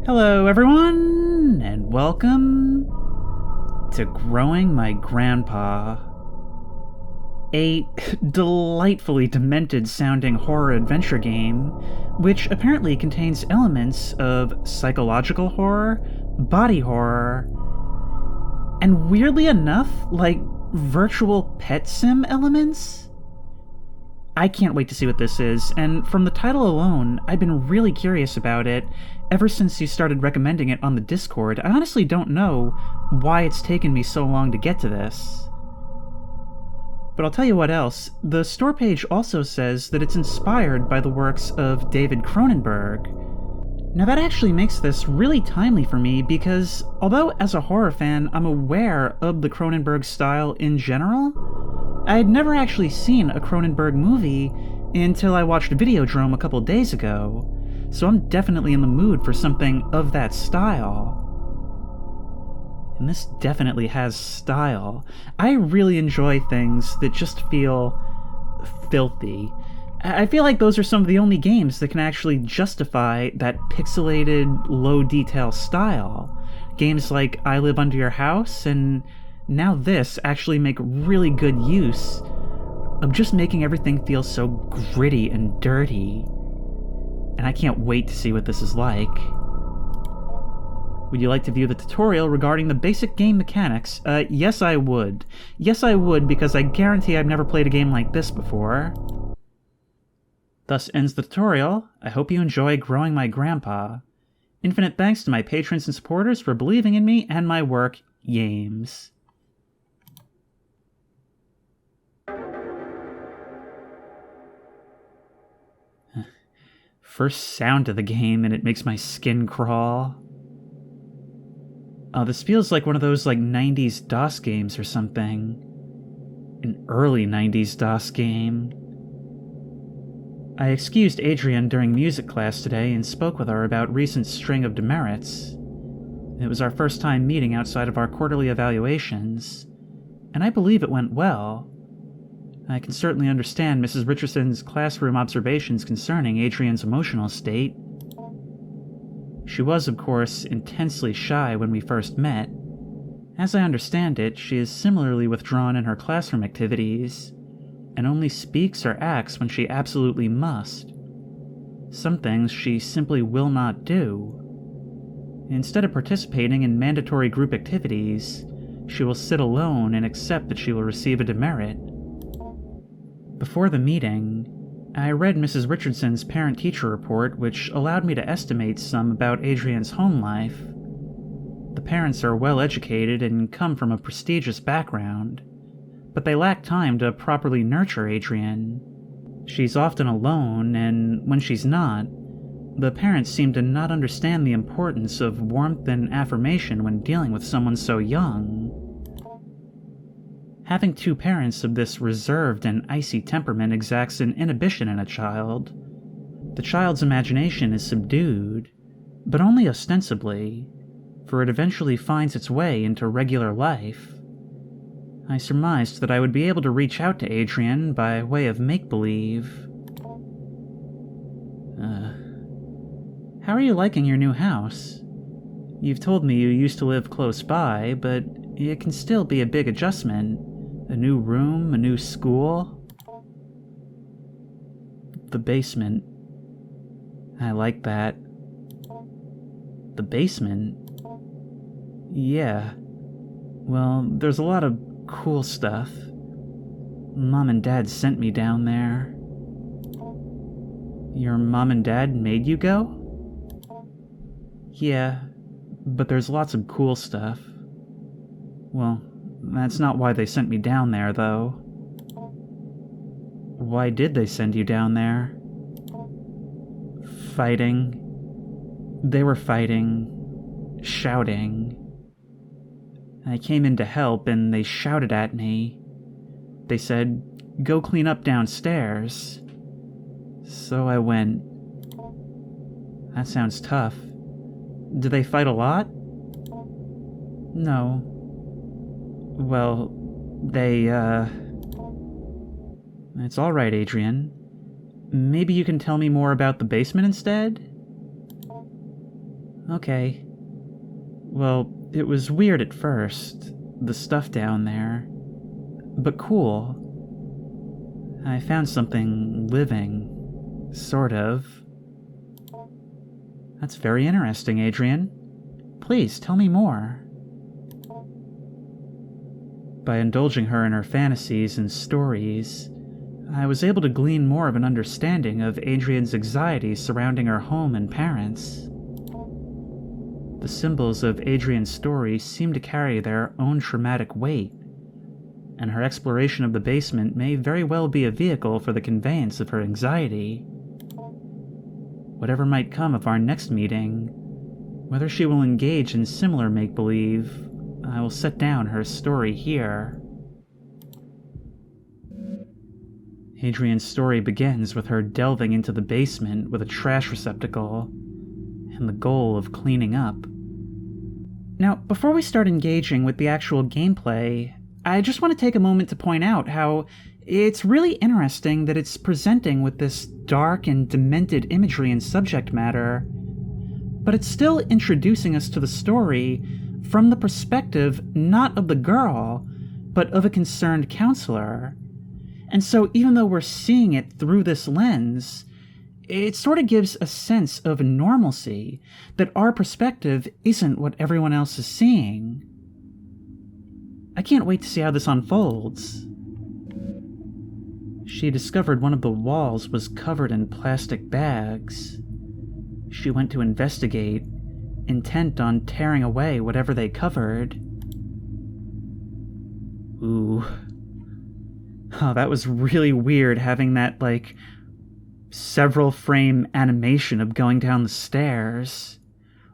Hello everyone, and welcome to Growing My Grandpa, a delightfully demented-sounding horror adventure game which apparently contains elements of psychological horror, body horror, and weirdly enough, like virtual pet sim elements? I can't wait to see what this is, and from the title alone, I've been really curious about it ever since you started recommending it on the Discord. I honestly don't know why it's taken me so long to get to this. But I'll tell you what else, the store page also says that it's inspired by the works of David Cronenberg. Now that actually makes this really timely for me because, although as a horror fan I'm aware of the Cronenberg style in general, I had never actually seen a Cronenberg movie until I watched Videodrome a couple days ago, so I'm definitely in the mood for something of that style. And this definitely has style. I really enjoy things that just feel filthy. I feel like those are some of the only games that can actually justify that pixelated, low-detail style. Games like I Live Under Your House and now this actually make really good use of just making everything feel so gritty and dirty. And I can't wait to see what this is like. Would you like to view the tutorial regarding the basic game mechanics? Yes I would. Yes I would, because I guarantee I've never played a game like this before. Thus ends the tutorial. I hope you enjoy Growing My Grandpa. Infinite thanks to my patrons and supporters for believing in me and my work, Yames. First sound of the game and it makes my skin crawl. Oh, this feels like one of those 90s DOS games or something. An early 90s DOS game. I excused Adrienne during music class today and spoke with her about recent string of demerits. It was our first time meeting outside of our quarterly evaluations, and I believe it went well. I can certainly understand Mrs. Richardson's classroom observations concerning Adrienne's emotional state. She was, of course, intensely shy when we first met. As I understand it, she is similarly withdrawn in her classroom activities, and only speaks or acts when she absolutely must. Some things she simply will not do. Instead of participating in mandatory group activities, she will sit alone and accept that she will receive a demerit. Before the meeting, I read Mrs. Richardson's parent-teacher report, which allowed me to estimate some about Adrienne's home life. The parents are well-educated and come from a prestigious background, but they lack time to properly nurture Adrienne. She's often alone, and when she's not, the parents seem to not understand the importance of warmth and affirmation when dealing with someone so young. Having two parents of this reserved and icy temperament exacts an inhibition in a child. The child's imagination is subdued, but only ostensibly, for it eventually finds its way into regular life. I surmised that I would be able to reach out to Adrienne by way of make-believe. How are you liking your new house? You've told me you used to live close by, but it can still be a big adjustment. A new room, a new school. The basement. I like that. The basement? Yeah. Well, there's a lot of cool stuff. Mom and Dad sent me down there. Your mom and dad made you go? Yeah, but there's lots of cool stuff. Well, that's not why they sent me down there, though. Why did they send you down there? Fighting. They were fighting. Shouting. I came in to help, and they shouted at me. They said, "Go clean up downstairs." So I went. That sounds tough. Do they fight a lot? No. Well, It's alright, Adrienne. Maybe you can tell me more about the basement instead? Okay. Well, it was weird at first, the stuff down there. But cool. I found something living. Sort of. That's very interesting, Adrienne. Please, tell me more. By indulging her in her fantasies and stories, I was able to glean more of an understanding of Adrienne's anxiety surrounding her home and parents. The symbols of Adrienne's story seem to carry their own traumatic weight, and her exploration of the basement may very well be a vehicle for the conveyance of her anxiety. Whatever might come of our next meeting, whether she will engage in similar make-believe, I will set down her story here. Adrienne's story begins with her delving into the basement with a trash receptacle, and the goal of cleaning up. Now, before we start engaging with the actual gameplay, I just want to take a moment to point out how it's really interesting that it's presenting with this dark and demented imagery and subject matter, but it's still introducing us to the story from the perspective not of the girl, but of a concerned counselor. And so even though we're seeing it through this lens, it sort of gives a sense of normalcy, that our perspective isn't what everyone else is seeing. I can't wait to see how this unfolds. She discovered one of the walls was covered in plastic bags. She went to investigate, intent on tearing away whatever they covered. Ooh. Oh, that was really weird, having that, several frame animation of going down the stairs.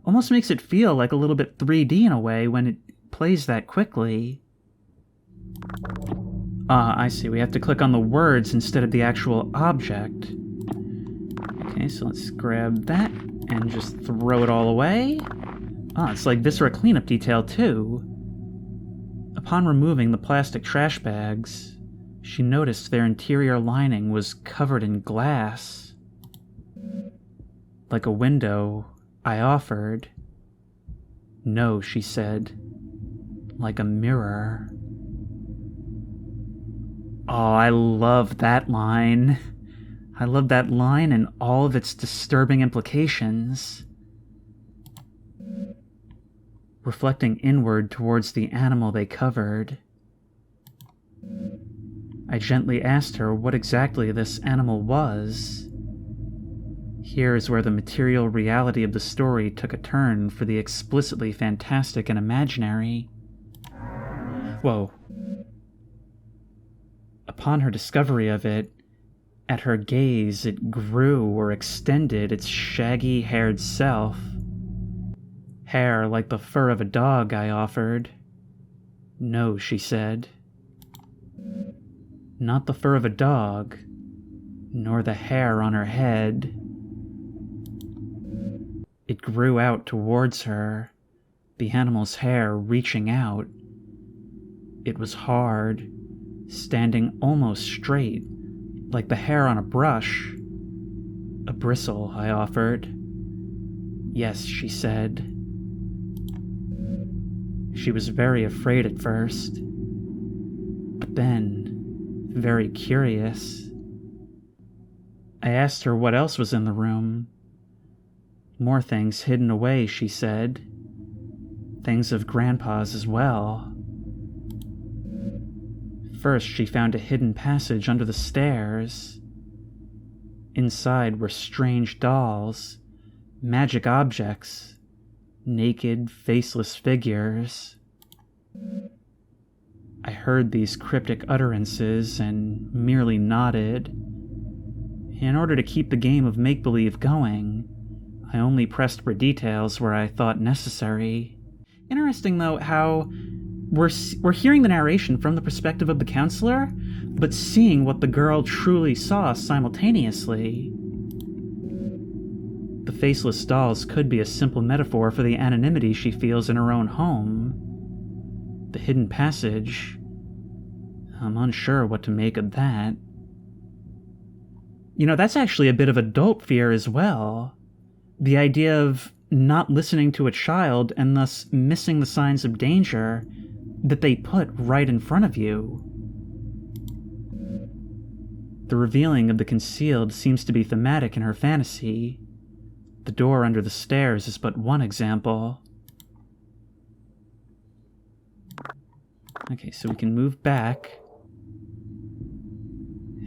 Almost makes it feel like a little bit 3D in a way when it plays that quickly. I see. We have to click on the words instead of the actual object. Okay, so let's grab that and just throw it all away. It's like viscera cleanup detail, too. Upon removing the plastic trash bags, she noticed their interior lining was covered in glass. Like a window, I offered. No, she said. Like a mirror. Oh, I love that line. I love that line and all of its disturbing implications. Reflecting inward towards the animal they covered, I gently asked her what exactly this animal was. Here is where the material reality of the story took a turn for the explicitly fantastic and imaginary. Whoa. Upon her discovery of it, at her gaze it grew or extended its shaggy-haired self. Hair like the fur of a dog, I offered. No, she said. Not the fur of a dog, nor the hair on her head. It grew out towards her, the animal's hair reaching out. It was hard, standing almost straight, like the hair on a brush. A bristle, I offered. Yes, she said. She was very afraid at first, but then very curious. I asked her what else was in the room. More things hidden away, she said. Things of Grandpa's as well. First, she found a hidden passage under the stairs. Inside were strange dolls, magic objects, naked, faceless figures. I heard these cryptic utterances and merely nodded. In order to keep the game of make-believe going, I only pressed for details where I thought necessary. Interesting, though, how we're hearing the narration from the perspective of the counselor, but seeing what the girl truly saw simultaneously. The faceless dolls could be a simple metaphor for the anonymity she feels in her own home. The hidden passage, I'm unsure what to make of that. You know, that's actually a bit of adult fear as well. The idea of not listening to a child and thus missing the signs of danger that they put right in front of you. The revealing of the concealed seems to be thematic in her fantasy. The door under the stairs is but one example. Okay, so we can move back.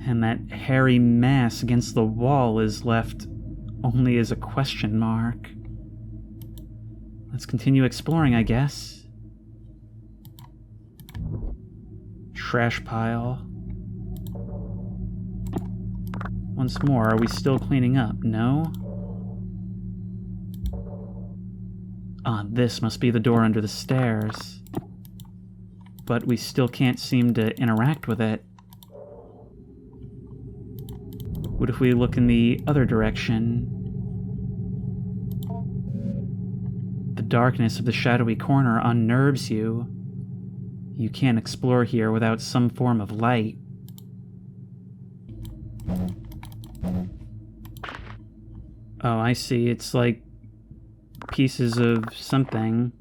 And that hairy mass against the wall is left only as a question mark. Let's continue exploring, I guess. Trash pile. Once more, are we still cleaning up? No? Ah, this must be the door under the stairs. But we still can't seem to interact with it. What if we look in the other direction? The darkness of the shadowy corner unnerves you. You can't explore here without some form of light. Oh, I see. It's like pieces of something.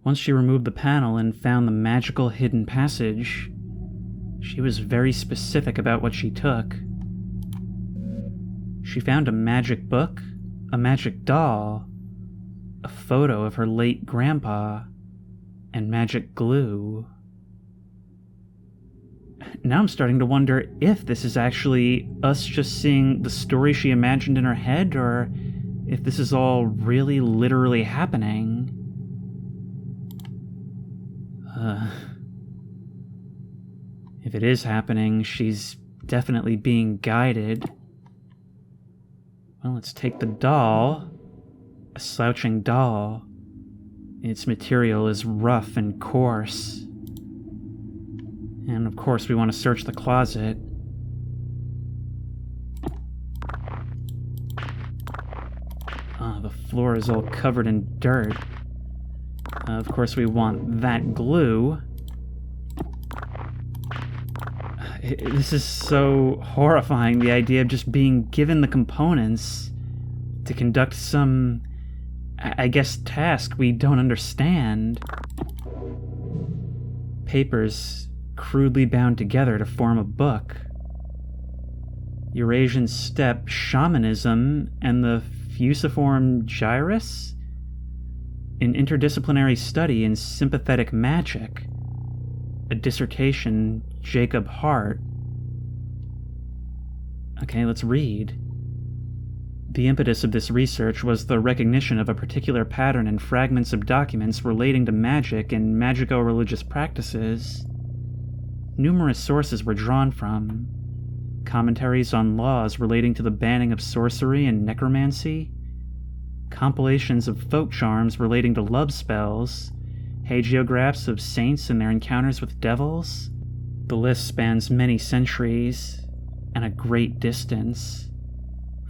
Once she removed the panel and found the magical hidden passage, she was very specific about what she took. She found a magic book, a magic doll, a photo of her late grandpa, and magic glue. Now I'm starting to wonder if this is actually us just seeing the story she imagined in her head, or if this is all really literally happening. If it is happening, she's definitely being guided. Well, let's take the doll. A slouching doll. Its material is rough and coarse. And of course we want to search the closet. The floor is all covered in dirt. Of course we want that glue. This is so horrifying, the idea of just being given the components to conduct some, I guess, task we don't understand. Papers crudely bound together to form a book. Eurasian steppe shamanism and the fusiform gyrus? An interdisciplinary study in sympathetic magic. A dissertation, Jacob Hart. Okay, let's read. The impetus of this research was the recognition of a particular pattern in fragments of documents relating to magic and magico-religious practices. Numerous sources were drawn from. Commentaries on laws relating to the banning of sorcery and necromancy, compilations of folk charms relating to love spells, hagiographs of saints and their encounters with devils. The list spans many centuries and a great distance,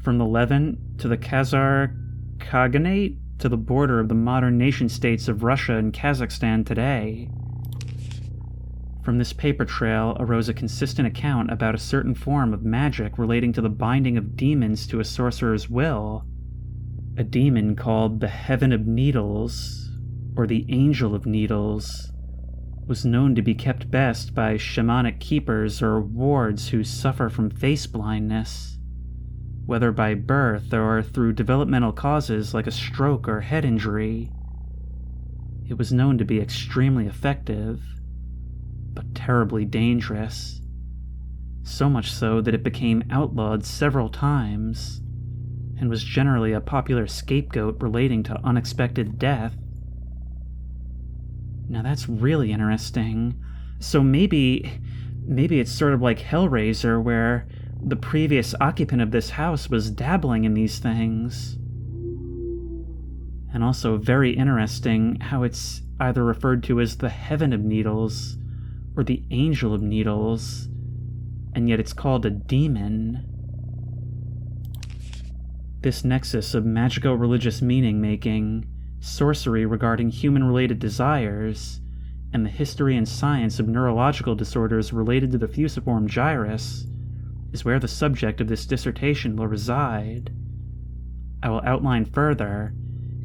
from the Levant to the Khazar Khaganate to the border of the modern nation-states of Russia and Kazakhstan today. From this paper trail arose a consistent account about a certain form of magic relating to the binding of demons to a sorcerer's will. A demon called the Heaven of Needles, or the Angel of Needles, was known to be kept best by shamanic keepers or wards who suffer from face blindness, whether by birth or through developmental causes like a stroke or head injury. It was known to be extremely effective, but terribly dangerous, so much so that it became outlawed several times, and was generally a popular scapegoat relating to unexpected death. Now that's really interesting. So maybe it's sort of like Hellraiser, where the previous occupant of this house was dabbling in these things. And also very interesting how it's either referred to as the Heaven of Needles or the Angel of Needles, and yet it's called a demon. This nexus of magico-religious meaning-making, sorcery regarding human-related desires, and the history and science of neurological disorders related to the fusiform gyrus is where the subject of this dissertation will reside. I will outline further,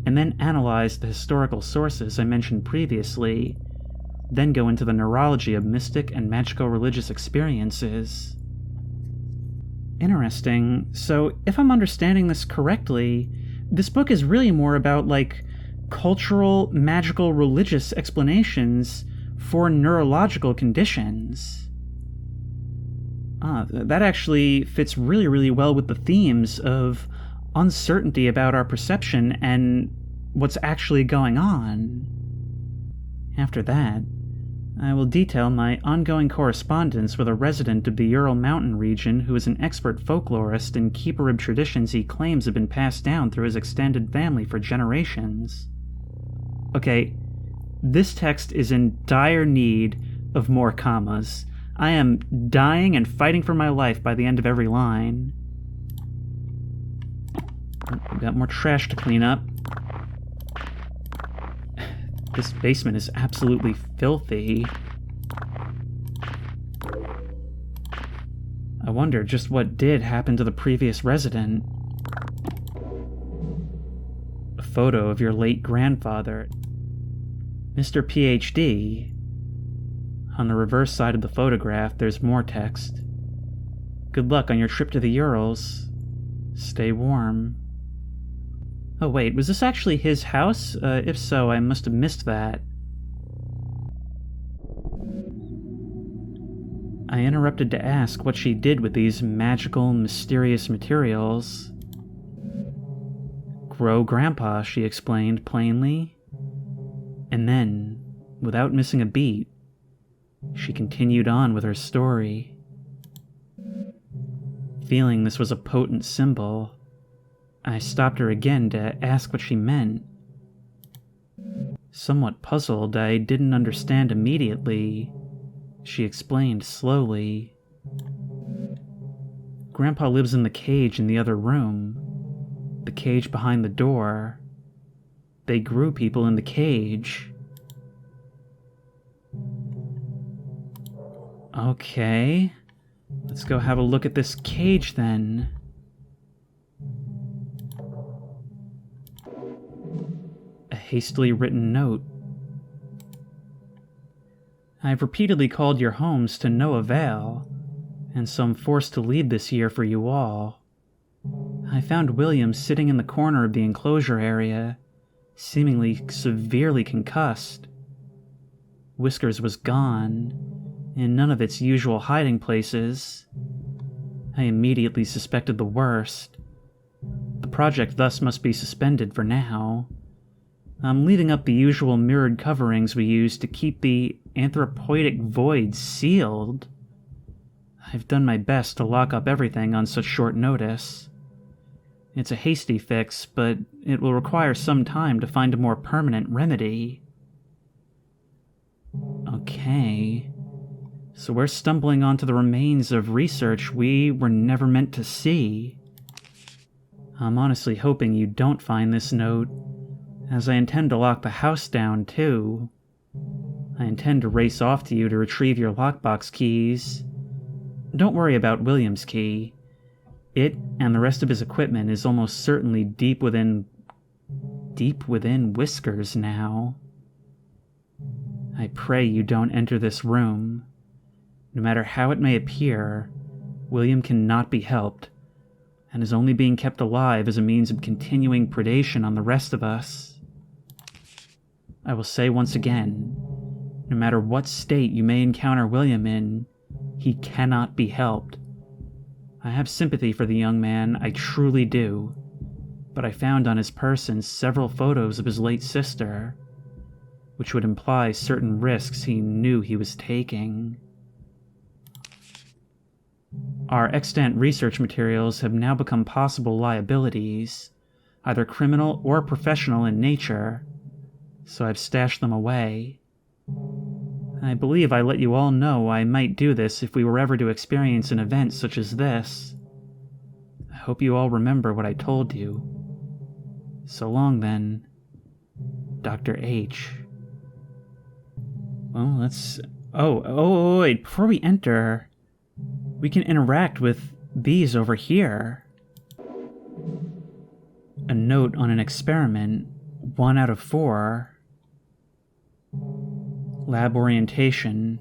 and then analyze the historical sources I mentioned previously, then go into the neurology of mystic and magical religious experiences. Interesting. So, if I'm understanding this correctly, this book is really more about, cultural, magical, religious explanations for neurological conditions. That actually fits really, really well with the themes of uncertainty about our perception and what's actually going on. After that, I will detail my ongoing correspondence with a resident of the Ural Mountain region who is an expert folklorist in keeper of traditions he claims have been passed down through his extended family for generations. Okay, this text is in dire need of more commas. I am dying and fighting for my life by the end of every line. I've got more trash to clean up. This basement is absolutely filthy. I wonder just what did happen to the previous resident. A photo of your late grandfather, Mr. PhD. On the reverse side of the photograph, there's more text. Good luck on your trip to the Urals. Stay warm. Oh wait, was this actually his house? If so, I must have missed that. I interrupted to ask what she did with these magical, mysterious materials. Grow Grandpa, she explained plainly. And then, without missing a beat, she continued on with her story. Feeling this was a potent symbol, I stopped her again to ask what she meant. Somewhat puzzled, I didn't understand immediately. She explained slowly. Grandpa lives in the cage in the other room. The cage behind the door. They grew people in the cage. Okay. Let's go have a look at this cage then. A hastily written note. I've repeatedly called your homes to no avail, and so I'm forced to leave this year for you all. I found William sitting in the corner of the enclosure area, seemingly severely concussed. Whiskers was gone, in none of its usual hiding places. I immediately suspected the worst. The project thus must be suspended for now. I'm leaving up the usual mirrored coverings we use to keep the anthropoidic void sealed. I've done my best to lock up everything on such short notice. It's a hasty fix, but it will require some time to find a more permanent remedy. Okay. So we're stumbling onto the remains of research we were never meant to see. I'm honestly hoping you don't find this note, as I intend to lock the house down, too. I intend to race off to you to retrieve your lockbox keys. Don't worry about William's key. It and the rest of his equipment is almost certainly deep within Whiskers now. I pray you don't enter this room. No matter how it may appear, William cannot be helped, and is only being kept alive as a means of continuing predation on the rest of us. I will say once again, no matter what state you may encounter William in, he cannot be helped. I have sympathy for the young man, I truly do, but I found on his person several photos of his late sister, which would imply certain risks he knew he was taking. Our extant research materials have now become possible liabilities, either criminal or professional in nature, so I've stashed them away. I believe I let you all know I might do this if we were ever to experience an event such as this. I hope you all remember what I told you. So long then, Dr. H. Well, let's... Oh, wait, before we enter, we can interact with these over here. A note on an experiment, 1 out of 4. Lab orientation.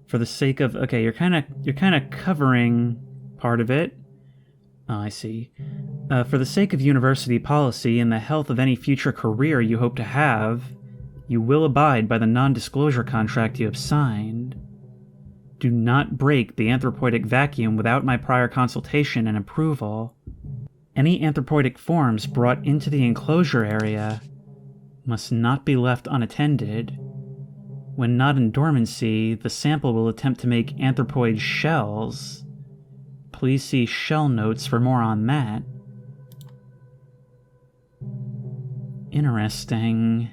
For the sake of... Okay, you're kind of covering part of it. Oh, I see. For the sake of university policy and the health of any future career you hope to have, you will abide by the non-disclosure contract you have signed. Do not break the anthropoidic vacuum without my prior consultation and approval. Any anthropoidic forms brought into the enclosure area must not be left unattended. When not in dormancy, the sample will attempt to make anthropoid shells. Please see shell notes for more on that. Interesting.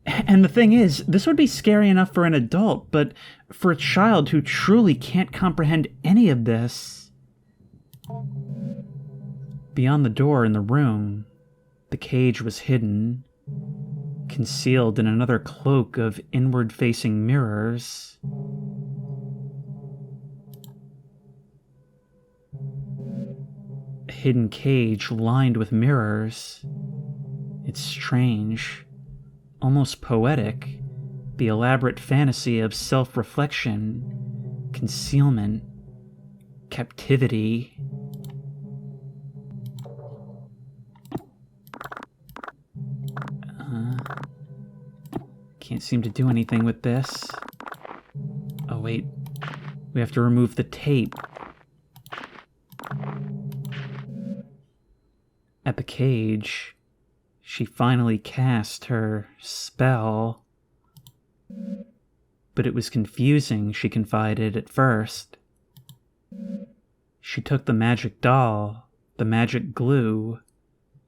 And the thing is, this would be scary enough for an adult, but for a child who truly can't comprehend any of this... Beyond the door in the room, the cage was hidden, concealed in another cloak of inward-facing mirrors. A hidden cage lined with mirrors. It's strange, almost poetic, the elaborate fantasy of self-reflection, concealment, captivity. Can't seem to do anything with this. Oh wait, we have to remove the tape. At the cage, she finally cast her spell. But it was confusing, she confided at first. She took the magic doll, the magic glue,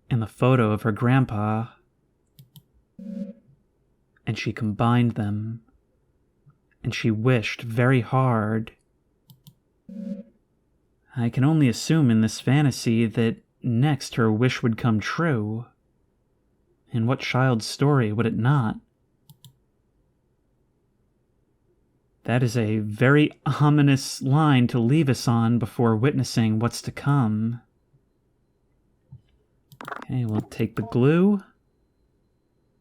and the photo of her grandpa, and she combined them, and she wished very hard. I can only assume in this fantasy that next her wish would come true. In what child's story would it not? That is a very ominous line to leave us on before witnessing what's to come. Okay, we'll take the glue,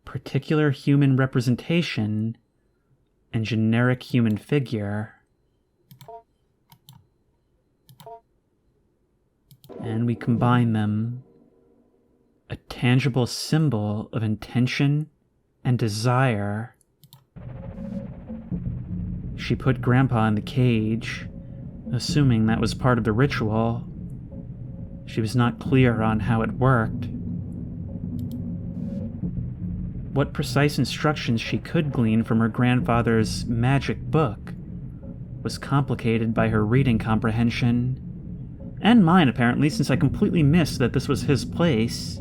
particular human representation, and generic human figure. And we combine them. A tangible symbol of intention and desire. She put Grandpa in the cage, assuming that was part of the ritual. She was not clear on how it worked. What precise instructions she could glean from her grandfather's magic book was complicated by her reading comprehension, and mine apparently, since I completely missed that this was his place.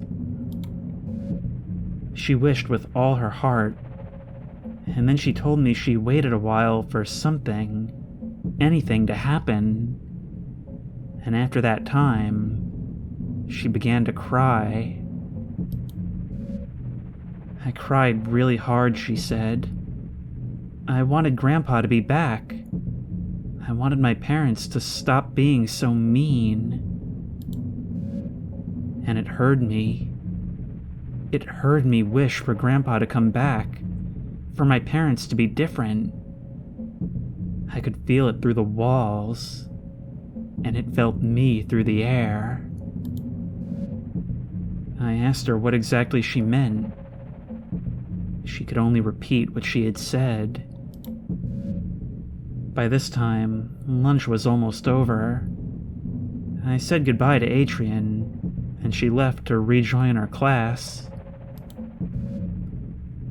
She wished with all her heart, and then she told me she waited a while for something, anything to happen, and after that time, she began to cry. I cried really hard, she said. I wanted Grandpa to be back. I wanted my parents to stop being so mean. And it hurt me. It hurt me wish for Grandpa to come back, for my parents to be different. I could feel it through the walls, and it felt me through the air. I asked her what exactly she meant. She could only repeat what she had said. By this time, lunch was almost over. I said goodbye to Adrienne, and she left to rejoin our class.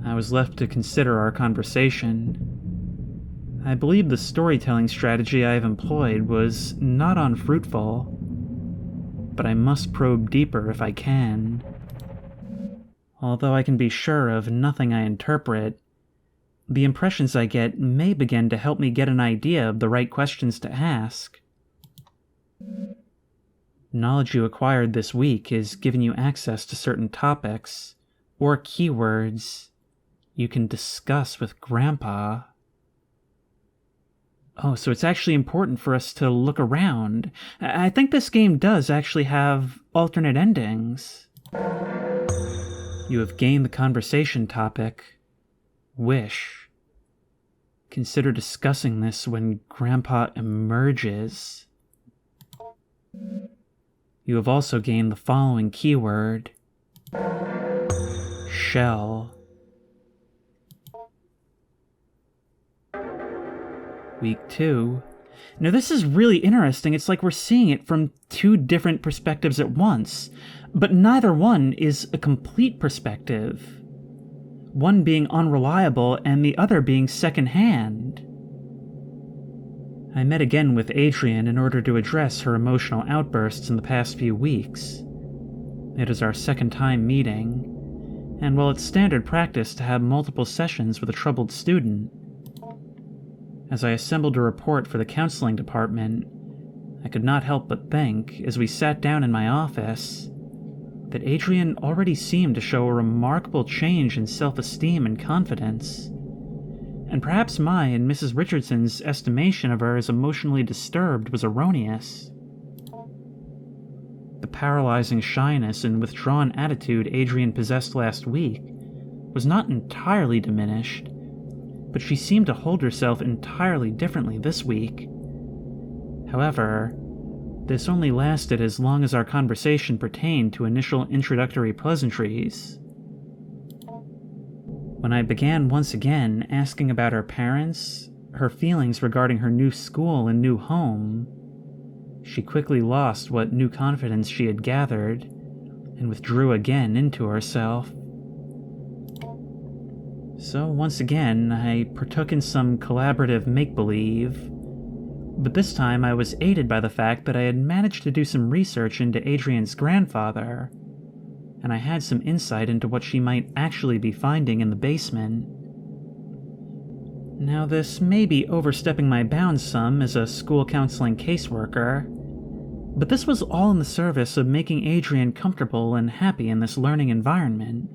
I was left to consider our conversation. I believe the storytelling strategy I have employed was not unfruitful, but I must probe deeper if I can. Although I can be sure of nothing I interpret, the impressions I get may begin to help me get an idea of the right questions to ask. Knowledge you acquired this week is giving you access to certain topics, or keywords, you can discuss with Grandpa. Oh, so it's actually important for us to look around. I think this game does actually have alternate endings. You have gained the conversation topic, wish. Consider discussing this when Grandpa emerges. You have also gained the following keyword, shell. Week 2. Now this is really interesting. It's like we're seeing it from two different perspectives at once, but neither one is a complete perspective. One being unreliable and the other being secondhand. I met again with Adrienne in order to address her emotional outbursts in the past few weeks. It is our second time meeting, and while it's standard practice to have multiple sessions with a troubled student, as I assembled a report for the counseling department, I could not help but think, as we sat down in my office, that Adrienne already seemed to show a remarkable change in self-esteem and confidence, and perhaps my and Mrs. Richardson's estimation of her as emotionally disturbed was erroneous. The paralyzing shyness and withdrawn attitude Adrienne possessed last week was not entirely diminished, but she seemed to hold herself entirely differently this week. However, this only lasted as long as our conversation pertained to initial introductory pleasantries. When I began once again asking about her parents, her feelings regarding her new school and new home, she quickly lost what new confidence she had gathered and withdrew again into herself. So once again, I partook in some collaborative make-believe, but this time I was aided by the fact that I had managed to do some research into Adrienne's grandfather, and I had some insight into what she might actually be finding in the basement. Now this may be overstepping my bounds some as a school counseling caseworker, but this was all in the service of making Adrienne comfortable and happy in this learning environment.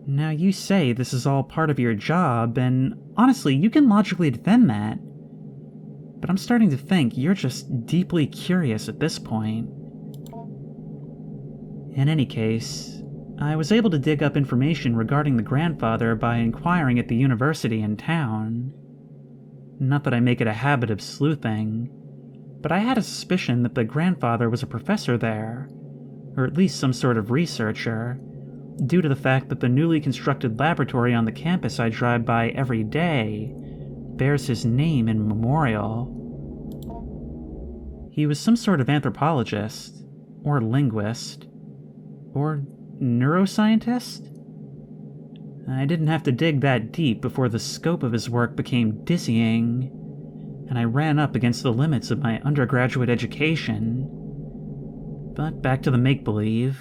Now you say this is all part of your job, and honestly, you can logically defend that. But I'm starting to think you're just deeply curious at this point. In any case, I was able to dig up information regarding the grandfather by inquiring at the university in town. Not that I make it a habit of sleuthing, but I had a suspicion that the grandfather was a professor there, or at least some sort of researcher, due to the fact that the newly constructed laboratory on the campus I drive by every day bears his name in memorial. He was some sort of anthropologist, or linguist, or neuroscientist? I didn't have to dig that deep before the scope of his work became dizzying, and I ran up against the limits of my undergraduate education. But back to the make-believe.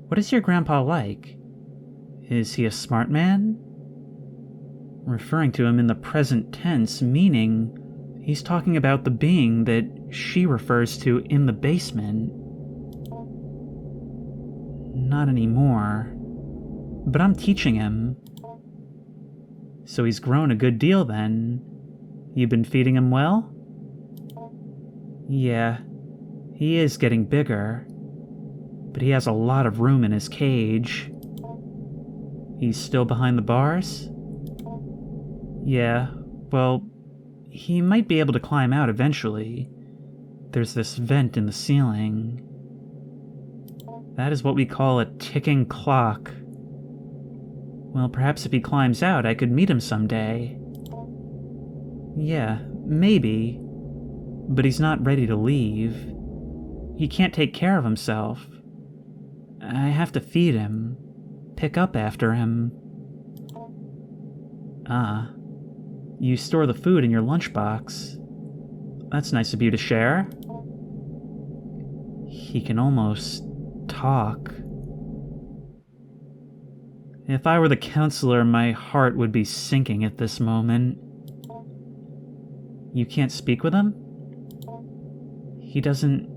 What is your grandpa like? Is he a smart man? Referring to him in the present tense, meaning he's talking about the being that she refers to in the basement. Not anymore. But I'm teaching him. So he's grown a good deal then. You've been feeding him well? Yeah, he is getting bigger. But he has a lot of room in his cage. He's still behind the bars? Yeah, well, he might be able to climb out eventually. There's this vent in the ceiling. That is what we call a ticking clock. Well, perhaps if he climbs out, I could meet him someday. Yeah, maybe. But he's not ready to leave. He can't take care of himself. I have to feed him, pick up after him. Ah, you store the food in your lunchbox. That's nice of you to share. He can almost talk. If I were the counselor, my heart would be sinking at this moment. You can't speak with him? He doesn't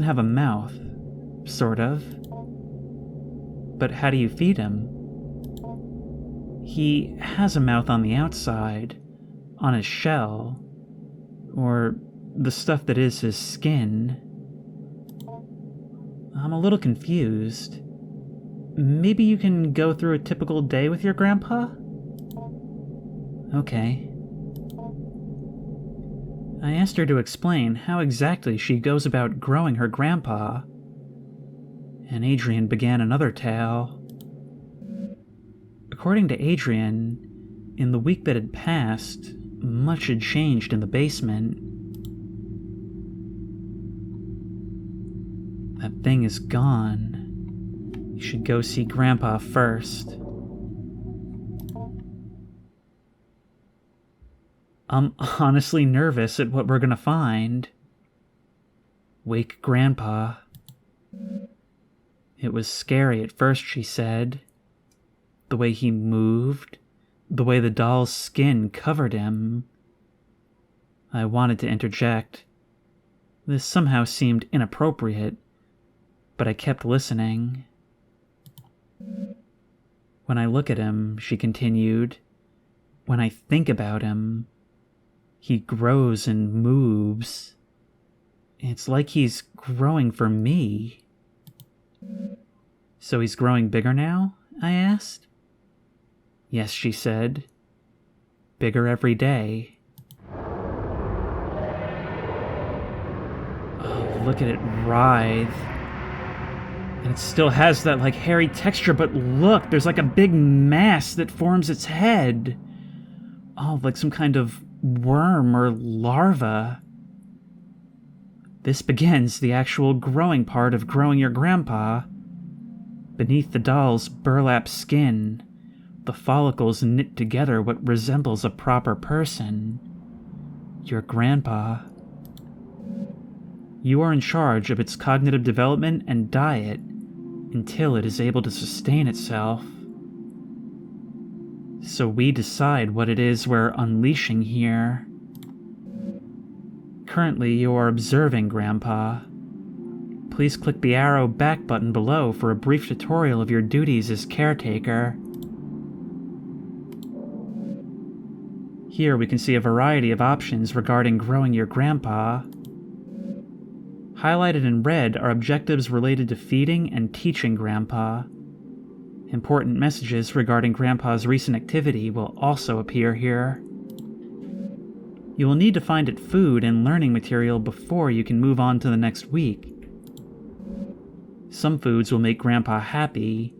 have a mouth. Sort of. But how do you feed him? He has a mouth on the outside, on his shell, or the stuff that is his skin. I'm a little confused. Maybe you can go through a typical day with your grandpa? Okay. I asked her to explain how exactly she goes about growing her grandpa, and Adrienne began another tale. According to Adrienne, in the week that had passed, much had changed in the basement. That thing is gone. You should go see Grandpa first. I'm honestly nervous at what we're gonna find. Wake Grandpa. It was scary at first, she said. The way he moved, the way the doll's skin covered him. I wanted to interject. This somehow seemed inappropriate, but I kept listening. When I look at him, she continued, when I think about him, he grows and moves. It's like he's growing for me. So he's growing bigger now? I asked. Yes, she said. Bigger every day. Oh, look at it writhe. And it still has that, like, hairy texture, but look, there's like a big mass that forms its head. Oh, like some kind of worm or larva. This begins the actual growing part of growing your grandpa. Beneath the doll's burlap skin, the follicles knit together what resembles a proper person. Your grandpa. You are in charge of its cognitive development and diet until it is able to sustain itself. So we decide what it is we're unleashing here. Currently, you are observing Grandpa. Please click the arrow back button below for a brief tutorial of your duties as caretaker. Here we can see a variety of options regarding growing your grandpa. Highlighted in red are objectives related to feeding and teaching Grandpa. Important messages regarding Grandpa's recent activity will also appear here. You will need to find it food and learning material before you can move on to the next week. Some foods will make Grandpa happy,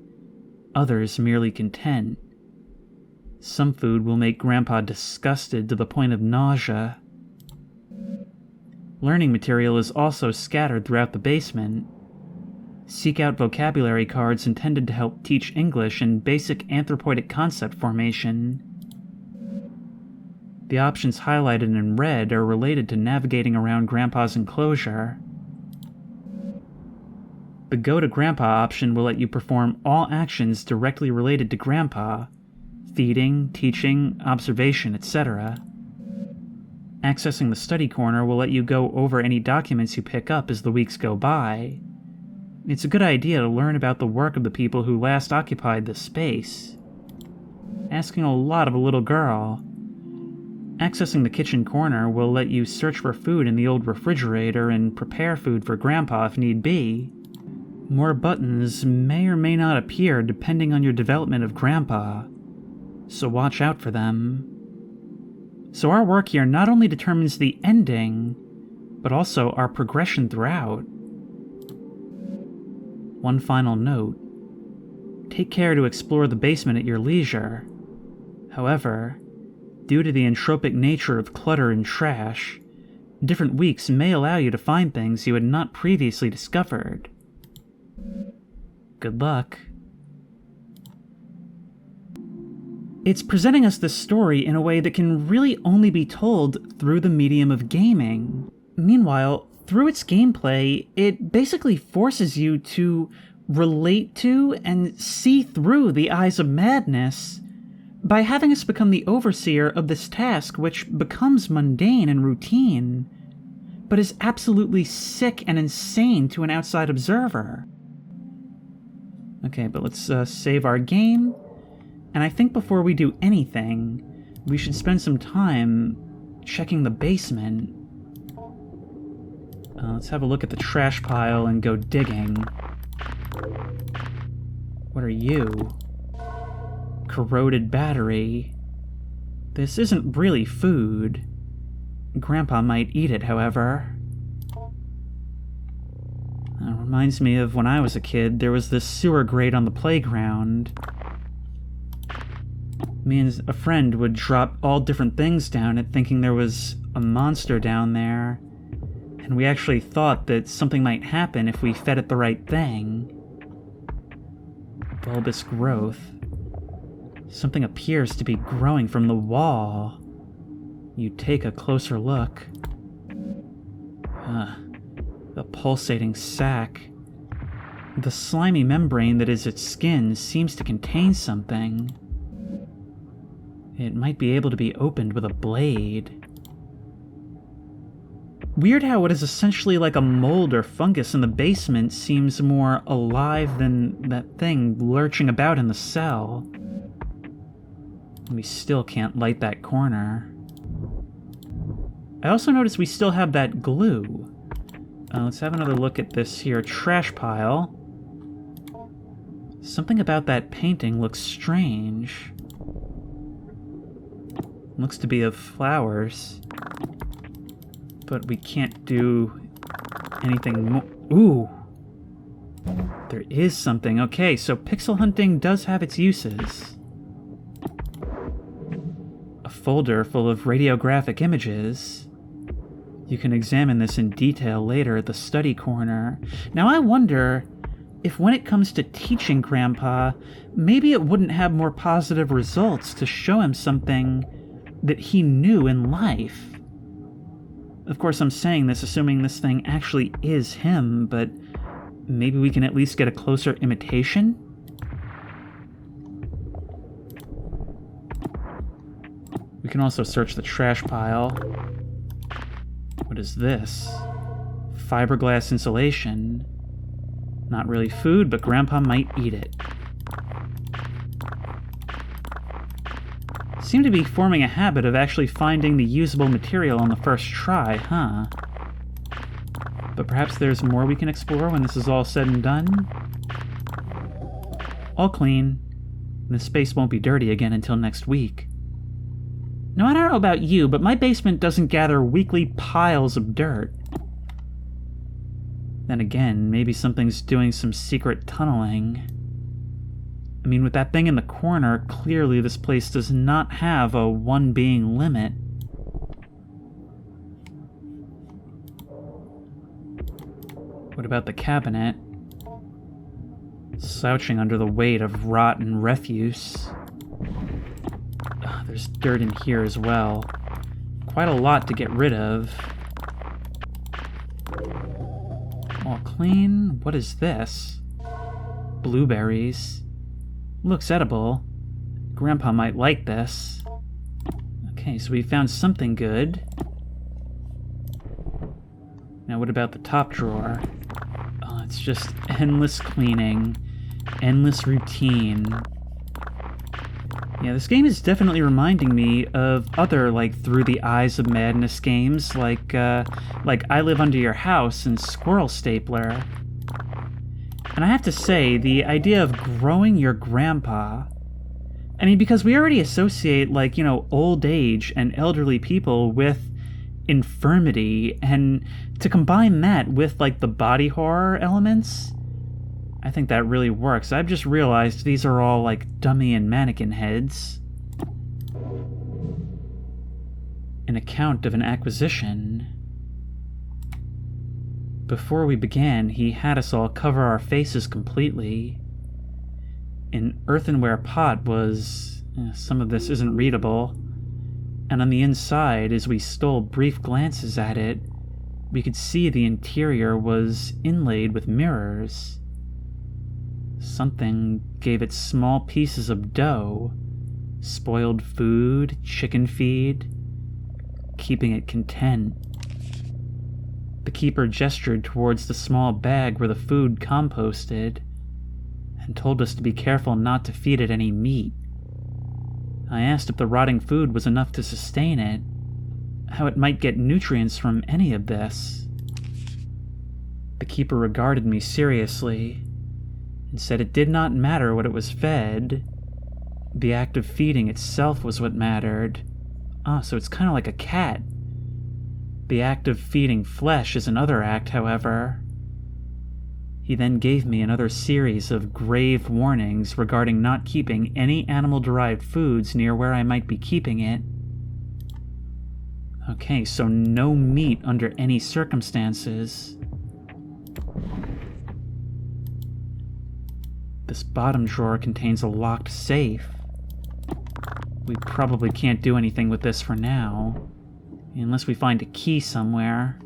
others merely content. Some food will make Grandpa disgusted to the point of nausea. Learning material is also scattered throughout the basement. Seek out vocabulary cards intended to help teach English and basic anthropoidic concept formation. The options highlighted in red are related to navigating around Grandpa's enclosure. The Go to Grandpa option will let you perform all actions directly related to Grandpa: feeding, teaching, observation, etc. Accessing the study corner will let you go over any documents you pick up as the weeks go by. It's a good idea to learn about the work of the people who last occupied this space. Asking a lot of a little girl. Accessing the kitchen corner will let you search for food in the old refrigerator and prepare food for Grandpa if need be. More buttons may or may not appear depending on your development of Grandpa, so watch out for them. So our work here not only determines the ending, but also our progression throughout. One final note. Take care to explore the basement at your leisure. However, due to the entropic nature of clutter and trash, different weeks may allow you to find things you had not previously discovered. Good luck. It's presenting us this story in a way that can really only be told through the medium of gaming. Meanwhile, through its gameplay, it basically forces you to relate to and see through the eyes of madness by having us become the overseer of this task, which becomes mundane and routine, but is absolutely sick and insane to an outside observer. Okay, but let's save our game. And I think before we do anything, we should spend some time checking the basement. Let's have a look at the trash pile and go digging. What are you? Corroded battery. This isn't really food. Grandpa might eat it, however. Reminds me of when I was a kid, there was this sewer grate on the playground. Me and a friend would drop all different things down it, thinking there was a monster down there. And we actually thought that something might happen if we fed it the right thing. Bulbous growth. Something appears to be growing from the wall. You take a closer look. The pulsating sac. The slimy membrane that is its skin seems to contain something. It might be able to be opened with a blade. Weird how what is essentially like a mold or fungus in the basement seems more alive than that thing lurching about in the cell. We still can't light that corner. I also noticed we still have that glue. Let's have another look at this here trash pile. Something about that painting looks strange. Looks to be of flowers. But we can't do anything more. Ooh! There is something. Okay, so pixel hunting does have its uses. A folder full of radiographic images. You can examine this in detail later at the study corner. Now I wonder if when it comes to teaching Grandpa, maybe it wouldn't have more positive results to show him something that he knew in life. Of course, I'm saying this assuming this thing actually is him, but maybe we can at least get a closer imitation? We can also search the trash pile. What is this? Fiberglass insulation. Not really food, but Grandpa might eat it. Seem to be forming a habit of actually finding the usable material on the first try, huh? But perhaps there's more we can explore when this is all said and done? All clean. The space won't be dirty again until next week. Now, I don't know about you, but my basement doesn't gather weekly piles of dirt. Then again, maybe something's doing some secret tunneling. I mean, with that thing in the corner, clearly this place does not have a one-being limit. What about the cabinet? Slouching under the weight of rotten refuse. There's dirt in here as well. Quite a lot to get rid of. All clean. What is this? Blueberries. Looks edible. Grandpa might like this. Okay, so we found something good. Now what about the top drawer? Oh, it's just endless cleaning. Endless routine. Yeah, this game is definitely reminding me of other, like, Through the Eyes of Madness games, like I Live Under Your House and Squirrel Stapler. And I have to say, the idea of growing your grandpa... I mean, because we already associate, like, you know, old age and elderly people with infirmity, and to combine that with, like, the body horror elements... I think that really works. I've just realized these are all like dummy and mannequin heads. An account of an acquisition. Before we began, he had us all cover our faces completely. An earthenware pot was... some of this isn't readable. And on the inside, as we stole brief glances at it, we could see the interior was inlaid with mirrors. Something gave it small pieces of dough, spoiled food, chicken feed, keeping it content. The keeper gestured towards the small bag where the food composted, and told us to be careful not to feed it any meat. I asked if the rotting food was enough to sustain it, how it might get nutrients from any of this. The keeper regarded me seriously and said it did not matter what it was fed. The act of feeding itself was what mattered. Ah, so it's kind of like a cat. The act of feeding flesh is another act, however. He then gave me another series of grave warnings regarding not keeping any animal-derived foods near where I might be keeping it. Okay, so no meat under any circumstances. This bottom drawer contains a locked safe. We probably can't do anything with this for now, unless we find a key somewhere.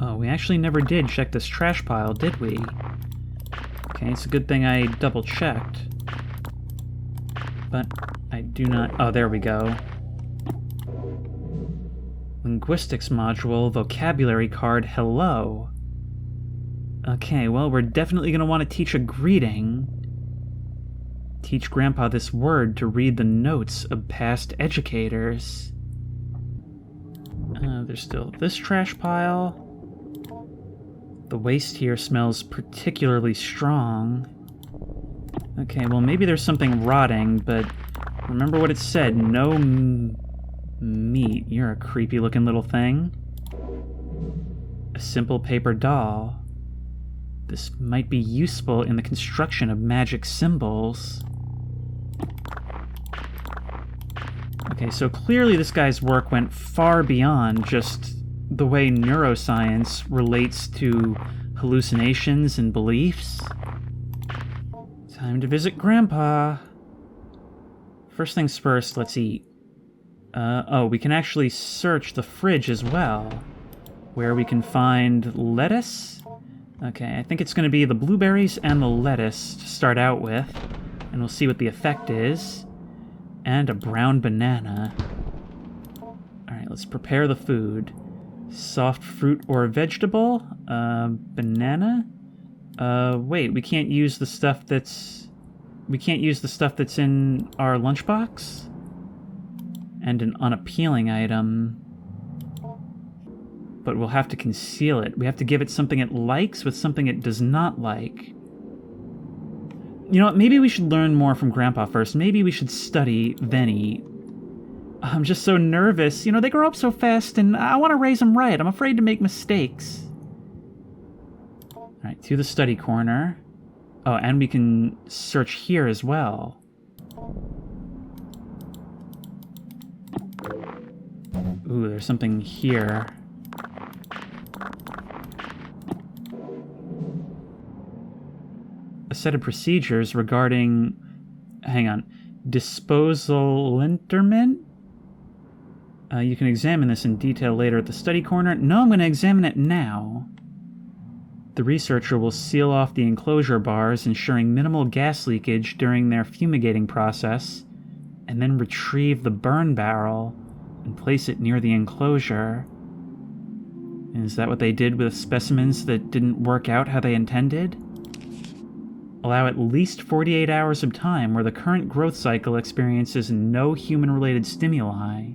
Oh, we actually never did check this trash pile, did we? Okay, it's a good thing I double-checked. But I do not... Oh, there we go. Linguistics module, vocabulary card, hello. Okay, well, we're definitely going to want to teach a greeting. Teach Grandpa this word to read the notes of past educators. There's still this trash pile. The waste here smells particularly strong. Okay, well, maybe there's something rotting, but remember what it said, no meat. You're a creepy-looking little thing. A simple paper doll. This might be useful in the construction of magic symbols. Okay, so clearly this guy's work went far beyond just the way neuroscience relates to hallucinations and beliefs. Time to visit Grandpa. First things first, let's eat. Oh, we can actually search the fridge as well, where we can find lettuce. Okay, I think it's going to be the blueberries and the lettuce to start out with, and we'll see what the effect is. And a brown banana. Alright, let's prepare the food. Soft fruit or vegetable? Banana? Wait, we can't use the stuff that's... We can't use the stuff that's in our lunchbox? And an unappealing item. But we'll have to conceal it. We have to give it something it likes with something it does not like. You know what, maybe we should learn more from Grandpa first. Maybe we should study, then eat. I'm just so nervous. You know, they grow up so fast, and I want to raise them right. I'm afraid to make mistakes. Alright, to the study corner. Oh, and we can search here as well. Ooh, there's something here. A set of procedures regarding... Hang on. Disposal interment? You can examine this in detail later at the study corner. No, I'm going to examine it now. The researcher will seal off the enclosure bars, ensuring minimal gas leakage during their fumigating process, and then retrieve the burn barrel and place it near the enclosure. Is that what they did with specimens that didn't work out how they intended? Allow at least 48 hours of time where the current growth cycle experiences no human-related stimuli.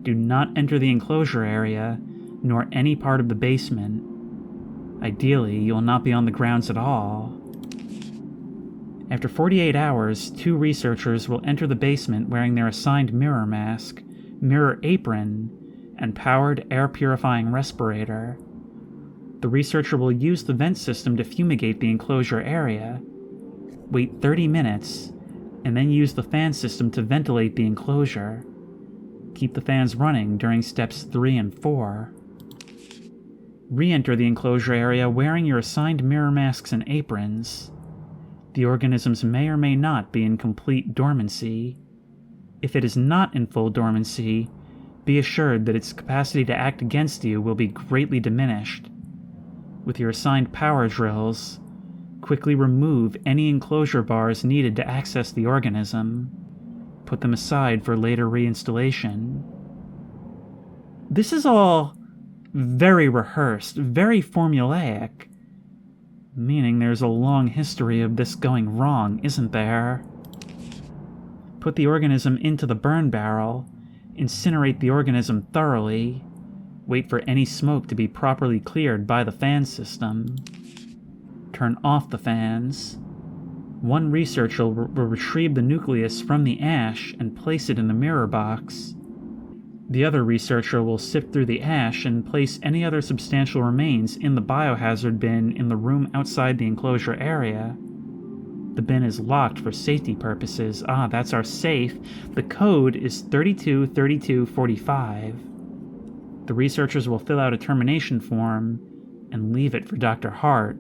Do not enter the enclosure area, nor any part of the basement. Ideally, you will not be on the grounds at all. After 48 hours, 2 researchers will enter the basement wearing their assigned mirror mask, mirror apron, and powered air-purifying respirator. The researcher will use the vent system to fumigate the enclosure area. Wait 30 minutes, and then use the fan system to ventilate the enclosure. Keep the fans running during steps 3 and 4. Re-enter the enclosure area wearing your assigned mirror masks and aprons. The organisms may or may not be in complete dormancy. If it is not in full dormancy, be assured that its capacity to act against you will be greatly diminished. With your assigned power drills, quickly remove any enclosure bars needed to access the organism. Put them aside for later reinstallation. This is all very rehearsed, very formulaic. Meaning there's a long history of this going wrong, isn't there? Put the organism into the burn barrel. incinerate the organism thoroughly, wait for any smoke to be properly cleared by the fan system, turn off the fans. One researcher will retrieve the nucleus from the ash and place it in the mirror box. The other researcher will sift through the ash and place any other substantial remains in the biohazard bin in the room outside the enclosure area. The bin is locked for safety purposes. That's our safe. The code is 323245. The researchers will fill out a termination form and leave it for Dr. Hart.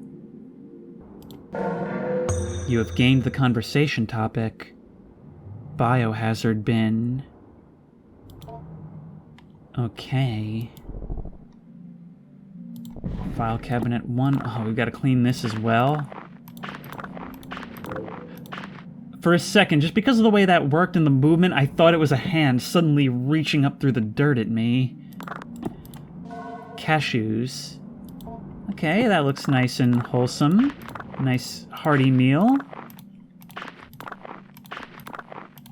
You have gained the conversation topic. Biohazard bin. Okay. File cabinet 1. We've got to clean this as well. For a second, just because of the way that worked in the movement, I thought it was a hand suddenly reaching up through the dirt at me. Cashews. Okay, that looks nice and wholesome. Nice hearty meal.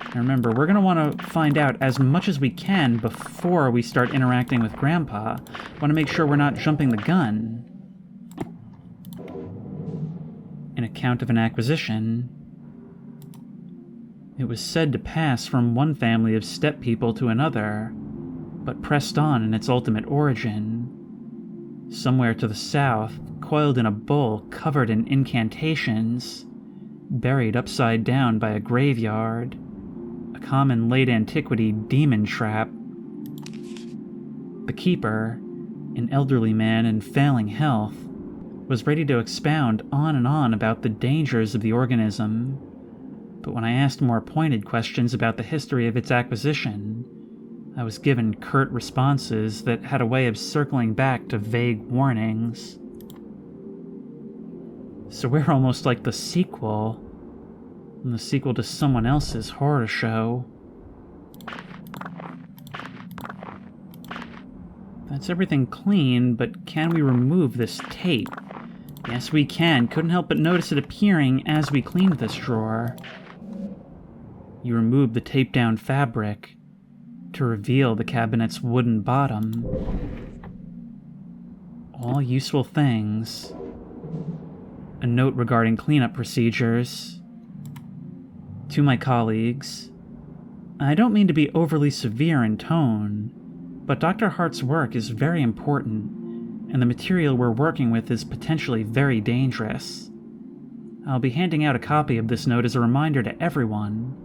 And remember, we're going to want to find out as much as we can before we start interacting with Grandpa. Want to make sure we're not jumping the gun. An account of an acquisition. It was said to pass from one family of steppe people to another, but pressed on in its ultimate origin. Somewhere to the south, coiled in a bowl covered in incantations, buried upside down by a graveyard, a common late antiquity demon trap. The keeper, an elderly man in failing health, was ready to expound on and on about the dangers of the organism, but when I asked more pointed questions about the history of its acquisition, I was given curt responses that had a way of circling back to vague warnings. So we're almost like the sequel to someone else's horror show. That's everything clean, but can we remove this tape? Yes, we can. Couldn't help but notice it appearing as we cleaned this drawer. You remove the tape-down fabric to reveal the cabinet's wooden bottom. All useful things. A note regarding cleanup procedures. To my colleagues, I don't mean to be overly severe in tone, but Dr. Hart's work is very important, and the material we're working with is potentially very dangerous. I'll be handing out a copy of this note as a reminder to everyone.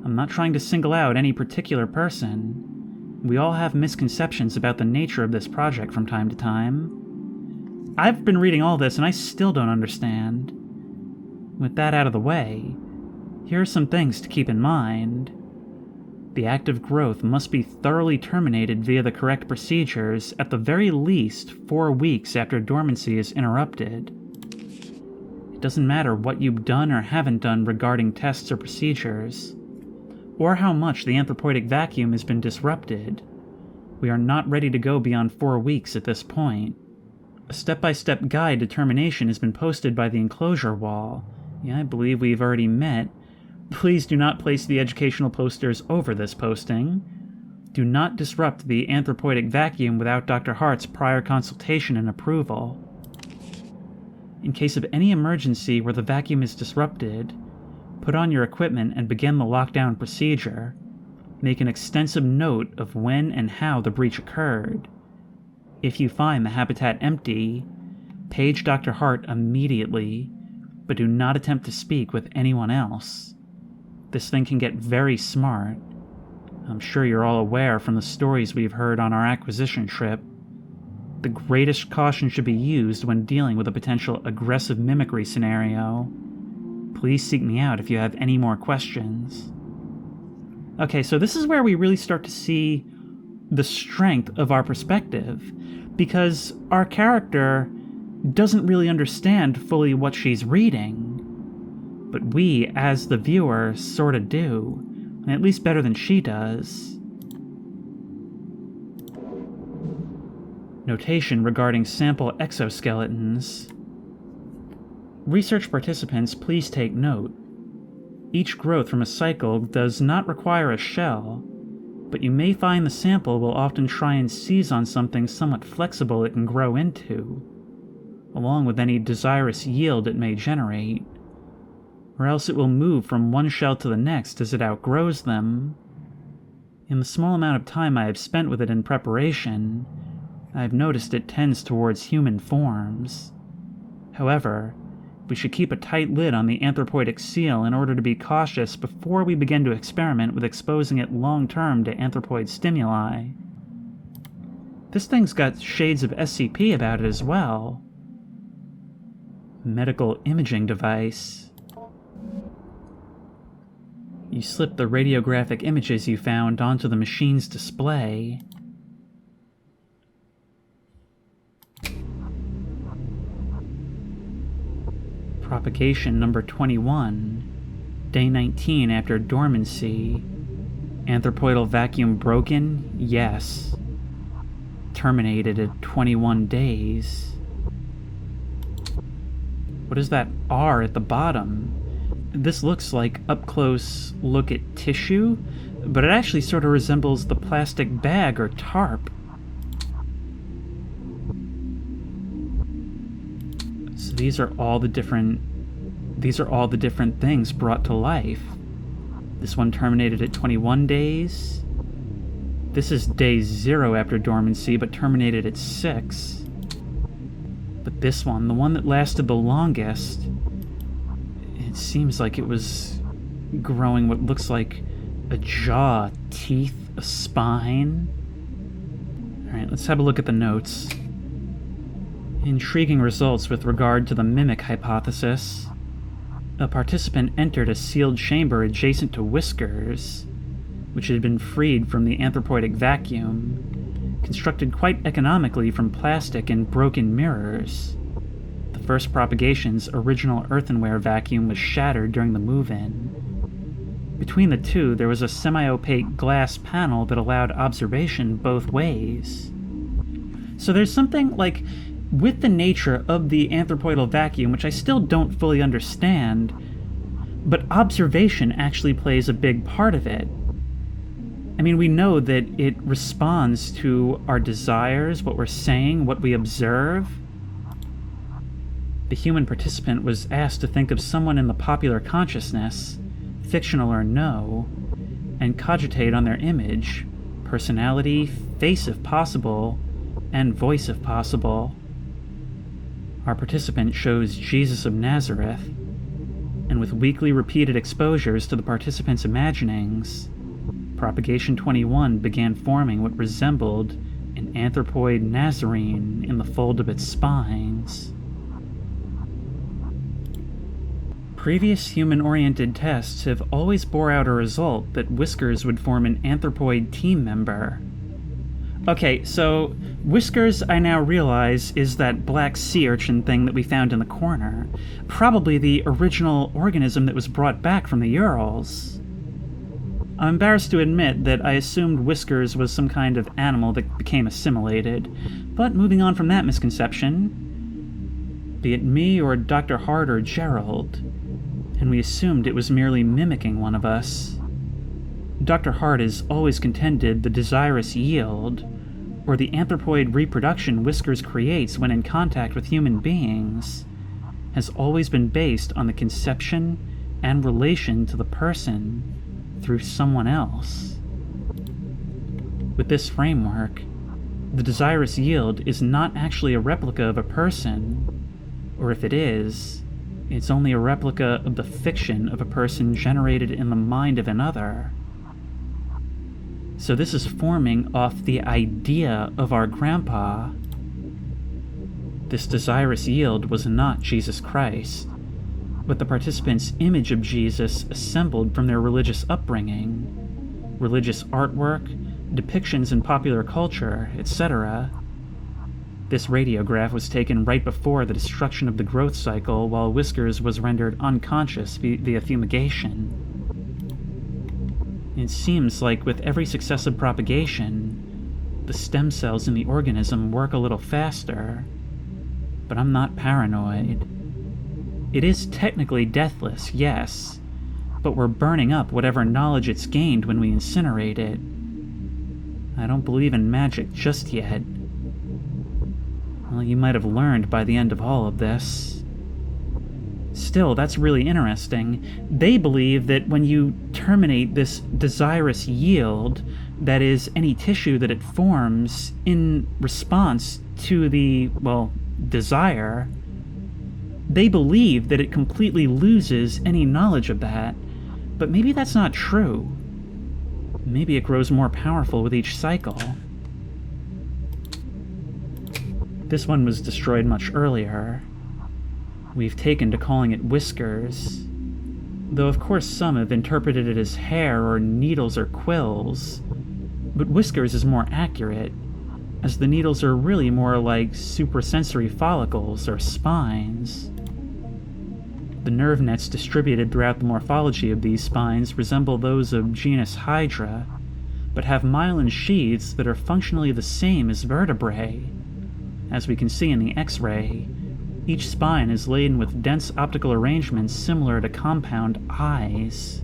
I'm not trying to single out any particular person. We all have misconceptions about the nature of this project from time to time. I've been reading all this and I still don't understand. With that out of the way, here are some things to keep in mind. The active growth must be thoroughly terminated via the correct procedures at the very least 4 weeks after dormancy is interrupted. It doesn't matter what you've done or haven't done regarding tests or procedures, or how much the anthropoidic vacuum has been disrupted. We are not ready to go beyond 4 weeks at this point. A step-by-step guide to termination has been posted by the enclosure wall. Yeah, I believe we've already met. Please do not place the educational posters over this posting. Do not disrupt the anthropoidic vacuum without Dr. Hart's prior consultation and approval. In case of any emergency where the vacuum is disrupted, put on your equipment and begin the lockdown procedure. Make an extensive note of when and how the breach occurred. If you find the habitat empty, page Dr. Hart immediately, but do not attempt to speak with anyone else. This thing can get very smart. I'm sure you're all aware from the stories we've heard on our acquisition trip. The greatest caution should be used when dealing with a potential aggressive mimicry scenario. Please seek me out if you have any more questions. Okay, so this is where we really start to see the strength of our perspective, because our character doesn't really understand fully what she's reading, but we, as the viewer, sorta do, and at least better than she does. Notation regarding sample exoskeletons. Research participants, please take note. Each growth from a cycle does not require a shell. but you may find the sample will often try and seize on something somewhat flexible it can grow into, along with any desirous yield it may generate, or else it will move from one shell to the next as it outgrows them. In the small amount of time I have spent with it in preparation, I have noticed it tends towards human forms. However, we should keep a tight lid on the anthropoidic seal in order to be cautious before we begin to experiment with exposing it long-term to anthropoid stimuli. This thing's got shades of SCP about it as well. Medical imaging device. You slip the radiographic images you found onto the machine's display. Propagation number 21, day 19 after dormancy. Anthropoidal vacuum broken? Yes. Terminated at 21 days. What is that R at the bottom? This looks like up-close look at tissue, but it actually sort of resembles the plastic bag or tarp. So these are all the different things brought to life. This one terminated at 21 days. This is day 0 after dormancy, but terminated at 6. But this one, the one that lasted the longest, it seems like it was growing what looks like a jaw, teeth, a spine. Alright, let's have a look at the notes. Intriguing results with regard to the mimic hypothesis. A participant entered a sealed chamber adjacent to whiskers, which had been freed from the anthropoidic vacuum, constructed quite economically from plastic and broken mirrors. The first propagation's original earthenware vacuum was shattered during the move-in. Between the two, there was a semi-opaque glass panel that allowed observation both ways. So there's something, like, with the nature of the anthropoidal vacuum, which I still don't fully understand, but observation actually plays a big part of it. I mean, we know that it responds to our desires, what we're saying, what we observe. The human participant was asked to think of someone in the popular consciousness, fictional or no, and cogitate on their image, personality, face if possible, and voice if possible. Our participant chose Jesus of Nazareth, and with weekly repeated exposures to the participant's imaginings, Propagation 21 began forming what resembled an anthropoid Nazarene in the fold of its spines. Previous human-oriented tests have always bore out a result that Whiskers would form an anthropoid team member. Okay, so Whiskers, I now realize, is that black sea urchin thing that we found in the corner. Probably the original organism that was brought back from the Urals. I'm embarrassed to admit that I assumed Whiskers was some kind of animal that became assimilated, but moving on from that misconception, be it me or Dr. Hart or Gerald, and we assumed it was merely mimicking one of us. Dr. Hart has always contended the desirous yield, or the anthropoid reproduction Whiskers creates when in contact with human beings, has always been based on the conception and relation to the person through someone else. With this framework, the desirous yield is not actually a replica of a person, or if it is, it's only a replica of the fiction of a person generated in the mind of another. So this is forming off the idea of our grandpa. This desirous yield was not Jesus Christ, but the participants' image of Jesus assembled from their religious upbringing, religious artwork, depictions in popular culture, etc. This radiograph was taken right before the destruction of the growth cycle, while Whiskers was rendered unconscious via fumigation. It seems like with every successive propagation, the stem cells in the organism work a little faster, but I'm not paranoid. It is technically deathless, yes, but we're burning up whatever knowledge it's gained when we incinerate it. I don't believe in magic just yet. Well, you might have learned by the end of all of this. Still, that's really interesting. They believe that when you terminate this desirous yield, that is, any tissue that it forms in response to the, desire, they believe that it completely loses any knowledge of that. But maybe that's not true. Maybe it grows more powerful with each cycle. This one was destroyed much earlier. We've taken to calling it whiskers, though of course some have interpreted it as hair or needles or quills, but whiskers is more accurate, as the needles are really more like suprasensory follicles or spines. The nerve nets distributed throughout the morphology of these spines resemble those of genus Hydra, but have myelin sheaths that are functionally the same as vertebrae. As we can see in the X-ray, each spine is laden with dense optical arrangements similar to compound eyes.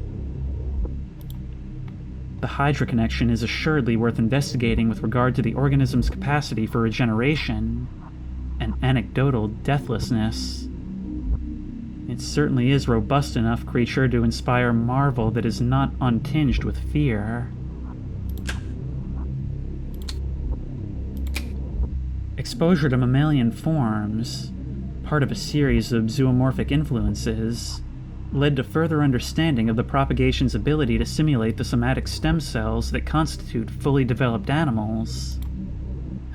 The Hydra connection is assuredly worth investigating with regard to the organism's capacity for regeneration and anecdotal deathlessness. It certainly is a robust enough creature to inspire marvel that is not untinged with fear. Exposure to mammalian forms, part of a series of zoomorphic influences, led to further understanding of the propagation's ability to simulate the somatic stem cells that constitute fully developed animals.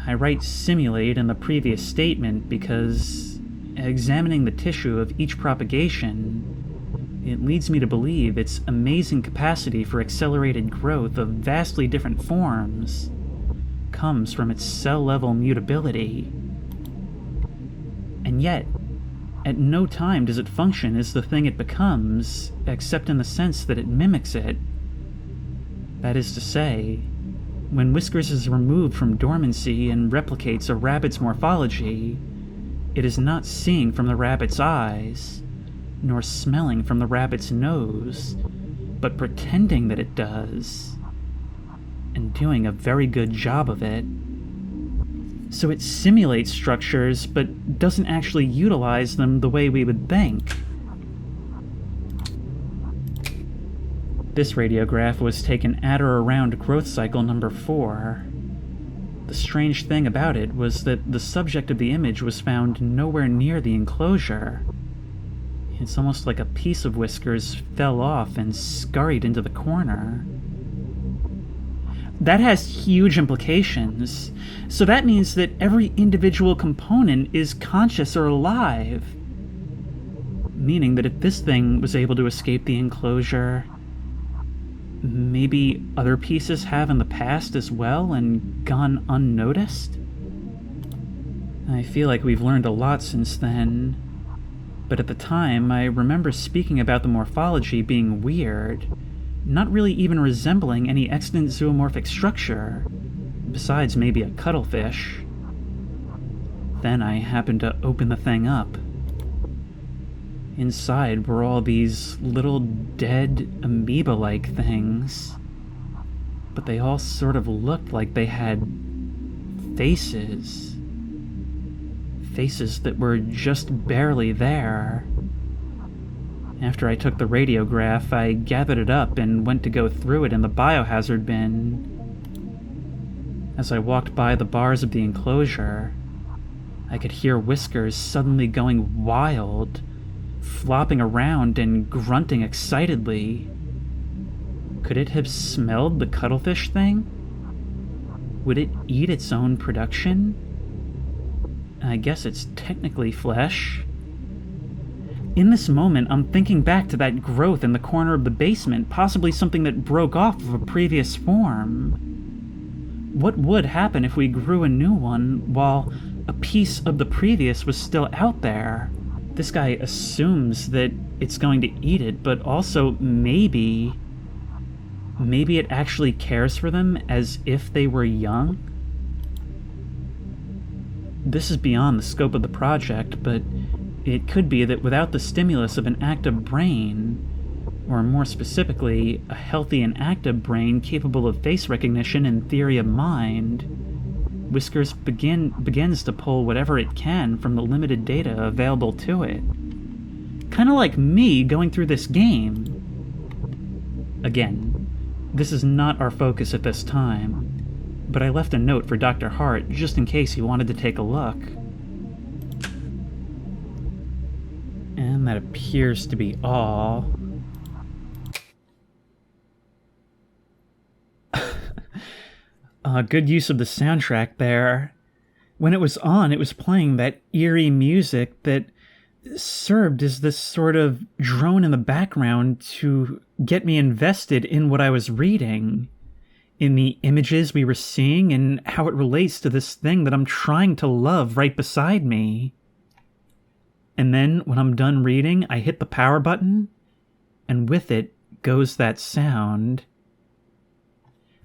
I write simulate in the previous statement because, examining the tissue of each propagation, it leads me to believe its amazing capacity for accelerated growth of vastly different forms comes from its cell-level mutability. And yet, at no time does it function as the thing it becomes, except in the sense that it mimics it. That is to say, when Whiskers is removed from dormancy and replicates a rabbit's morphology, it is not seeing from the rabbit's eyes, nor smelling from the rabbit's nose, but pretending that it does, and doing a very good job of it. So it simulates structures, but doesn't actually utilize them the way we would think. This radiograph was taken at or around growth cycle number 4. The strange thing about it was that the subject of the image was found nowhere near the enclosure. It's almost like a piece of Whiskers fell off and scurried into the corner. That has huge implications. So that means that every individual component is conscious or alive. Meaning that if this thing was able to escape the enclosure, maybe other pieces have in the past as well and gone unnoticed? I feel like we've learned a lot since then. But at the time, I remember speaking about the morphology being weird, not really even resembling any extant zoomorphic structure, besides maybe a cuttlefish. Then I happened to open the thing up. Inside were all these little dead amoeba-like things, but they all sort of looked like they had faces. Faces that were just barely there. After I took the radiograph, I gathered it up and went to go through it in the biohazard bin. As I walked by the bars of the enclosure, I could hear Whiskers suddenly going wild, flopping around and grunting excitedly. Could it have smelled the cuttlefish thing? Would it eat its own production? I guess it's technically flesh. In this moment, I'm thinking back to that growth in the corner of the basement, possibly something that broke off of a previous form. What would happen if we grew a new one while a piece of the previous was still out there? This guy assumes that it's going to eat it, but also maybe it actually cares for them as if they were young? This is beyond the scope of the project, but it could be that without the stimulus of an active brain, or more specifically, a healthy and active brain capable of face recognition and theory of mind, Whiskers begins to pull whatever it can from the limited data available to it. Kind of like me going through this game. Again, this is not our focus at this time, but I left a note for Dr. Hart just in case he wanted to take a look. And that appears to be all. Good use of the soundtrack there. When it was on, it was playing that eerie music that served as this sort of drone in the background to get me invested in what I was reading, in the images we were seeing, and how it relates to this thing that I'm trying to love right beside me. And then, when I'm done reading, I hit the power button, and with it goes that sound.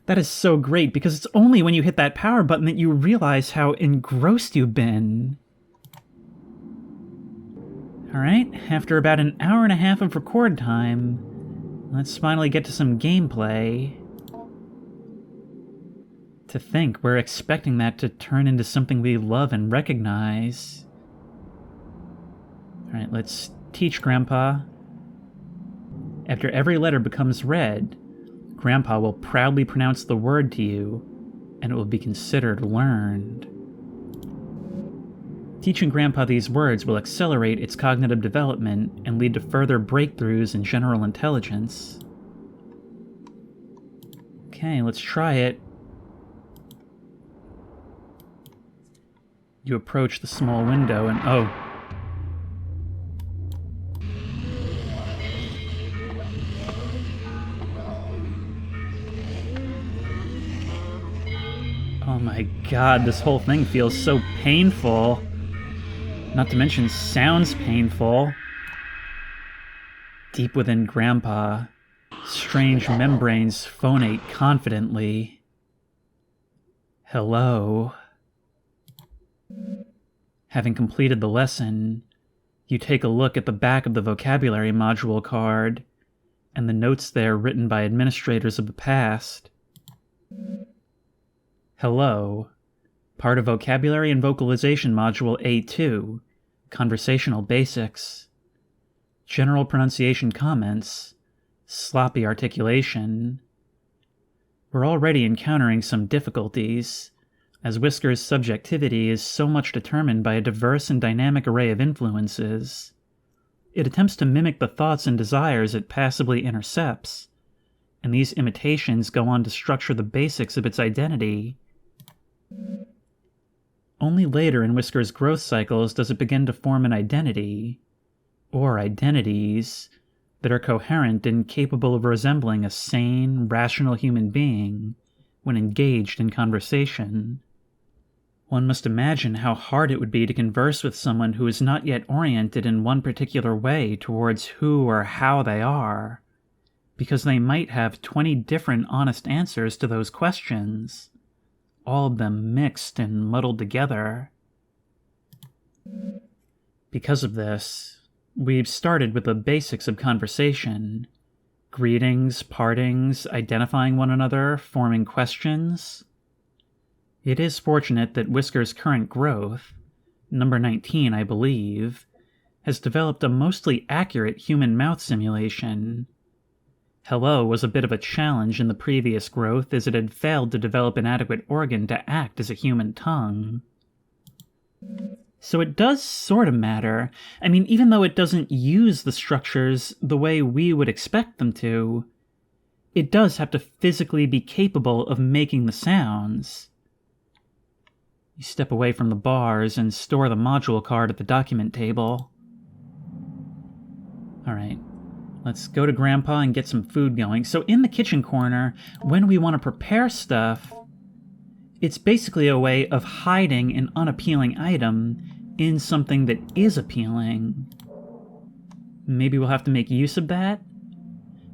That is so great, because it's only when you hit that power button that you realize how engrossed you've been. Alright, after about an hour and a half of record time, let's finally get to some gameplay. To think we're expecting that to turn into something we love and recognize. Alright, let's teach Grandpa. After every letter becomes read, Grandpa will proudly pronounce the word to you, and it will be considered learned. Teaching Grandpa these words will accelerate its cognitive development and lead to further breakthroughs in general intelligence. Okay, let's try it. You approach the small window and oh. Oh my god, this whole thing feels so painful. Not to mention sounds painful. Deep within Grandpa, strange membranes phonate confidently. Hello. Having completed the lesson, you take a look at the back of the vocabulary module card and the notes there written by administrators of the past. Hello, part of Vocabulary and Vocalization Module A2, Conversational Basics, General Pronunciation Comments, Sloppy Articulation. We're already encountering some difficulties, as Whiskers' subjectivity is so much determined by a diverse and dynamic array of influences. It attempts to mimic the thoughts and desires it passively intercepts, and these imitations go on to structure the basics of its identity. Only later in Whiskers' growth cycles does it begin to form an identity, or identities, that are coherent and capable of resembling a sane, rational human being when engaged in conversation. One must imagine how hard it would be to converse with someone who is not yet oriented in one particular way towards who or how they are, because they might have 20 different honest answers to those questions, all of them mixed and muddled together. Because of this, we've started with the basics of conversation: greetings, partings, identifying one another, forming questions. It is fortunate that Whiskers' current growth, number 19 I believe, has developed a mostly accurate human mouth simulation. Hello was a bit of a challenge in the previous growth, as it had failed to develop an adequate organ to act as a human tongue. So it does sort of matter. I mean, even though it doesn't use the structures the way we would expect them to, it does have to physically be capable of making the sounds. You step away from the bars and store the module card at the document table. Alright. Let's go to Grandpa and get some food going. So in the kitchen corner, when we want to prepare stuff, it's basically a way of hiding an unappealing item in something that is appealing. Maybe we'll have to make use of that?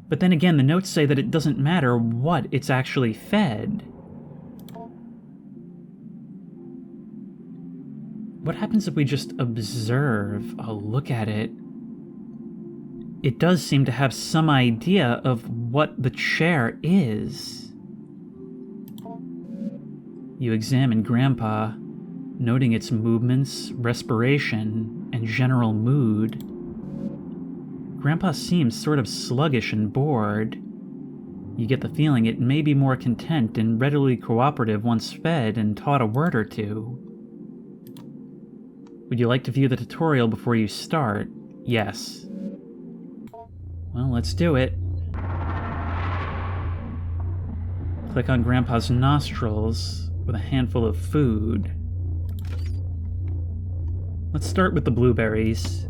But then again, the notes say that it doesn't matter what it's actually fed. What happens if we just observe, look at it? it does seem to have some idea of what the chair is. You examine Grandpa, noting its movements, respiration, and general mood. Grandpa seems sort of sluggish and bored. You get the feeling it may be more content and readily cooperative once fed and taught a word or two. Would you like to view the tutorial before you start? Yes. Well, let's do it. Click on Grandpa's nostrils with a handful of food. Let's start with the blueberries.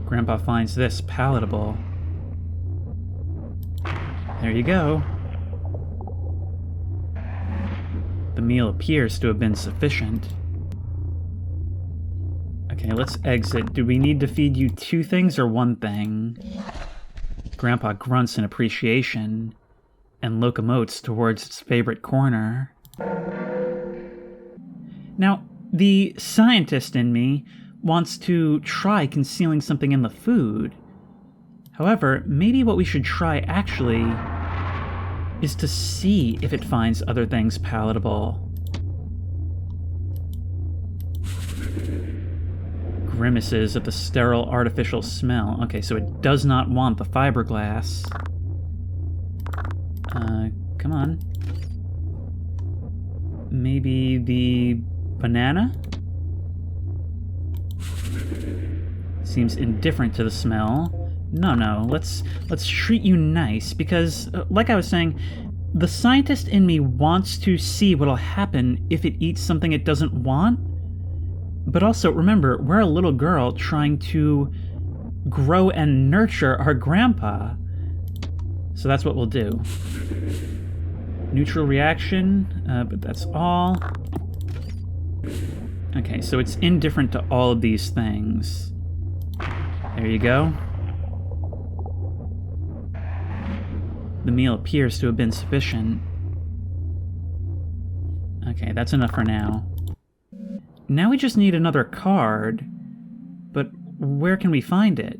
Grandpa finds this palatable. There you go. The meal appears to have been sufficient. Okay, let's exit. Do we need to feed you 2 things or 1 thing? Grandpa grunts in appreciation and locomotes towards its favorite corner. Now, the scientist in me wants to try concealing something in the food. However, maybe what we should try actually is to see if it finds other things palatable. Grimaces at the sterile artificial smell. Okay, so it does not want the fiberglass. Come on. Maybe the banana? Seems indifferent to the smell. No, let's treat you nice, because, like I was saying, the scientist in me wants to see what'll happen if it eats something it doesn't want. But also, remember, we're a little girl trying to grow and nurture our grandpa. So that's what we'll do. Neutral reaction, but that's all. Okay, so it's indifferent to all of these things. There you go. The meal appears to have been sufficient. Okay, that's enough for now. Now we just need another card. But where can we find it?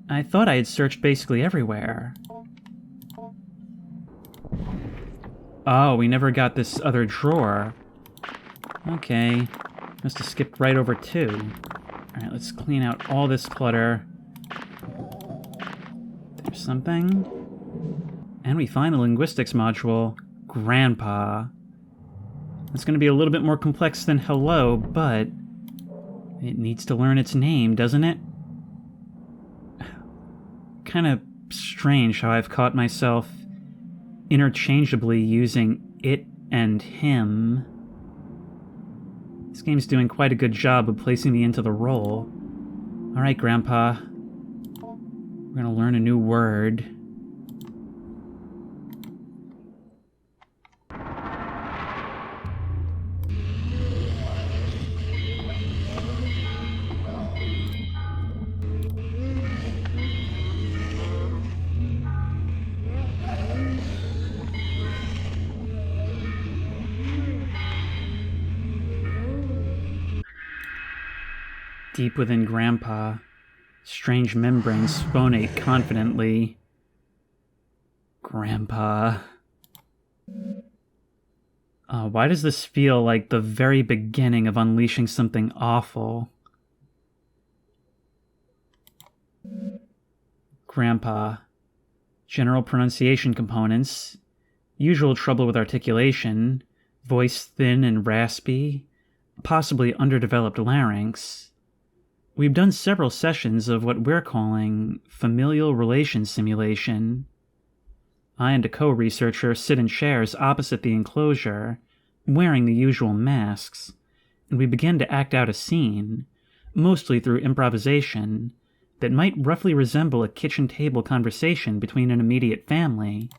I thought I had searched basically everywhere. Oh, we never got this other drawer. Okay. Must have skipped right over 2. Alright, let's clean out all this clutter. There's something. And we find the linguistics module, Grandpa. It's going to be a little bit more complex than hello, but it needs to learn its name, doesn't it? Kind of strange how I've caught myself interchangeably using it and him. This game's doing quite a good job of placing me into the role. Alright, Grandpa. We're gonna learn a new word. Deep within Grandpa, strange membranes phonate confidently. Grandpa. Why does this feel like the very beginning of unleashing something awful? Grandpa. General pronunciation components. Usual trouble with articulation. Voice thin and raspy. Possibly underdeveloped larynx. We've done several sessions of what we're calling familial relation simulation. I and a co-researcher sit in chairs opposite the enclosure, wearing the usual masks, and we begin to act out a scene, mostly through improvisation, that might roughly resemble a kitchen table conversation between an immediate family.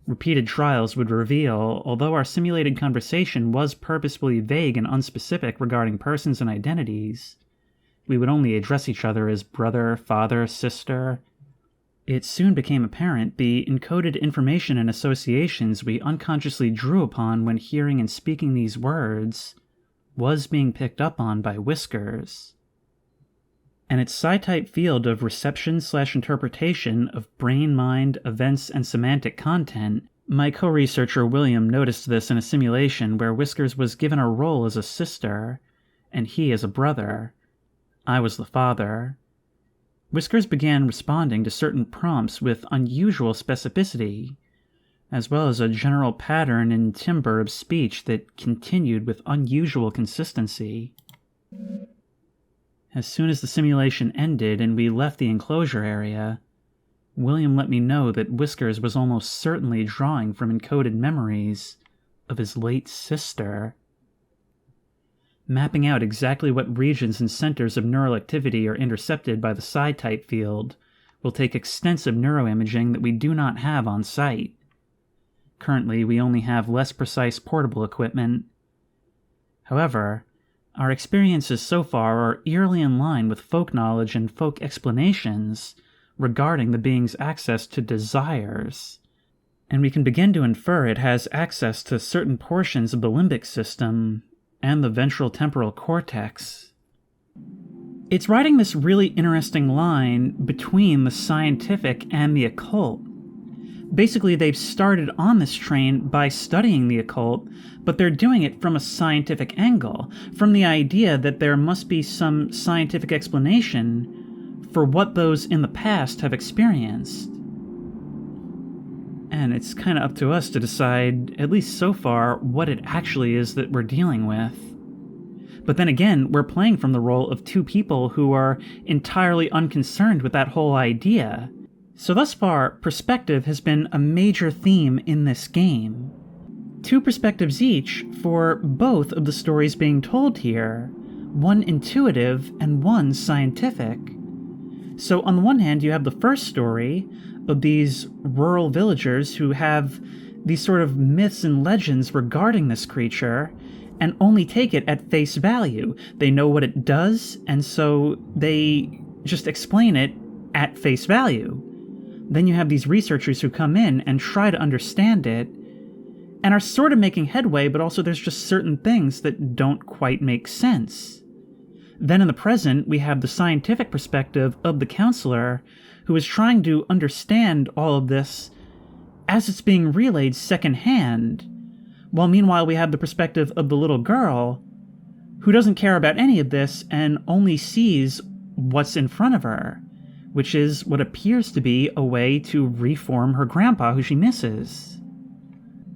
Repeated trials would reveal, although our simulated conversation was purposefully vague and unspecific regarding persons and identities, we would only address each other as brother, father, sister. It soon became apparent the encoded information and associations we unconsciously drew upon when hearing and speaking these words was being picked up on by Whiskers. And its psi-type field of reception/interpretation of brain, mind, events, and semantic content, my co-researcher William noticed this in a simulation where Whiskers was given a role as a sister, and he as a brother. I was the father. Whiskers began responding to certain prompts with unusual specificity, as well as a general pattern and timbre of speech that continued with unusual consistency. As soon as the simulation ended and we left the enclosure area, William let me know that Whiskers was almost certainly drawing from encoded memories of his late sister. Mapping out exactly what regions and centers of neural activity are intercepted by the psi-type field will take extensive neuroimaging that we do not have on site. Currently, we only have less precise portable equipment. However, our experiences so far are eerily in line with folk knowledge and folk explanations regarding the being's access to desires, and we can begin to infer it has access to certain portions of the limbic system and the ventral temporal cortex. It's riding this really interesting line between the scientific and the occult. Basically, they've started on this train by studying the occult, but they're doing it from a scientific angle, from the idea that there must be some scientific explanation for what those in the past have experienced. And it's kind of up to us to decide, at least so far, what it actually is that we're dealing with. But then again, we're playing from the role of two people who are entirely unconcerned with that whole idea. So thus far, perspective has been a major theme in this game. Two perspectives each for both of the stories being told here, one intuitive and one scientific. So on the one hand, you have the first story of these rural villagers who have these sort of myths and legends regarding this creature and only take it at face value. They know what it does, and so they just explain it at face value. Then you have these researchers who come in and try to understand it and are sort of making headway, but also there's just certain things that don't quite make sense. Then in the present, we have the scientific perspective of the counselor who is trying to understand all of this as it's being relayed secondhand, while meanwhile we have the perspective of the little girl who doesn't care about any of this and only sees what's in front of her, which is what appears to be a way to reform her grandpa who she misses.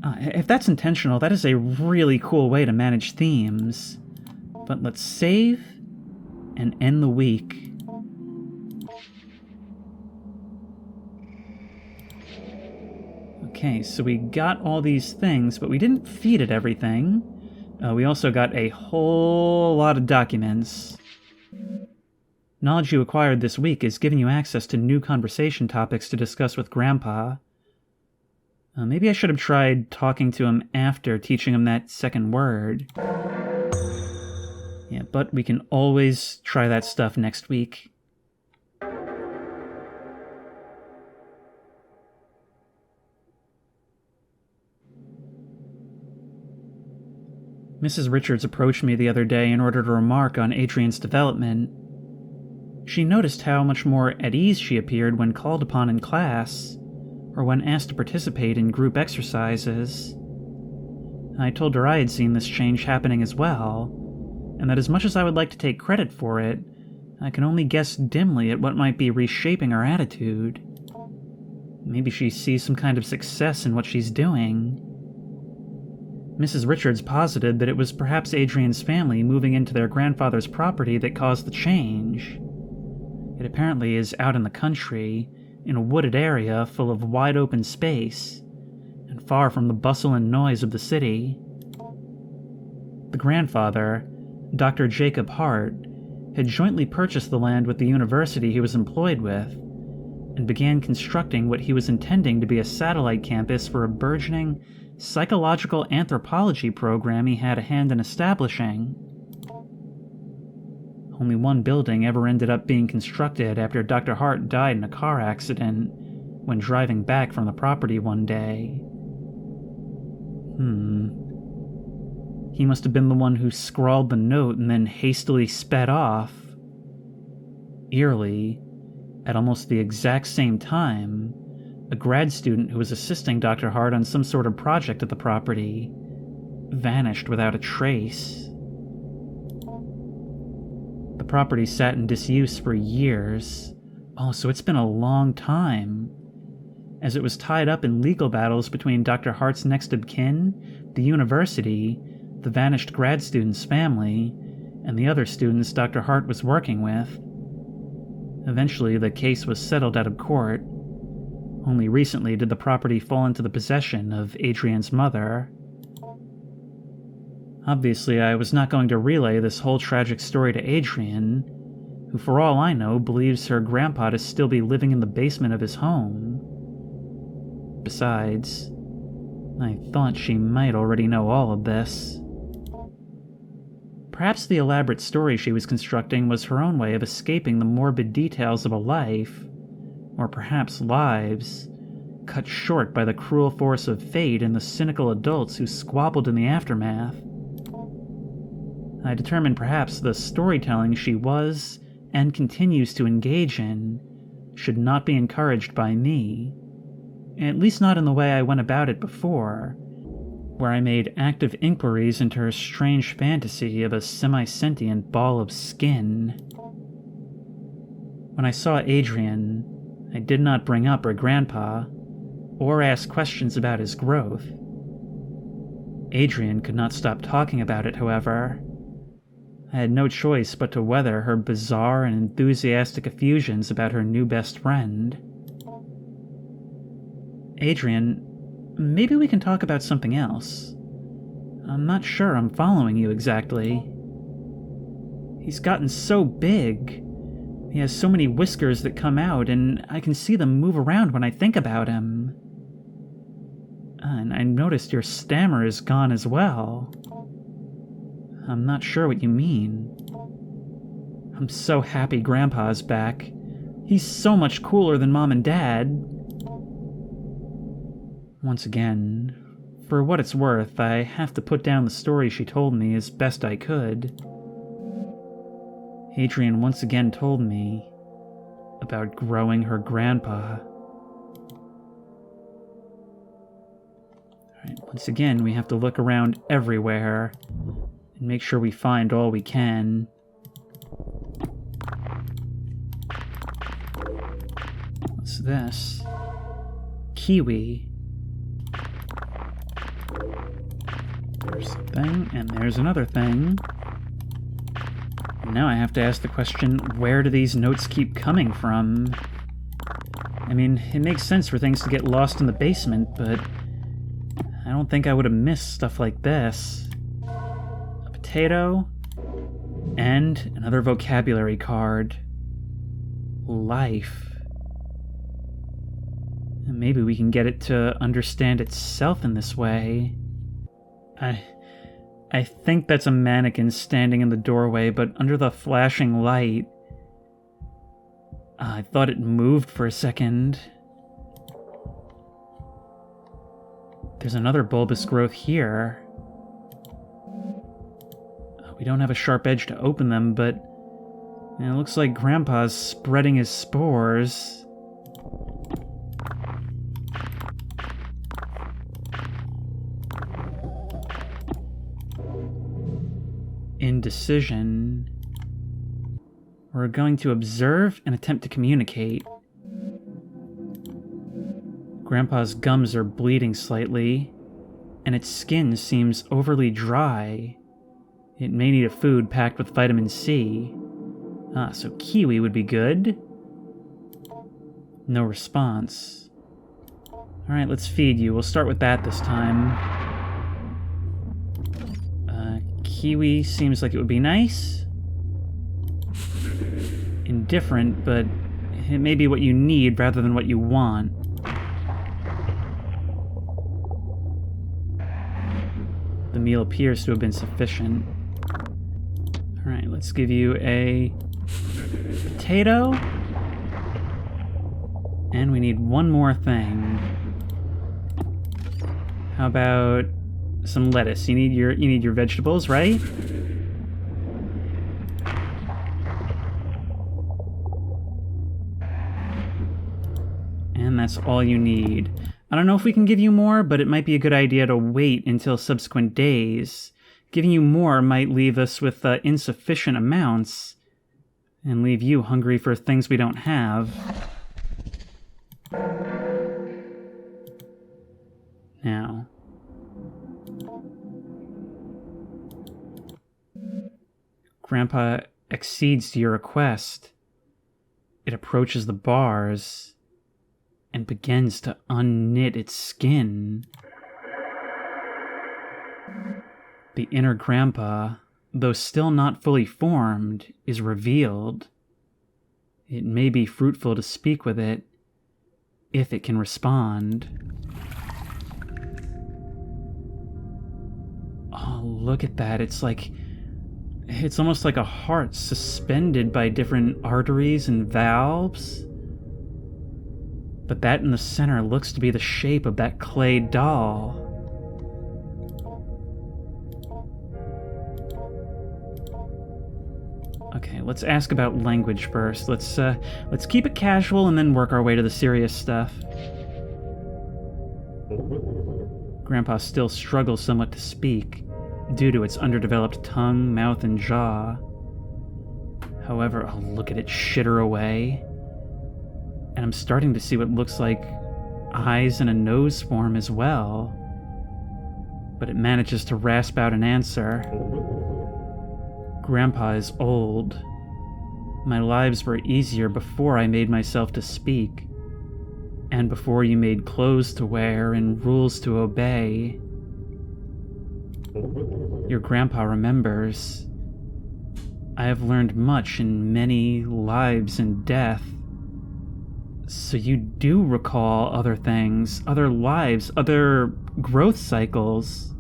If that's intentional, that is a really cool way to manage themes. But let's save and end the week. Okay, so we got all these things, but we didn't feed it everything. We also got a whole lot of documents. Knowledge you acquired this week is giving you access to new conversation topics to discuss with Grandpa. Maybe I should have tried talking to him after teaching him that second word. Yeah, but we can always try that stuff next week. Mrs. Richards approached me the other day in order to remark on Adrienne's development. She noticed how much more at ease she appeared when called upon in class, or when asked to participate in group exercises. I told her I had seen this change happening as well, and that as much as I would like to take credit for it, I can only guess dimly at what might be reshaping her attitude. Maybe she sees some kind of success in what she's doing. Mrs. Richards posited that it was perhaps Adrienne's family moving into their grandfather's property that caused the change. It apparently is out in the country, in a wooded area full of wide open space, and far from the bustle and noise of the city. The grandfather, Dr. Jacob Hart, had jointly purchased the land with the university he was employed with, and began constructing what he was intending to be a satellite campus for a burgeoning psychological anthropology program he had a hand in establishing. Only one building ever ended up being constructed after Dr. Hart died in a car accident when driving back from the property one day. He must have been the one who scrawled the note and then hastily sped off. Eerily, at almost the exact same time, a grad student who was assisting Dr. Hart on some sort of project at the property vanished without a trace. The property sat in disuse for years. Oh, so it's been a long time. As it was tied up in legal battles between Dr. Hart's next of kin, the university, the vanished grad student's family, and the other students Dr. Hart was working with. Eventually, the case was settled out of court. Only recently did the property fall into the possession of Adrienne's mother. Obviously, I was not going to relay this whole tragic story to Adrienne, who for all I know believes her grandpa to still be living in the basement of his home. Besides, I thought she might already know all of this. Perhaps the elaborate story she was constructing was her own way of escaping the morbid details of a life, or perhaps lives, cut short by the cruel force of fate and the cynical adults who squabbled in the aftermath. I determined perhaps the storytelling she was and continues to engage in should not be encouraged by me, at least not in the way I went about it before, where I made active inquiries into her strange fantasy of a semi-sentient ball of skin. When I saw Adrienne, I did not bring up her grandpa, or ask questions about his growth. Adrienne could not stop talking about it, however. I had no choice but to weather her bizarre and enthusiastic effusions about her new best friend. Adrienne, maybe we can talk about something else. I'm not sure I'm following you exactly. He's gotten so big. He has so many whiskers that come out, and I can see them move around when I think about him. And I noticed your stammer is gone as well. I'm not sure what you mean. I'm so happy Grandpa's back. He's so much cooler than Mom and Dad. Once again, for what it's worth, I have to put down the story she told me as best I could. Adrienne once again told me about growing her grandpa. Alright, once again, we have to look around everywhere and make sure we find all we can. What's this? Kiwi. There's a thing, and there's another thing. Now I have to ask the question, where do these notes keep coming from? I mean, it makes sense for things to get lost in the basement, but I don't think I would have missed stuff like this. A potato, and another vocabulary card. Life. And maybe we can get it to understand itself in this way. I think that's a mannequin standing in the doorway, but under the flashing light, I thought it moved for a second. There's another bulbous growth here. We don't have a sharp edge to open them, but it looks like Grandpa's spreading his spores. Indecision. We're going to observe and attempt to communicate. Grandpa's gums are bleeding slightly, and its skin seems overly dry. It may need a food packed with vitamin C. So kiwi would be good. No response. Alright, let's feed you. We'll start with that this time. Kiwi seems like it would be nice. Indifferent, but it may be what you need rather than what you want. The meal appears to have been sufficient. Alright, let's give you a potato. And we need one more thing. How about some lettuce. You need your vegetables, right? And that's all you need. I don't know if we can give you more, but it might be a good idea to wait until subsequent days. Giving you more might leave us with insufficient amounts and leave you hungry for things we don't have. Now, Grandpa accedes to your request. It approaches the bars and begins to unknit its skin. The inner Grandpa, though still not fully formed, is revealed. It may be fruitful to speak with it, if it can respond. Oh, look at that. It's almost like a heart suspended by different arteries and valves. But that in the center looks to be the shape of that clay doll. Okay, let's ask about language first. Let's keep it casual and then work our way to the serious stuff. Grandpa still struggles somewhat to speak, due to its underdeveloped tongue, mouth, and jaw. However, I'll look at it shitter away, and I'm starting to see what looks like eyes and a nose form as well. But it manages to rasp out an answer. Grandpa is old. My lives were easier before I made myself to speak, and before you made clothes to wear and rules to obey. Your grandpa remembers. I have learned much in many lives and death. So you do recall other things, other lives, other growth cycles.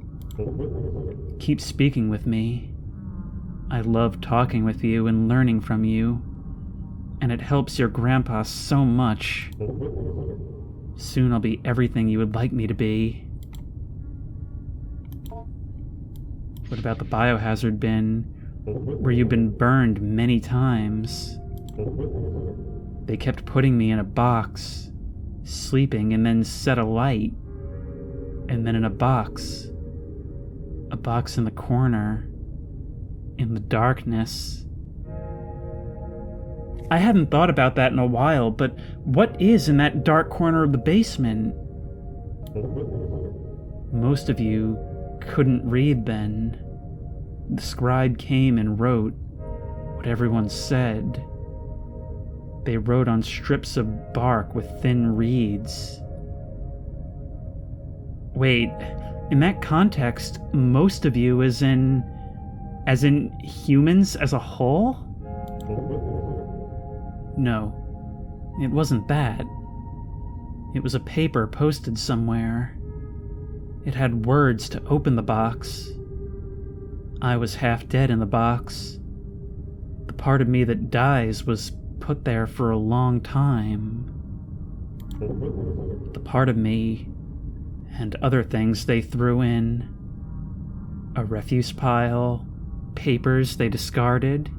Keep speaking with me. I love talking with you and learning from you, and it helps your grandpa so much. Soon I'll be everything you would like me to be. What about the biohazard bin, where you've been burned many times? They kept putting me in a box, sleeping, and then set a light, and then in a box in the corner, in the darkness. I hadn't thought about that in a while, but what is in that dark corner of the basement? Most of you couldn't read then. The scribe came and wrote what everyone said. They wrote on strips of bark with thin reeds. Wait, in that context, most of you as in humans as a whole? No, it wasn't that. It was a paper posted somewhere. It had words to open the box. I was half dead in the box. The part of me that dies was put there for a long time. The part of me and other things they threw in. A refuse pile, papers they discarded.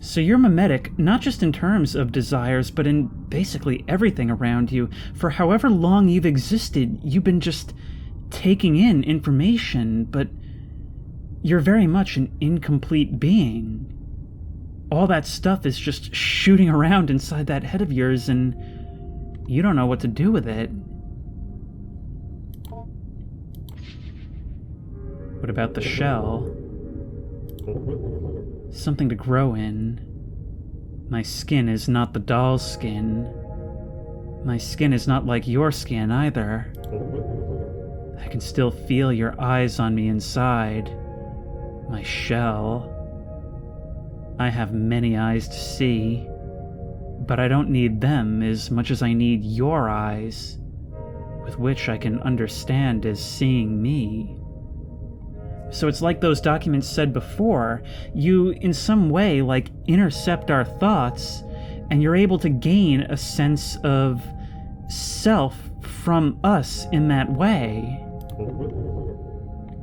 So you're mimetic, not just in terms of desires, but in basically everything around you. For however long you've existed, you've been just taking in information, but you're very much an incomplete being. All that stuff is just shooting around inside that head of yours, and you don't know what to do with it. What about the shell? Something to grow in. My skin is not the doll's skin. My skin is not like your skin either. I can still feel your eyes on me inside. My shell. I have many eyes to see, but I don't need them as much as I need your eyes, with which I can understand as seeing me. So it's like those documents said before, you in some way intercept our thoughts, and you're able to gain a sense of self from us in that way.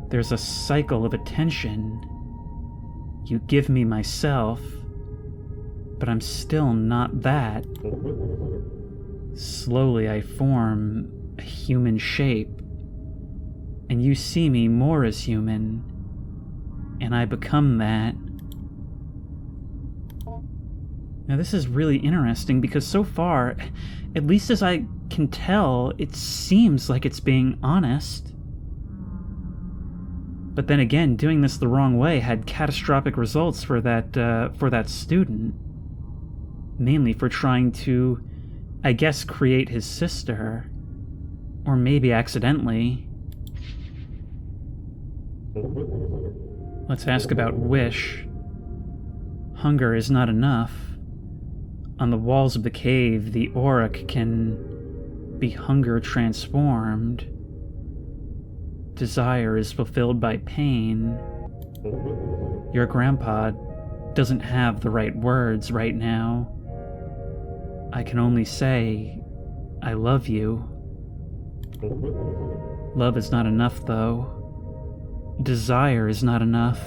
There's a cycle of attention. You give me myself, but I'm still not that. Slowly I form a human shape, and you see me more as human, and I become that. Now this is really interesting because so far, at least as I can tell, it seems like it's being honest. But then again, doing this the wrong way had catastrophic results for that student. Mainly for trying to, I guess, create his sister. Or maybe accidentally. Let's ask about wish. Hunger is not enough. On the walls of the cave, the auric can be hunger transformed. Desire is fulfilled by pain. Your grandpa doesn't have the right words right now. I can only say, I love you. Love is not enough, though. Desire is not enough.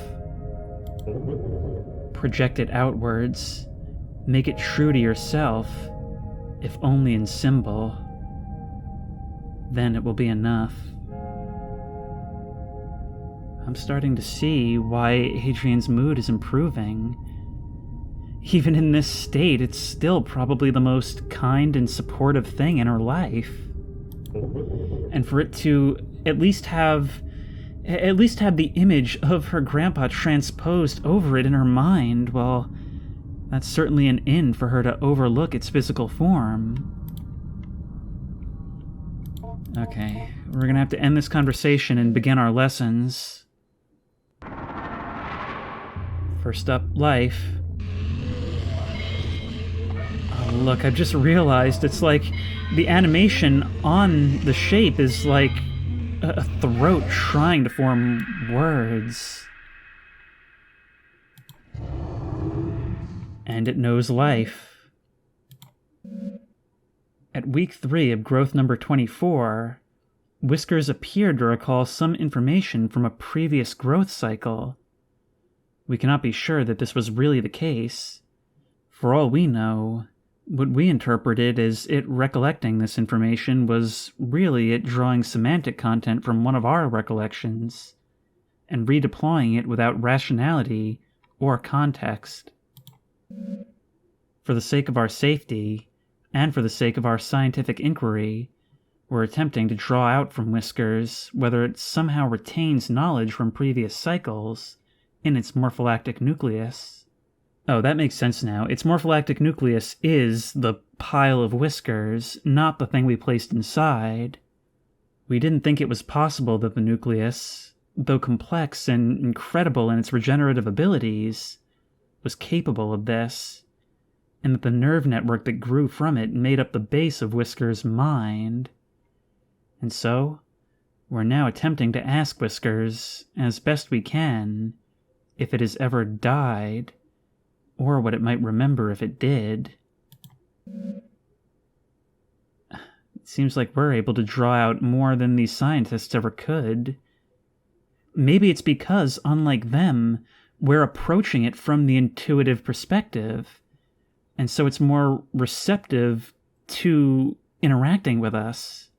Project it outwards. Make it true to yourself, if only in symbol. Then it will be enough. I'm starting to see why Adrienne's mood is improving. Even in this state, it's still probably the most kind and supportive thing in her life. And for it to at least have the image of her grandpa transposed over it in her mind, well, that's certainly an in for her to overlook its physical form. Okay, we're gonna have to end this conversation and begin our lessons. First up, life. Oh, look, I've just realized it's like the animation on the shape is like a throat trying to form words. And it knows life. At week 3 of growth number 24, Whiskers appeared to recall some information from a previous growth cycle. We cannot be sure that this was really the case. For all we know, what we interpreted as it recollecting this information was really it drawing semantic content from one of our recollections, and redeploying it without rationality or context. For the sake of our safety, and for the sake of our scientific inquiry, we're attempting to draw out from Whiskers whether it somehow retains knowledge from previous cycles in its morpholactic nucleus. Oh, that makes sense now. Its morpholactic nucleus is the pile of whiskers, not the thing we placed inside. We didn't think it was possible that the nucleus, though complex and incredible in its regenerative abilities, was capable of this, and that the nerve network that grew from it made up the base of Whiskers' mind. And so, we're now attempting to ask Whiskers, as best we can, if it has ever died, or what it might remember if it did. It seems like we're able to draw out more than these scientists ever could. Maybe it's because, unlike them, we're approaching it from the intuitive perspective, and so it's more receptive to interacting with us.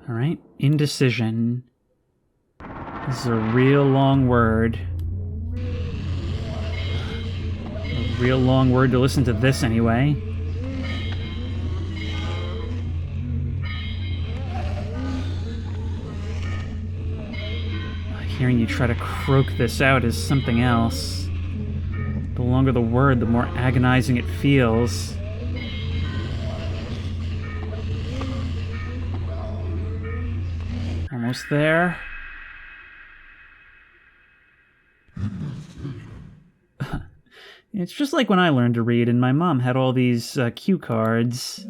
Alright, indecision. This is a real long word. A real long word to listen to this anyway. Hearing you try to croak this out is something else. The longer the word, the more agonizing it feels. Almost there. It's just like when I learned to read and my mom had all these cue cards.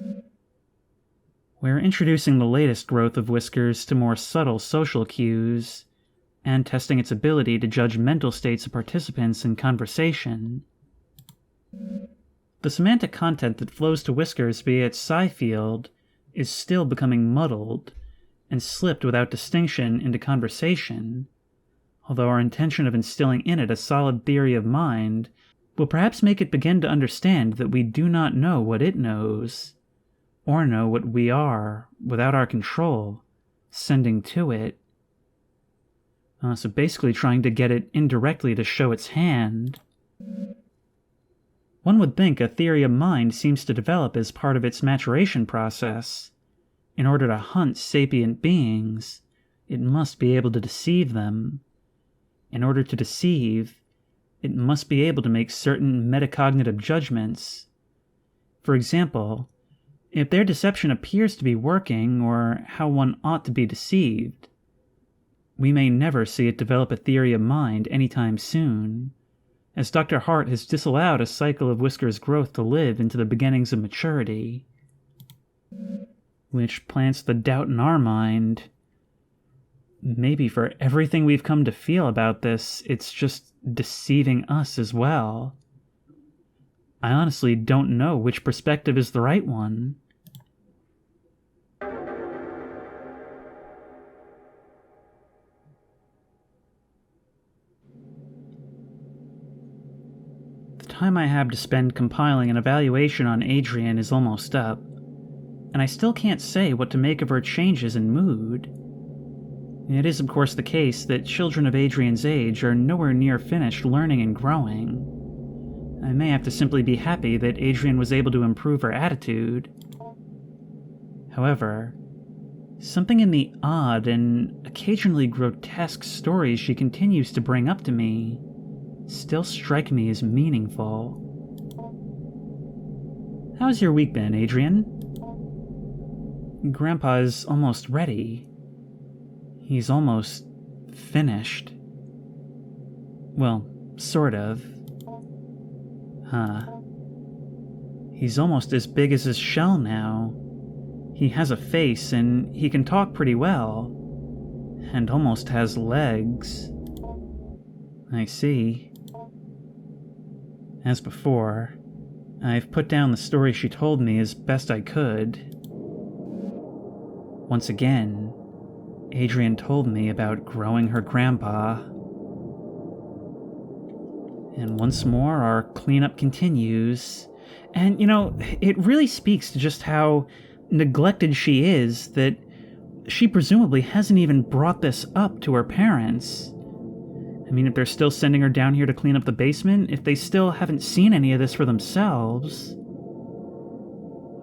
We're introducing the latest growth of Whiskers to more subtle social cues, and testing its ability to judge mental states of participants in conversation. The semantic content that flows to Whiskers via its psi field is still becoming muddled, and slipped without distinction into conversation, although our intention of instilling in it a solid theory of mind will perhaps make it begin to understand that we do not know what it knows, or know what we are, without our control, sending to it. So basically trying to get it indirectly to show its hand. One would think a theory of mind seems to develop as part of its maturation process. In order to hunt sapient beings, it must be able to deceive them. In order to deceive, it must be able to make certain metacognitive judgments. For example, if their deception appears to be working, or how one ought to be deceived, we may never see it develop a theory of mind anytime soon, as Dr. Hart has disallowed a cycle of whiskers growth to live into the beginnings of maturity, which plants the doubt in our mind. Maybe for everything we've come to feel about this, it's just deceiving us as well. I honestly don't know which perspective is the right one. The time I have to spend compiling an evaluation on Adrienne is almost up, and I still can't say what to make of her changes in mood. It is, of course, the case that children of Adrienne's age are nowhere near finished learning and growing. I may have to simply be happy that Adrienne was able to improve her attitude. However, something in the odd and occasionally grotesque stories she continues to bring up to me still strike me as meaningful. How's your week been, Adrienne? Grandpa is almost ready. He's almost finished. Well, sort of. Huh. He's almost as big as his shell now. He has a face and he can talk pretty well. And almost has legs. I see. As before, I've put down the story she told me as best I could. Once again, Adrienne told me about growing her grandpa. And once more, our cleanup continues. And, it really speaks to just how neglected she is that she presumably hasn't even brought this up to her parents. I mean, if they're still sending her down here to clean up the basement, if they still haven't seen any of this for themselves,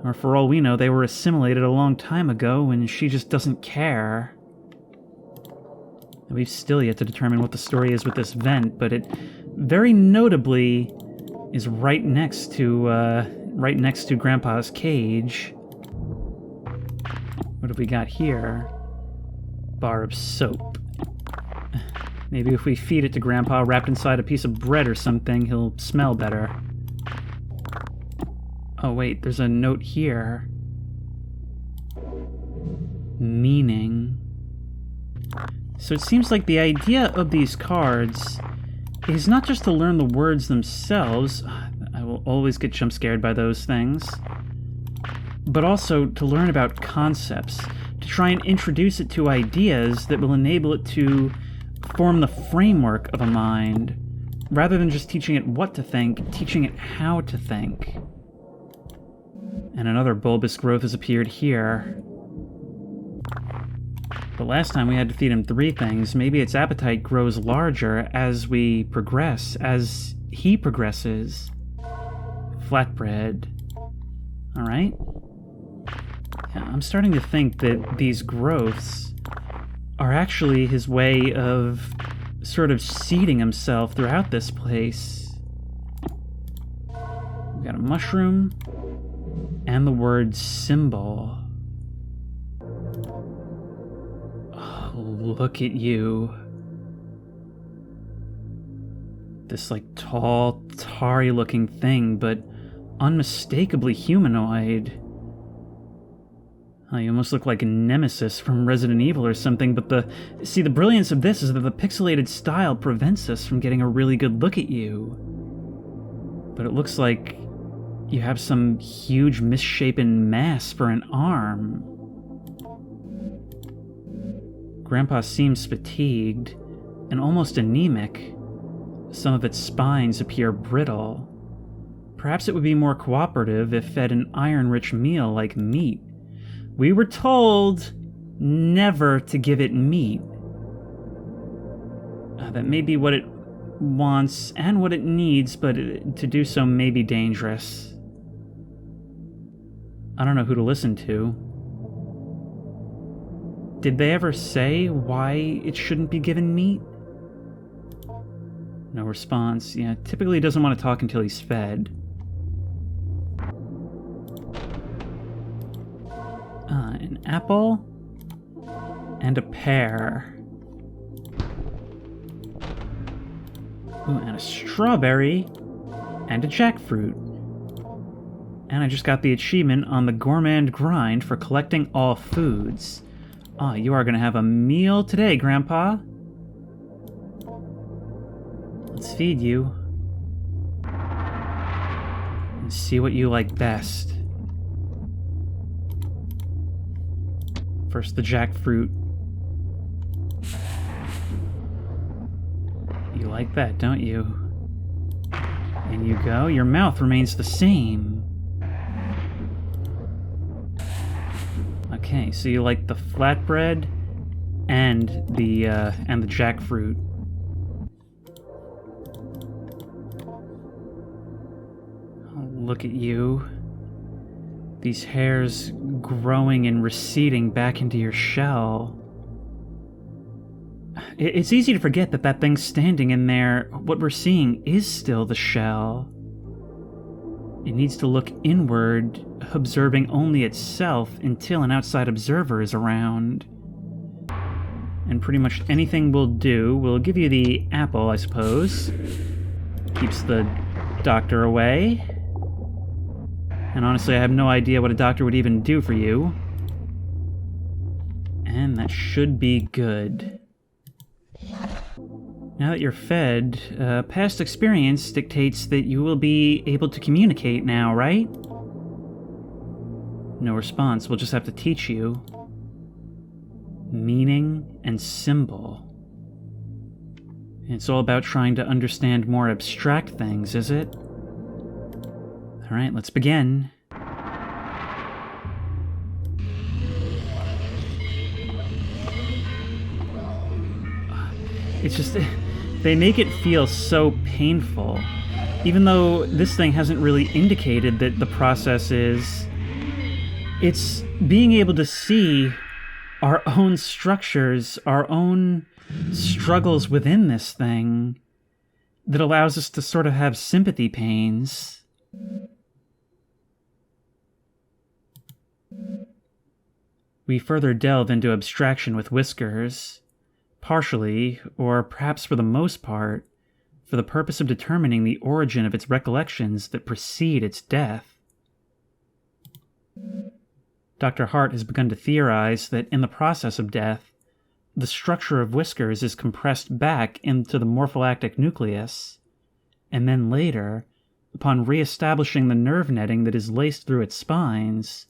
or for all we know, they were assimilated a long time ago and she just doesn't care. We've still yet to determine what the story is with this vent, but it very notably is right next to Grandpa's cage. What have we got here? Bar of soap. Maybe if we feed it to Grandpa wrapped inside a piece of bread or something, he'll smell better. Oh wait, there's a note here. Meaning. So it seems like the idea of these cards is not just to learn the words themselves, I will always get jump scared by those things, but also to learn about concepts, to try and introduce it to ideas that will enable it to form the framework of a mind, rather than just teaching it what to think, teaching it how to think. And another bulbous growth has appeared here. The last time we had to feed him 3 things, maybe its appetite grows larger as we progress, as he progresses. Flatbread. Alright. Yeah, I'm starting to think that these growths are actually his way of sort of seeding himself throughout this place. We got a mushroom and the word symbol. Oh, look at you. This tall, tarry looking thing, but unmistakably humanoid. You almost look like a nemesis from Resident Evil or something, but the brilliance of this is that the pixelated style prevents us from getting a really good look at you. But it looks like you have some huge misshapen mass for an arm. Grandpa seems fatigued and almost anemic. Some of its spines appear brittle. Perhaps it would be more cooperative if fed an iron-rich meal like meat. We were told never to give it meat. That may be what it wants and what it needs, but to do so may be dangerous. I don't know who to listen to. Did they ever say why it shouldn't be given meat? No response. Yeah, typically he doesn't want to talk until he's fed. An apple and a pear. Ooh, and a strawberry and a jackfruit. And I just got the achievement on the gourmand grind for collecting all foods. Ah, you are going to have a meal today, Grandpa. Let's feed you. And see what you like best. First, the jackfruit. You like that, don't you? In you go. Your mouth remains the same. Okay, so you like the flatbread and the jackfruit. Oh, look at you. These hairs growing and receding back into your shell. It's easy to forget that that thing standing in there, what we're seeing, is still the shell. It needs to look inward, observing only itself until an outside observer is around. And pretty much anything will do. We'll give you the apple, I suppose. Keeps the doctor away. And honestly, I have no idea what a doctor would even do for you. And that should be good. Now that you're fed, past experience dictates that you will be able to communicate now, right? No response. We'll just have to teach you. Meaning and symbol. It's all about trying to understand more abstract things, is it? Alright, let's begin. It's just... they make it feel so painful. Even though this thing hasn't really indicated that the process is... It's being able to see our own structures, our own struggles within this thing, that allows us to sort of have sympathy pains. We further delve into abstraction with Whiskers, partially, or perhaps for the most part, for the purpose of determining the origin of its recollections that precede its death. Dr. Hart has begun to theorize that in the process of death, the structure of Whiskers is compressed back into the morpholactic nucleus, and then later, upon re-establishing the nerve netting that is laced through its spines,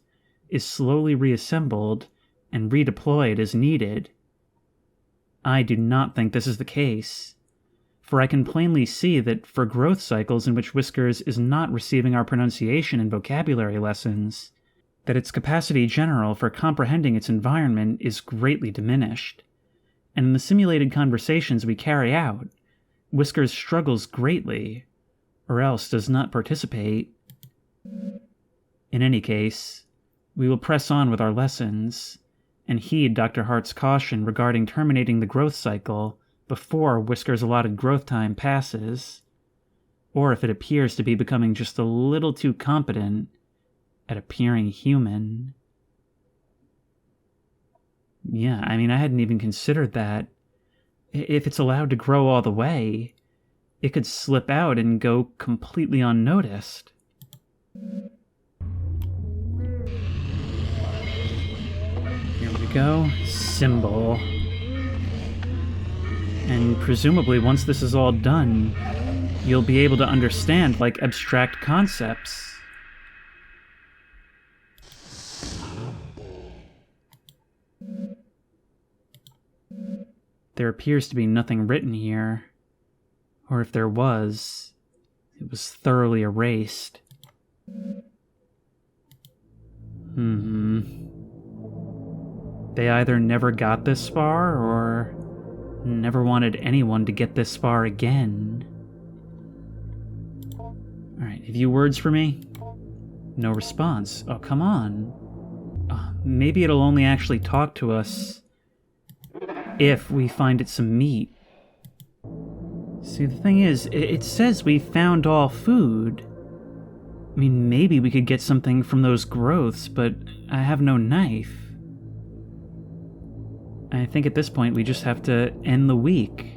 is slowly reassembled and redeployed as needed. I do not think this is the case, for I can plainly see that for growth cycles in which Whiskers is not receiving our pronunciation and vocabulary lessons, that its capacity general for comprehending its environment is greatly diminished, and in the simulated conversations we carry out, Whiskers struggles greatly, or else does not participate. In any case, we will press on with our lessons, and heed Dr. Hart's caution regarding terminating the growth cycle before Whiskers' allotted growth time passes, or if it appears to be becoming just a little too competent at appearing human. Yeah, I mean, I hadn't even considered that. If it's allowed to grow all the way, it could slip out and go completely unnoticed. Here we go. Symbol. And presumably once this is all done, you'll be able to understand, like, abstract concepts. There appears to be nothing written here. Or if there was, it was thoroughly erased. They either never got this far, or never wanted anyone to get this far again. Alright, have you words for me? No response. Oh, come on. Maybe it'll only actually talk to us if we find it some meat. See, the thing is, it says we found all food. I mean, maybe we could get something from those growths, but I have no knife. I think at this point we just have to end the week.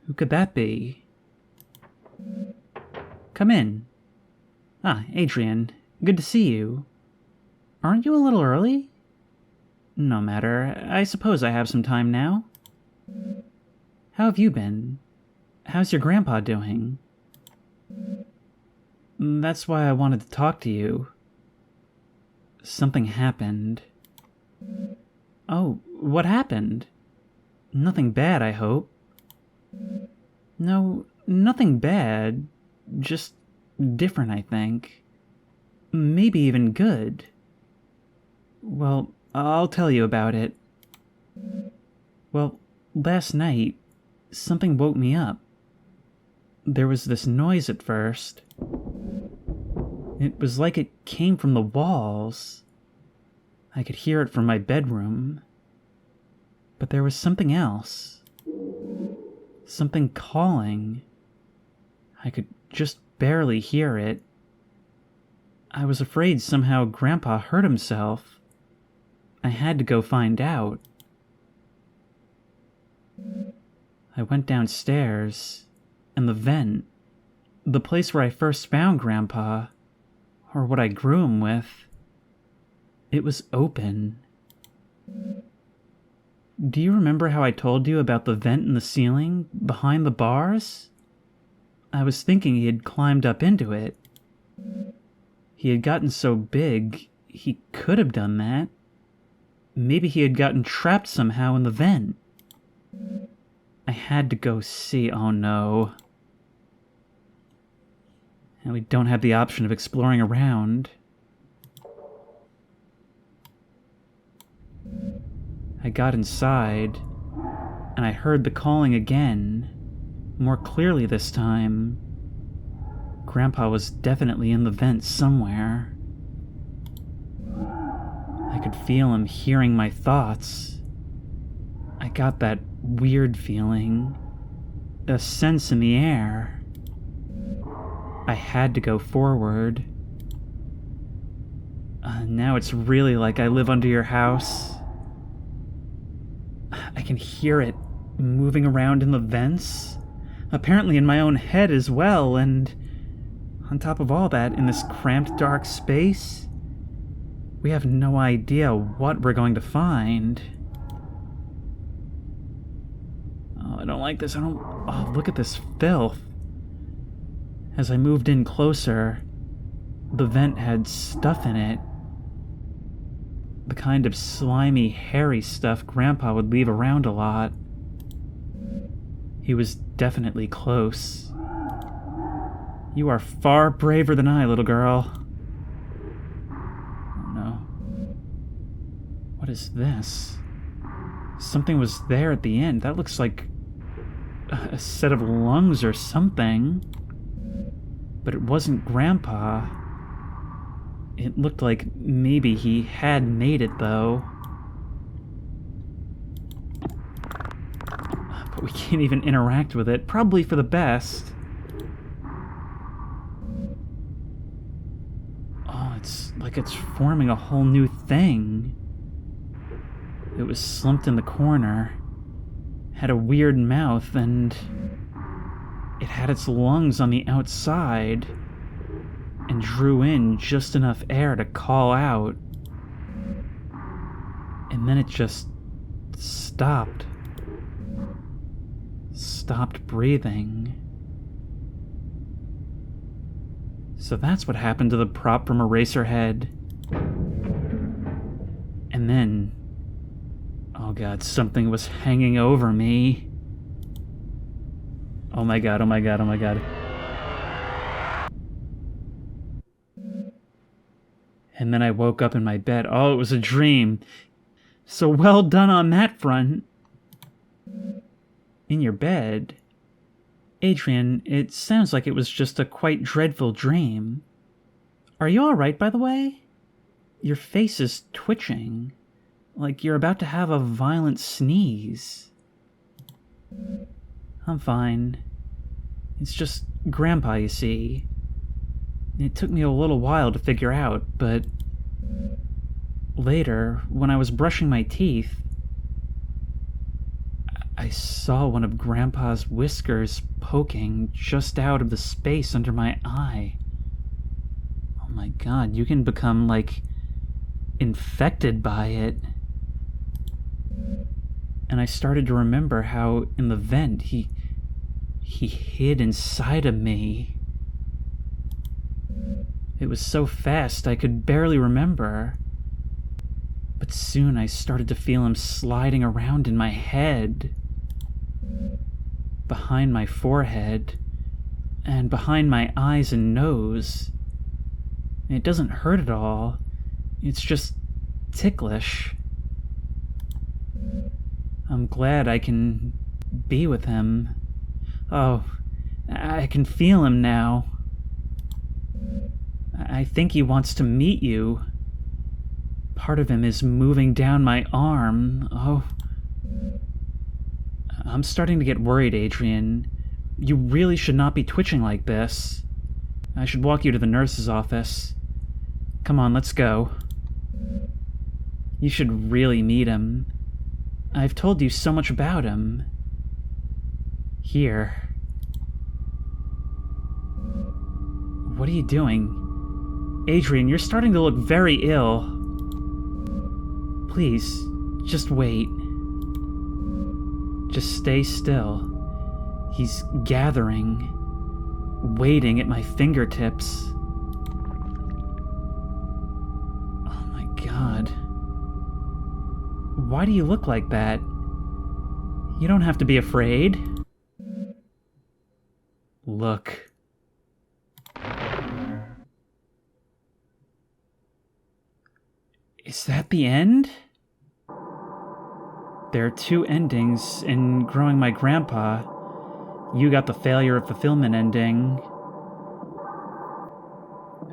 Who could that be? Come in. Ah, Adrienne. Good to see you. Aren't you a little early? No matter. I suppose I have some time now. How have you been? How's your grandpa doing? That's why I wanted to talk to you. Something happened. Oh, what happened? Nothing bad, I hope. No, nothing bad. Just different, I think. Maybe even good. Well, I'll tell you about it. Well, last night, something woke me up. There was this noise at first. It was like it came from the walls. I could hear it from my bedroom. But there was something else. Something calling. I could just barely hear it. I was afraid somehow Grandpa hurt himself. I had to go find out. I went downstairs, and the vent, the place where I first found Grandpa, or what I grew him with, it was open. Do you remember how I told you about the vent in the ceiling, behind the bars? I was thinking he had climbed up into it. He had gotten so big, he could have done that. Maybe he had gotten trapped somehow in the vent. I had to go see. Oh no. And we don't have the option of exploring around. I got inside, and I heard the calling again, more clearly this time. Grandpa was definitely in the vent somewhere. I could feel him hearing my thoughts. I got that weird feeling, a sense in the air. I had to go forward. Now it's really like I live under your house. I can hear it moving around in the vents, apparently in my own head as well, and on top of all that, in this cramped, dark space, we have no idea what we're going to find. Oh, I don't like this. Oh, look at this filth. As I moved in closer, the vent had stuff in it. The kind of slimy, hairy stuff Grandpa would leave around a lot. He was definitely close. You are far braver than I, little girl. Oh no. What is this? Something was there at the end. That looks like a set of lungs or something. But it wasn't Grandpa. It looked like maybe he had made it, though. But we can't even interact with it. Probably for the best. Oh, it's like it's forming a whole new thing. It was slumped in the corner. Had a weird mouth, and it had its lungs on the outside. and drew in just enough air to call out. And then it just stopped. Stopped breathing. So that's what happened to the prop from Eraserhead. And then, oh god, something was hanging over me. Oh my god, oh my god, oh my god. And then I woke up in my bed. Oh, it was a dream. So well done on that front. In your bed? Adrienne, it sounds like it was just a quite dreadful dream. Are you alright, by the way? Your face is twitching, like you're about to have a violent sneeze. I'm fine. It's just Grandpa, you see. It took me a little while to figure out, but later, when I was brushing my teeth, I saw one of Grandpa's whiskers poking just out of the space under my eye. Oh my god, you can become, like, infected by it. And I started to remember how, in the vent, he hid inside of me. It was so fast I could barely remember. But soon I started to feel him sliding around in my head. Behind my forehead, and behind my eyes and nose. It doesn't hurt at all. It's just ticklish. I'm glad I can be with him. Oh, I can feel him now. I think he wants to meet you. Part of him is moving down my arm. Oh. I'm starting to get worried, Adrienne. You really should not be twitching like this. I should walk you to the nurse's office. Come on, let's go. You should really meet him. I've told you so much about him. Here. What are you doing? Adrienne, you're starting to look very ill. Please, just wait. Just stay still. He's gathering, waiting at my fingertips. Oh my god. Why do you look like that? You don't have to be afraid. Look. Is that the end? There are two endings in Growing My Grandpa. You got the failure of fulfillment ending.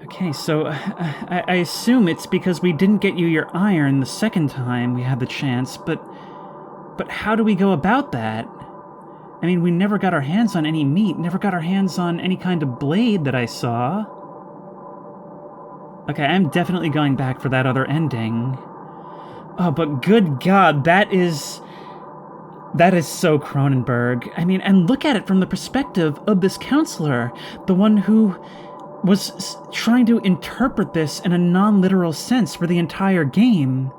Okay, so I assume it's because we didn't get you your iron the second time we had the chance, but how do we go about that? I mean, we never got our hands on any meat, never got our hands on any kind of blade that I saw. Okay, I'm definitely going back for that other ending. Oh, but good God, that is so Cronenberg. I mean, and look at it from the perspective of this counselor, the one who was trying to interpret this in a non-literal sense for the entire game,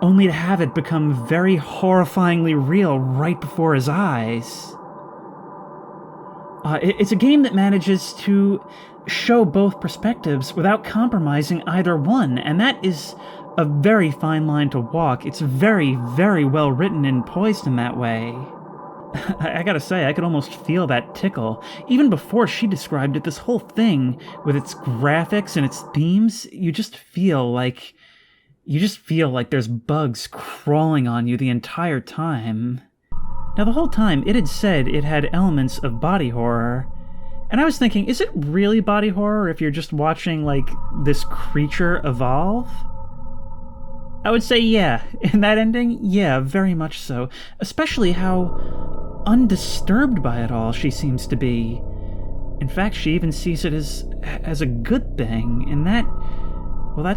only to have it become very horrifyingly real right before his eyes. It's a game that manages to show both perspectives without compromising either one, and that is a very fine line to walk. It's very, very well written and poised in that way. I gotta say, I could almost feel that tickle. Even before she described it, this whole thing, with its graphics and its themes, you just feel like there's bugs crawling on you the entire time. Now, the whole time, it had said it had elements of body horror. And I was thinking, is it really body horror if you're just watching, like, this creature evolve? I would say yeah. In that ending, yeah, very much so. Especially how undisturbed by it all she seems to be. In fact, she even sees it as a good thing, and that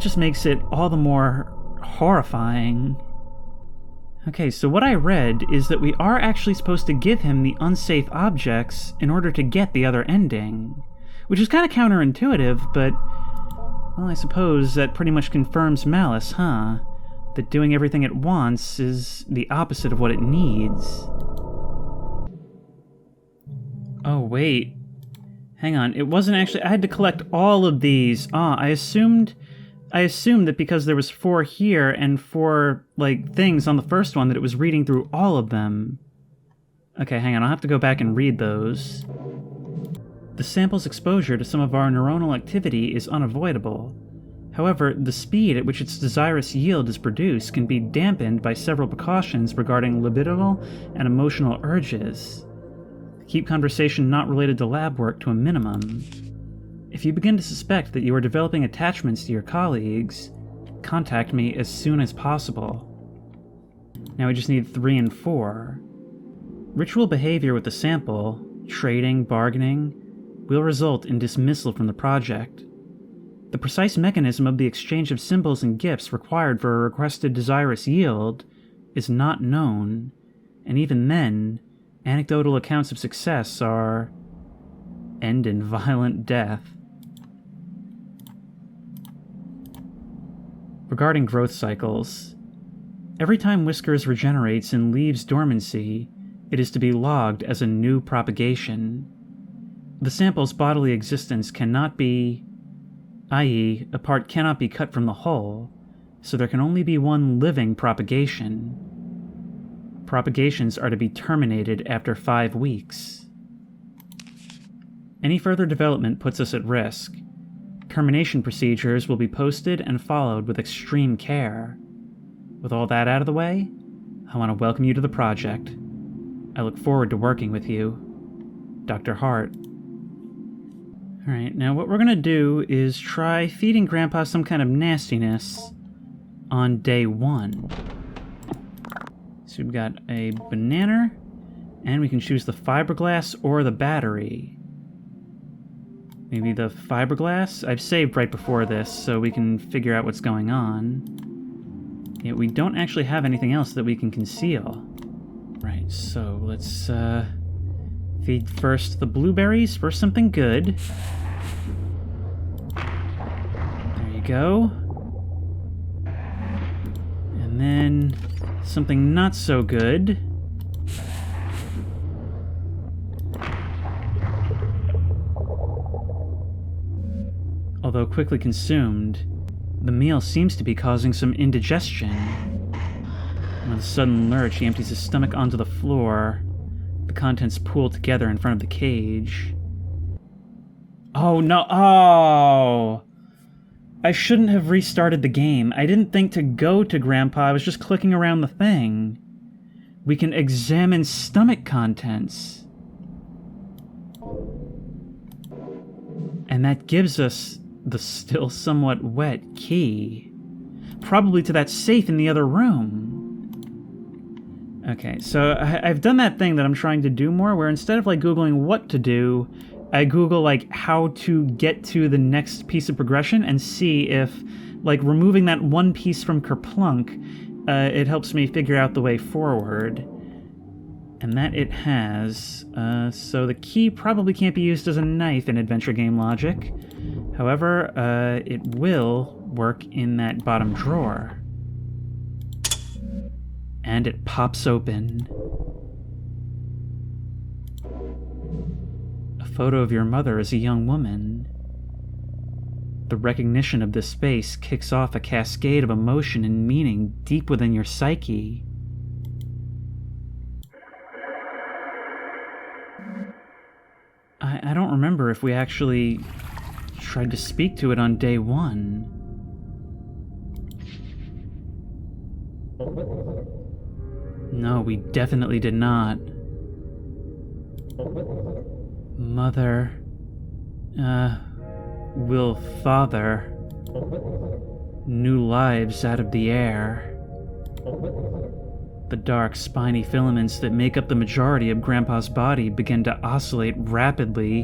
just makes it all the more horrifying. Okay, so what I read is that we are actually supposed to give him the unsafe objects in order to get the other ending. which is kind of counterintuitive, but, well, I suppose that pretty much confirms malice, huh? That doing everything it wants is the opposite of what it needs. Oh, wait. Hang on, it wasn't actually... I had to collect all of these. I assumed that because there was 4 here and 4, like, things on the first one that it was reading through all of them. Okay, hang on, I'll have to go back and read those. The sample's exposure to some of our neuronal activity is unavoidable. However, the speed at which its desirous yield is produced can be dampened by several precautions regarding libidinal and emotional urges. Keep conversation not related to lab work to a minimum. If you begin to suspect that you are developing attachments to your colleagues, contact me as soon as possible. Now we just need 3 and 4. Ritual behavior with the sample, trading, bargaining, will result in dismissal from the project. The precise mechanism of the exchange of symbols and gifts required for a requested desirous yield is not known, and even then, anecdotal accounts of success are end in violent death. Regarding growth cycles, every time Whiskers regenerates and leaves dormancy, it is to be logged as a new propagation. The sample's bodily existence cannot be, i.e., a part cannot be cut from the whole, so there can only be one living propagation. Propagations are to be terminated after 5 weeks. Any further development puts us at risk. Termination procedures will be posted and followed with extreme care. With all that out of the way, I want to welcome you to the project. I look forward to working with you. Dr. Hart. Alright, now what we're going to do is try feeding Grandpa some kind of nastiness on day 1. So we've got a banana, and we can choose the fiberglass or the battery. Maybe the fiberglass? I've saved right before this, so we can figure out what's going on. Yet we don't actually have anything else that we can conceal. Right, so let's feed first the blueberries for something good. There you go. And then something not so good. Although quickly consumed, the meal seems to be causing some indigestion. With a sudden lurch, he empties his stomach onto the floor. The contents pool together in front of the cage. Oh no! Oh! I shouldn't have restarted the game. I didn't think to go to Grandpa, I was just clicking around the thing. We can examine stomach contents. And that gives us the still somewhat wet key. Probably to that safe in the other room. Okay, so I've done that thing that I'm trying to do more, where instead of like Googling what to do, I Google like how to get to the next piece of progression and see if like removing that one piece from Kerplunk, it helps me figure out the way forward. And that it has, so the key probably can't be used as a knife in adventure game logic. However, it will work in that bottom drawer. And it pops open. A photo of your mother as a young woman. The recognition of this space kicks off a cascade of emotion and meaning deep within your psyche. I don't remember if we actually tried to speak to it on day 1. No, we definitely did not. Mother... will father... new lives out of the air. The dark, spiny filaments that make up the majority of Grandpa's body begin to oscillate rapidly.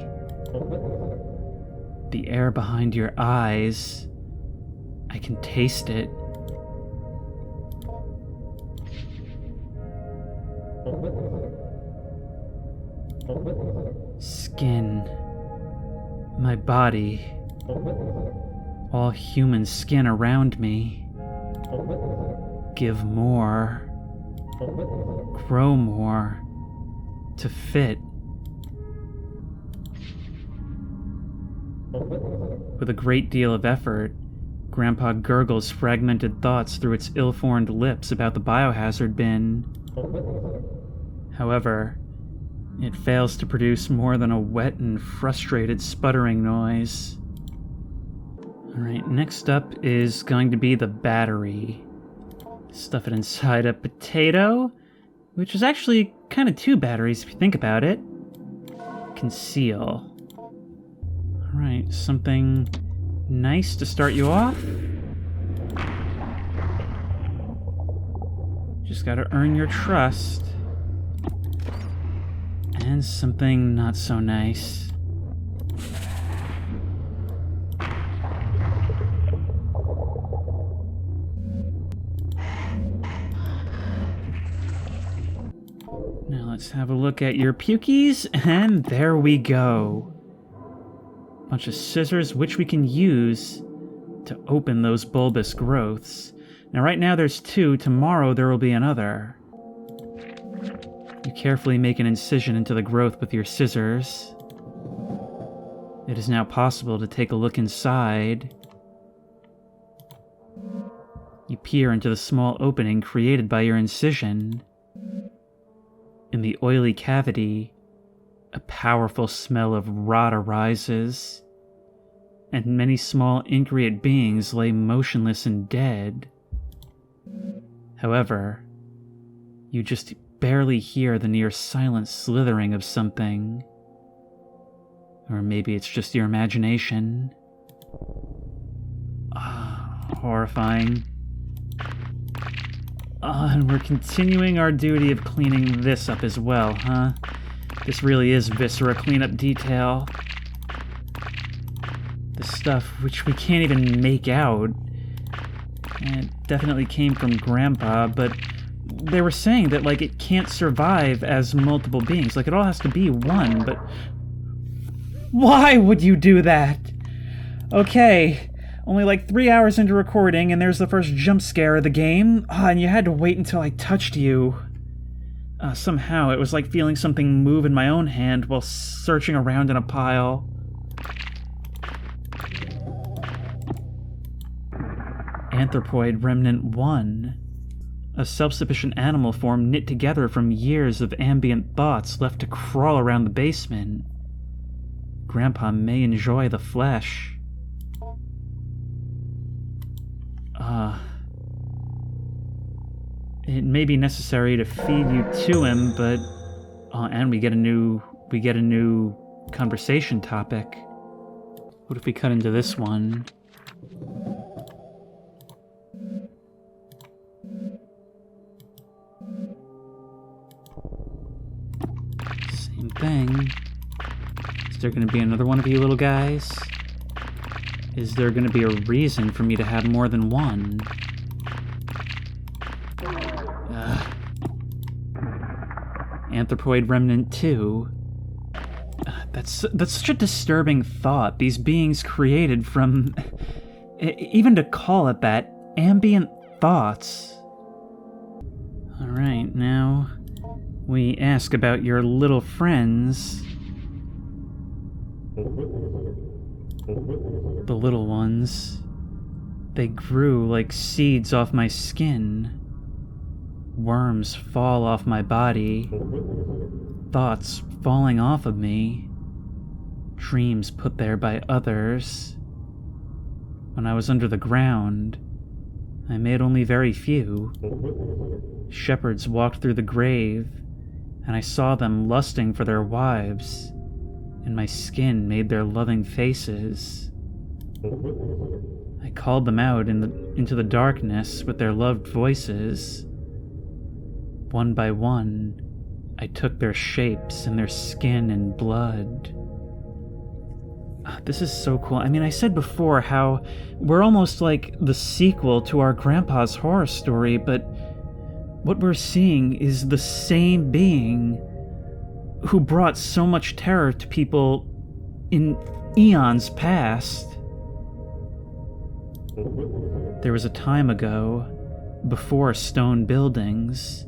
The air behind your eyes... I can taste it. Skin. My body, all human skin around me, give more, grow more, to fit. With a great deal of effort, Grandpa gurgles fragmented thoughts through its ill-formed lips about the biohazard bin. However, it fails to produce more than a wet and frustrated sputtering noise. Alright, next up is going to be the battery. Stuff it inside a potato, which is actually kind of two batteries if you think about it. Conceal. Alright, something nice to start you off. Just gotta earn your trust. And something not so nice. Now let's have a look at your pukies, and there we go. Bunch of scissors which we can use to open those bulbous growths. Now right now there's two, tomorrow there will be another. You carefully make an incision into the growth with your scissors. It is now possible to take a look inside. You peer into the small opening created by your incision. In the oily cavity, a powerful smell of rot arises, and many small increate beings lay motionless and dead. However, you just barely hear the near silent slithering of something. Or maybe it's just your imagination. Horrifying. And we're continuing our duty of cleaning this up as well, huh? This really is viscera cleanup detail. The stuff which we can't even make out. And it definitely came from Grandpa, but they were saying that, like, it can't survive as multiple beings. Like, it all has to be one, but... Why would you do that? Okay, only like 3 hours into recording, and there's the first jump scare of the game. And you had to wait until I touched you. Somehow, it was like feeling something move in my own hand while searching around in a pile. Anthropoid Remnant 1. A self-sufficient animal form knit together from years of ambient thoughts left to crawl around the basement. Grandpa may enjoy the flesh. It may be necessary to feed you to him, but... and we get a new conversation topic. What if we cut into this one? Same thing. Is there going to be another one of you little guys? Is there going to be a reason for me to have more than one? Anthropoid Remnant 2. That's such a disturbing thought. These beings created from... even to call it that, ambient thoughts. Alright, now... we ask about your little friends. The little ones. They grew like seeds off my skin. Worms fall off my body. Thoughts falling off of me. Dreams put there by others. When I was under the ground, I made only very few. Shepherds walked through the grave, and I saw them lusting for their wives, and my skin made their loving faces. I called them out into the darkness with their loved voices. One by one, I took their shapes and their skin and blood. This is so cool. I mean, I said before how we're almost like the sequel to our grandpa's horror story, but what we're seeing is the same being who brought so much terror to people in eons past. There was a time ago, before stone buildings,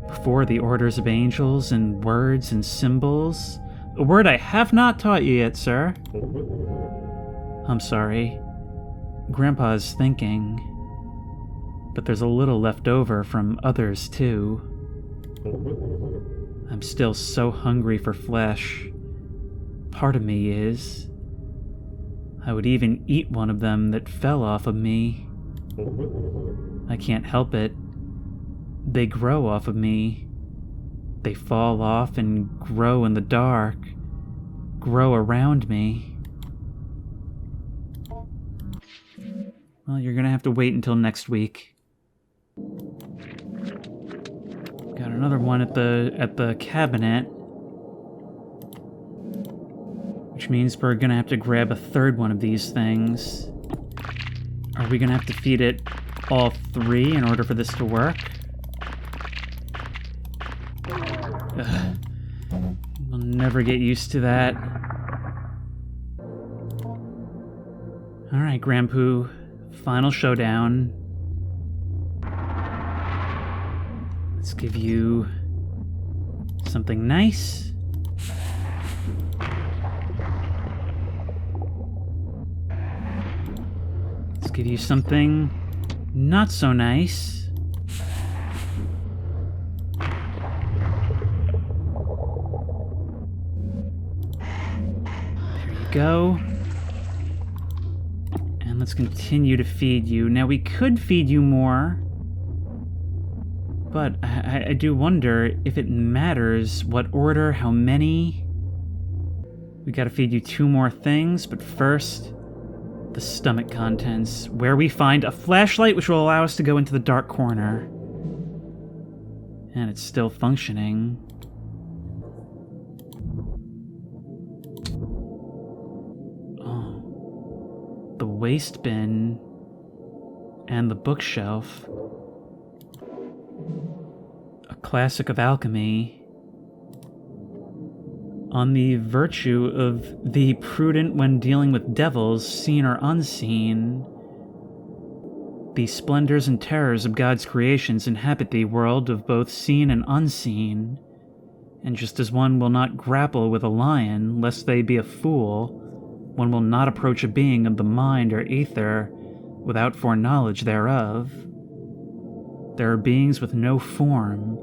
before the orders of angels and words and symbols. A word I have not taught you yet, sir. I'm sorry. Grandpa is thinking, but there's a little left over from others too. I'm still so hungry for flesh. Part of me is. I would even eat one of them that fell off of me. I can't help it. They grow off of me. They fall off and grow in the dark, grow around me. Well, you're gonna have to wait until next week. Got another one at the cabinet, which means we're gonna have to grab a third one of these things. Are we gonna have to feed it all three in order for this to work? Ugh. We'll never get used to that. Alright, Grandpoo. Final showdown. Let's give you something nice. Let's give you something not so nice. There you go. And let's continue to feed you. Now, we could feed you more, but I do wonder if it matters what order, how many. We gotta feed you 2 more things, but first, the stomach contents, where we find a flashlight which will allow us to go into the dark corner. And it's still functioning. Oh. The waste bin and the bookshelf. A classic of alchemy. On the virtue of the prudent when dealing with devils, seen or unseen. The splendors and terrors of God's creations inhabit the world of both seen and unseen. And just as one will not grapple with a lion, lest they be a fool, one will not approach a being of the mind or ether without foreknowledge thereof. There are beings with no form,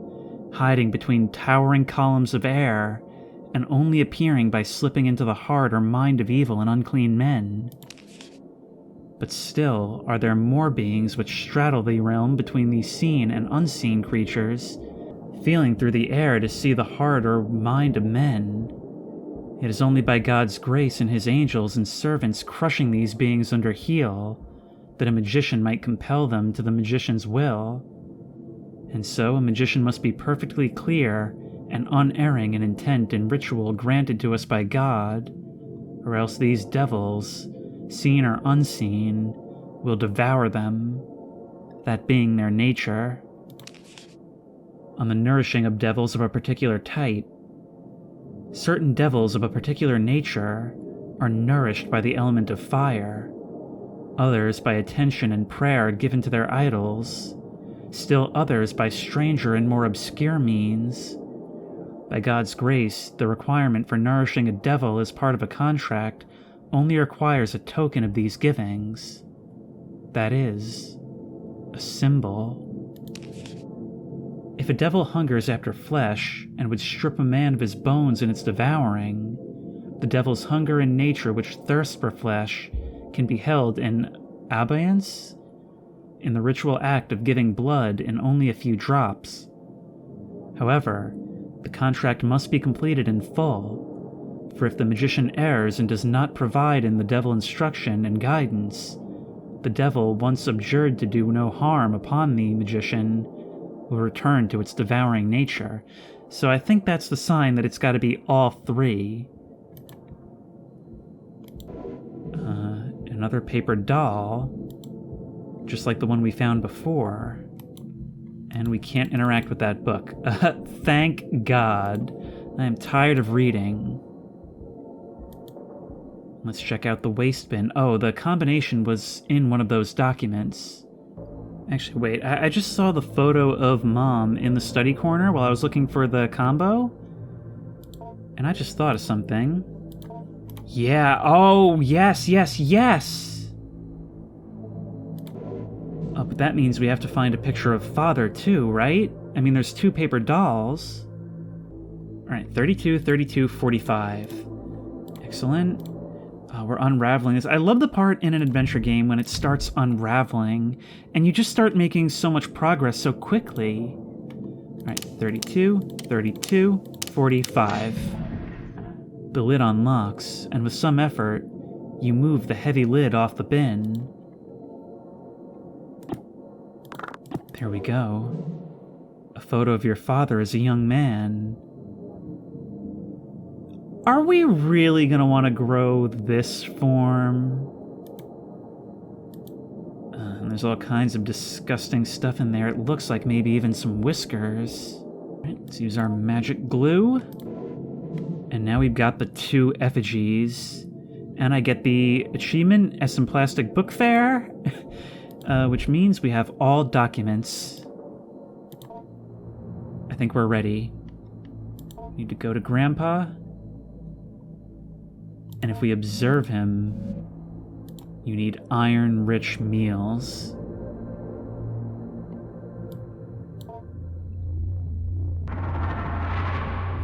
hiding between towering columns of air, and only appearing by slipping into the heart or mind of evil and unclean men. But still are there more beings which straddle the realm between the seen and unseen creatures, feeling through the air to see the heart or mind of men. It is only by God's grace and his angels and servants crushing these beings under heel that a magician might compel them to the magician's will. And so a magician must be perfectly clear and unerring in intent and ritual granted to us by God, or else these devils, seen or unseen, will devour them, that being their nature. On the nourishing of devils of a particular type, certain devils of a particular nature are nourished by the element of fire, others by attention and prayer given to their idols, still others by stranger and more obscure means. By God's grace, the requirement for nourishing a devil as part of a contract only requires a token of these givings. That is, a symbol. If a devil hungers after flesh and would strip a man of his bones in its devouring, the devil's hunger in nature which thirsts for flesh can be held in abeyance in the ritual act of giving blood in only a few drops. However, the contract must be completed in full, for if the magician errs and does not provide in the devil instruction and guidance, the devil, once abjured to do no harm upon the magician, will return to its devouring nature. So I think that's the sign that it's got to be all 3. Another paper doll, just like the one we found before. And we can't interact with that book. Thank God. I am tired of reading. Let's check out the waste bin. Oh, the combination was in one of those documents. Actually, wait, I just saw the photo of Mom in the study corner while I was looking for the combo. And I just thought of something. Yeah, oh, yes, yes, yes! Oh, but that means we have to find a picture of Father, too, right? I mean, there's 2 paper dolls. Alright, 32, 32, 45. Excellent. We're unraveling this. I love the part in an adventure game when it starts unraveling, and you just start making so much progress so quickly. Alright, 32, 32, 45. The lid unlocks, and with some effort, you move the heavy lid off the bin. There we go. A photo of your father as a young man. Are we really gonna want to grow this form? And there's all kinds of disgusting stuff in there. It looks like maybe even some whiskers. Right, let's use our magic glue. And now we've got the 2 effigies. And I get the achievement Essen Plastic Book Fair, which means we have all documents. I think we're ready. Need to go to Grandpa. And if we observe him, you need iron-rich meals.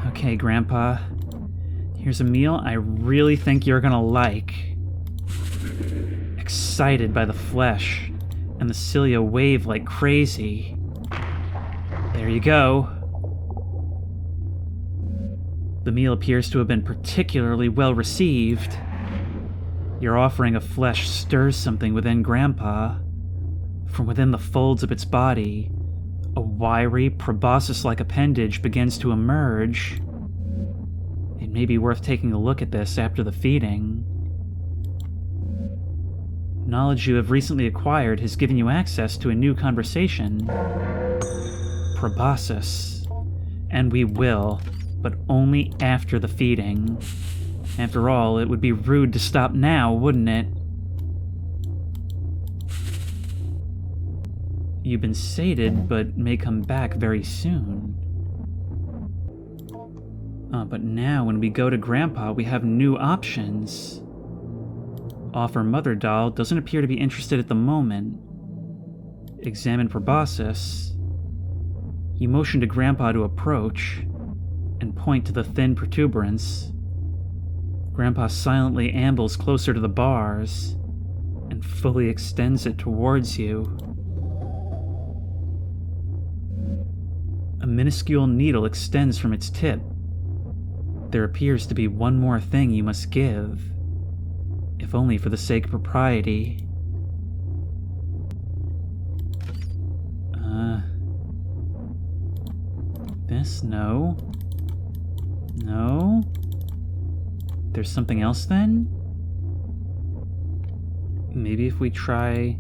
Okay, Grandpa. Here's a meal I really think you're gonna like. Excited by the flesh, and the cilia wave like crazy. There you go. The meal appears to have been particularly well received. Your offering of flesh stirs something within Grandpa. From within the folds of its body, a wiry, proboscis-like appendage begins to emerge. It may be worth taking a look at this after the feeding. Knowledge you have recently acquired has given you access to a new conversation. Proboscis. And we will, but only after the feeding. After all, it would be rude to stop now, wouldn't it? You've been sated, but may come back very soon. But now, when we go to Grandpa, we have new options. Offer Mother Doll doesn't appear to be interested at the moment. Examine Proboscis. You motion to Grandpa to approach, and point to the thin protuberance. Grandpa silently ambles closer to the bars, and fully extends it towards you. A minuscule needle extends from its tip. There appears to be one more thing you must give, if only for the sake of propriety. This? No. No? There's something else then? Maybe if we try...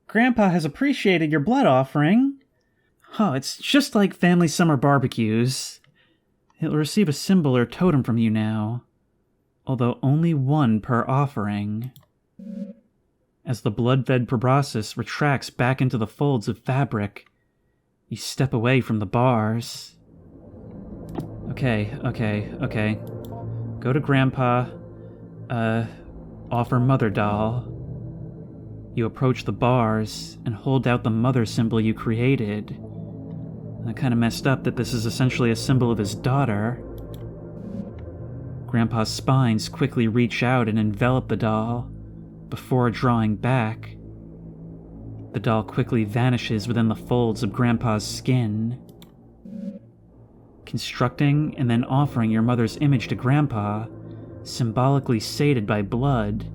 Grandpa has appreciated your blood offering. Oh, it's just like family summer barbecues. He'll receive a symbol or totem from you now, although only one per offering. As the blood-fed proboscis retracts back into the folds of fabric, you step away from the bars. Okay. Go to Grandpa. Offer Mother Doll. You approach the bars and hold out the mother symbol you created. I kind of messed up that this is essentially a symbol of his daughter. Grandpa's spines quickly reach out and envelop the doll, before drawing back. The doll quickly vanishes within the folds of Grandpa's skin. Constructing and then offering your mother's image to Grandpa, symbolically sated by blood,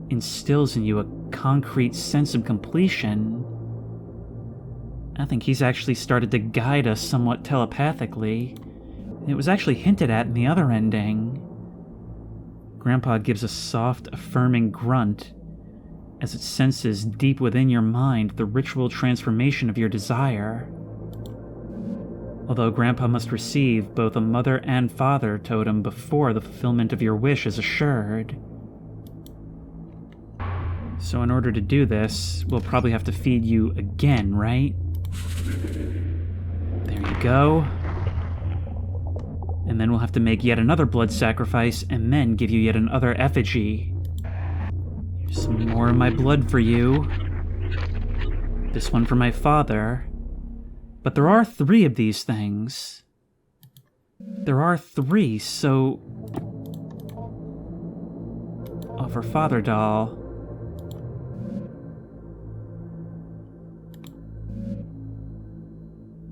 instills in you a concrete sense of completion. I think he's actually started to guide us somewhat telepathically. It was actually hinted at in the other ending. Grandpa gives a soft, affirming grunt as it senses deep within your mind the ritual transformation of your desire. Although Grandpa must receive both a mother and father totem before the fulfillment of your wish is assured. So in order to do this, we'll probably have to feed you again, right? There you go. And then we'll have to make yet another blood sacrifice and then give you yet another effigy. Here's some more of my blood for you. This one for my father. But there are 3 of these things. There are 3, so... Oh, for Father Doll.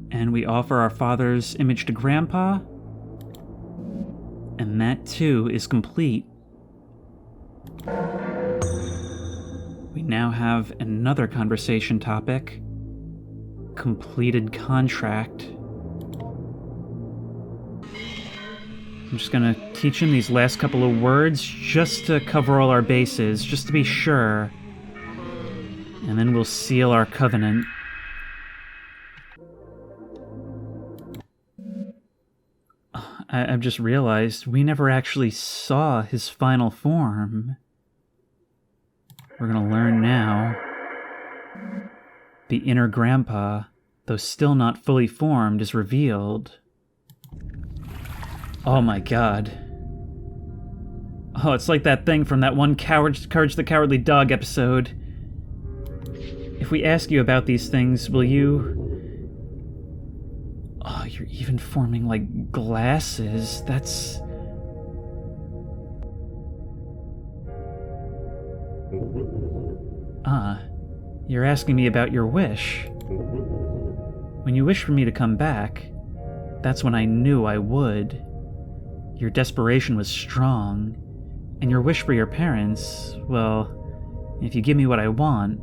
And we offer our father's image to Grandpa. And that too is complete. We now have another conversation topic. Completed contract. I'm just gonna teach him these last couple of words just to cover all our bases, just to be sure. And then we'll seal our covenant. I've just realized we never actually saw his final form. We're gonna learn now. The inner Grandpa, though still not fully formed, is revealed. Oh my god. Oh, it's like that thing from that one Courage the Cowardly Dog episode. If we ask you about these things, will you... Oh, you're even forming like glasses. That's... You're asking me about your wish. When you wished for me to come back, that's when I knew I would. Your desperation was strong, and your wish for your parents, well, if you give me what I want,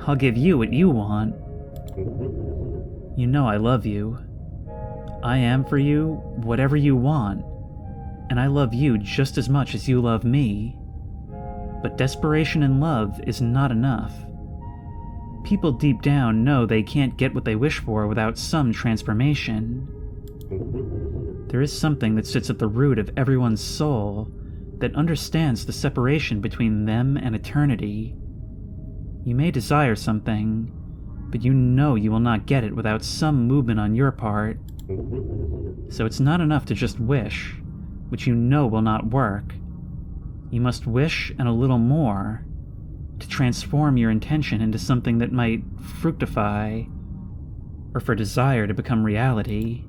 I'll give you what you want. You know I love you. I am for you whatever you want, and I love you just as much as you love me. But desperation in love is not enough. People deep down know they can't get what they wish for without some transformation. There is something that sits at the root of everyone's soul that understands the separation between them and eternity. You may desire something, but you know you will not get it without some movement on your part. So it's not enough to just wish, which you know will not work. You must wish and a little more, to transform your intention into something that might fructify, or for desire to become reality.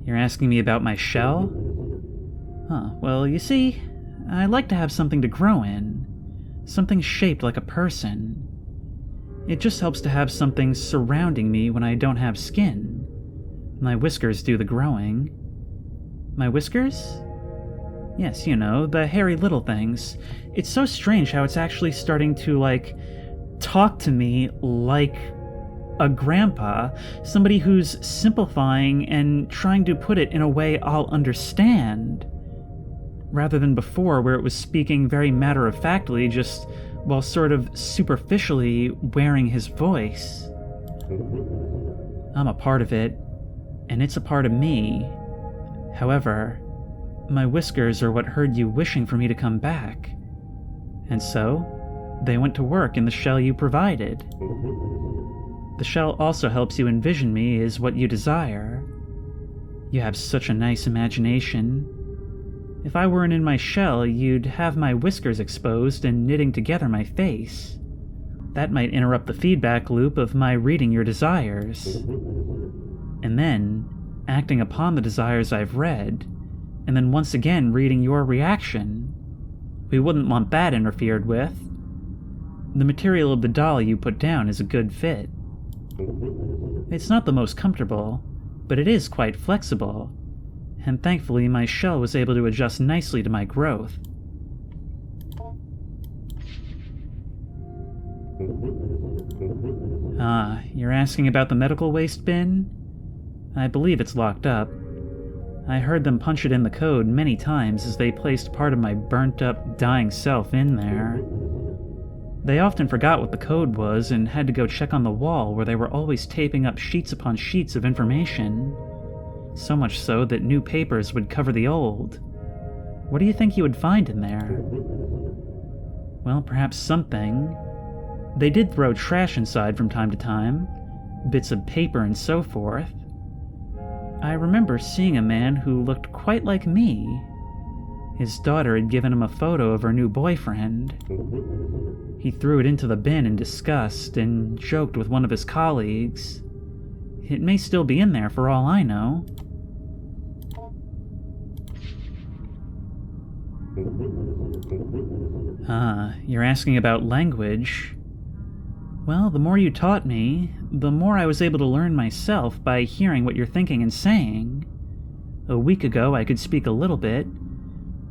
You're asking me about my shell? Well, you see, I like to have something to grow in. Something shaped like a person. It just helps to have something surrounding me when I don't have skin. My whiskers do the growing. My whiskers? Yes, you know, the hairy little things. It's so strange how it's actually starting to, like, talk to me like a grandpa, somebody who's simplifying and trying to put it in a way I'll understand, rather than before where it was speaking very matter-of-factly, just while sort of superficially wearing his voice. I'm a part of it, and it's a part of me. However, my whiskers are what heard you wishing for me to come back, and so they went to work in the shell you provided. The shell also helps you envision me as what you desire. You have such a nice imagination. If I weren't in my shell, you'd have my whiskers exposed and knitting together my face. That might interrupt the feedback loop of my reading your desires. And then, acting upon the desires I've read, and then once again reading your reaction. We wouldn't want that interfered with. The material of the doll you put down is a good fit. It's not the most comfortable, but it is quite flexible, and thankfully my shell was able to adjust nicely to my growth. You're asking about the medical waste bin? I believe it's locked up. I heard them punch it in the code many times as they placed part of my burnt-up, dying self in there. They often forgot what the code was and had to go check on the wall where they were always taping up sheets upon sheets of information. So much so that new papers would cover the old. What do you think you would find in there? Well, perhaps something. They did throw trash inside from time to time, bits of paper and so forth. I remember seeing a man who looked quite like me. His daughter had given him a photo of her new boyfriend. He threw it into the bin in disgust and joked with one of his colleagues. It may still be in there for all I know. You're asking about language. Well, the more you taught me, the more I was able to learn myself by hearing what you're thinking and saying. A week ago I could speak a little bit,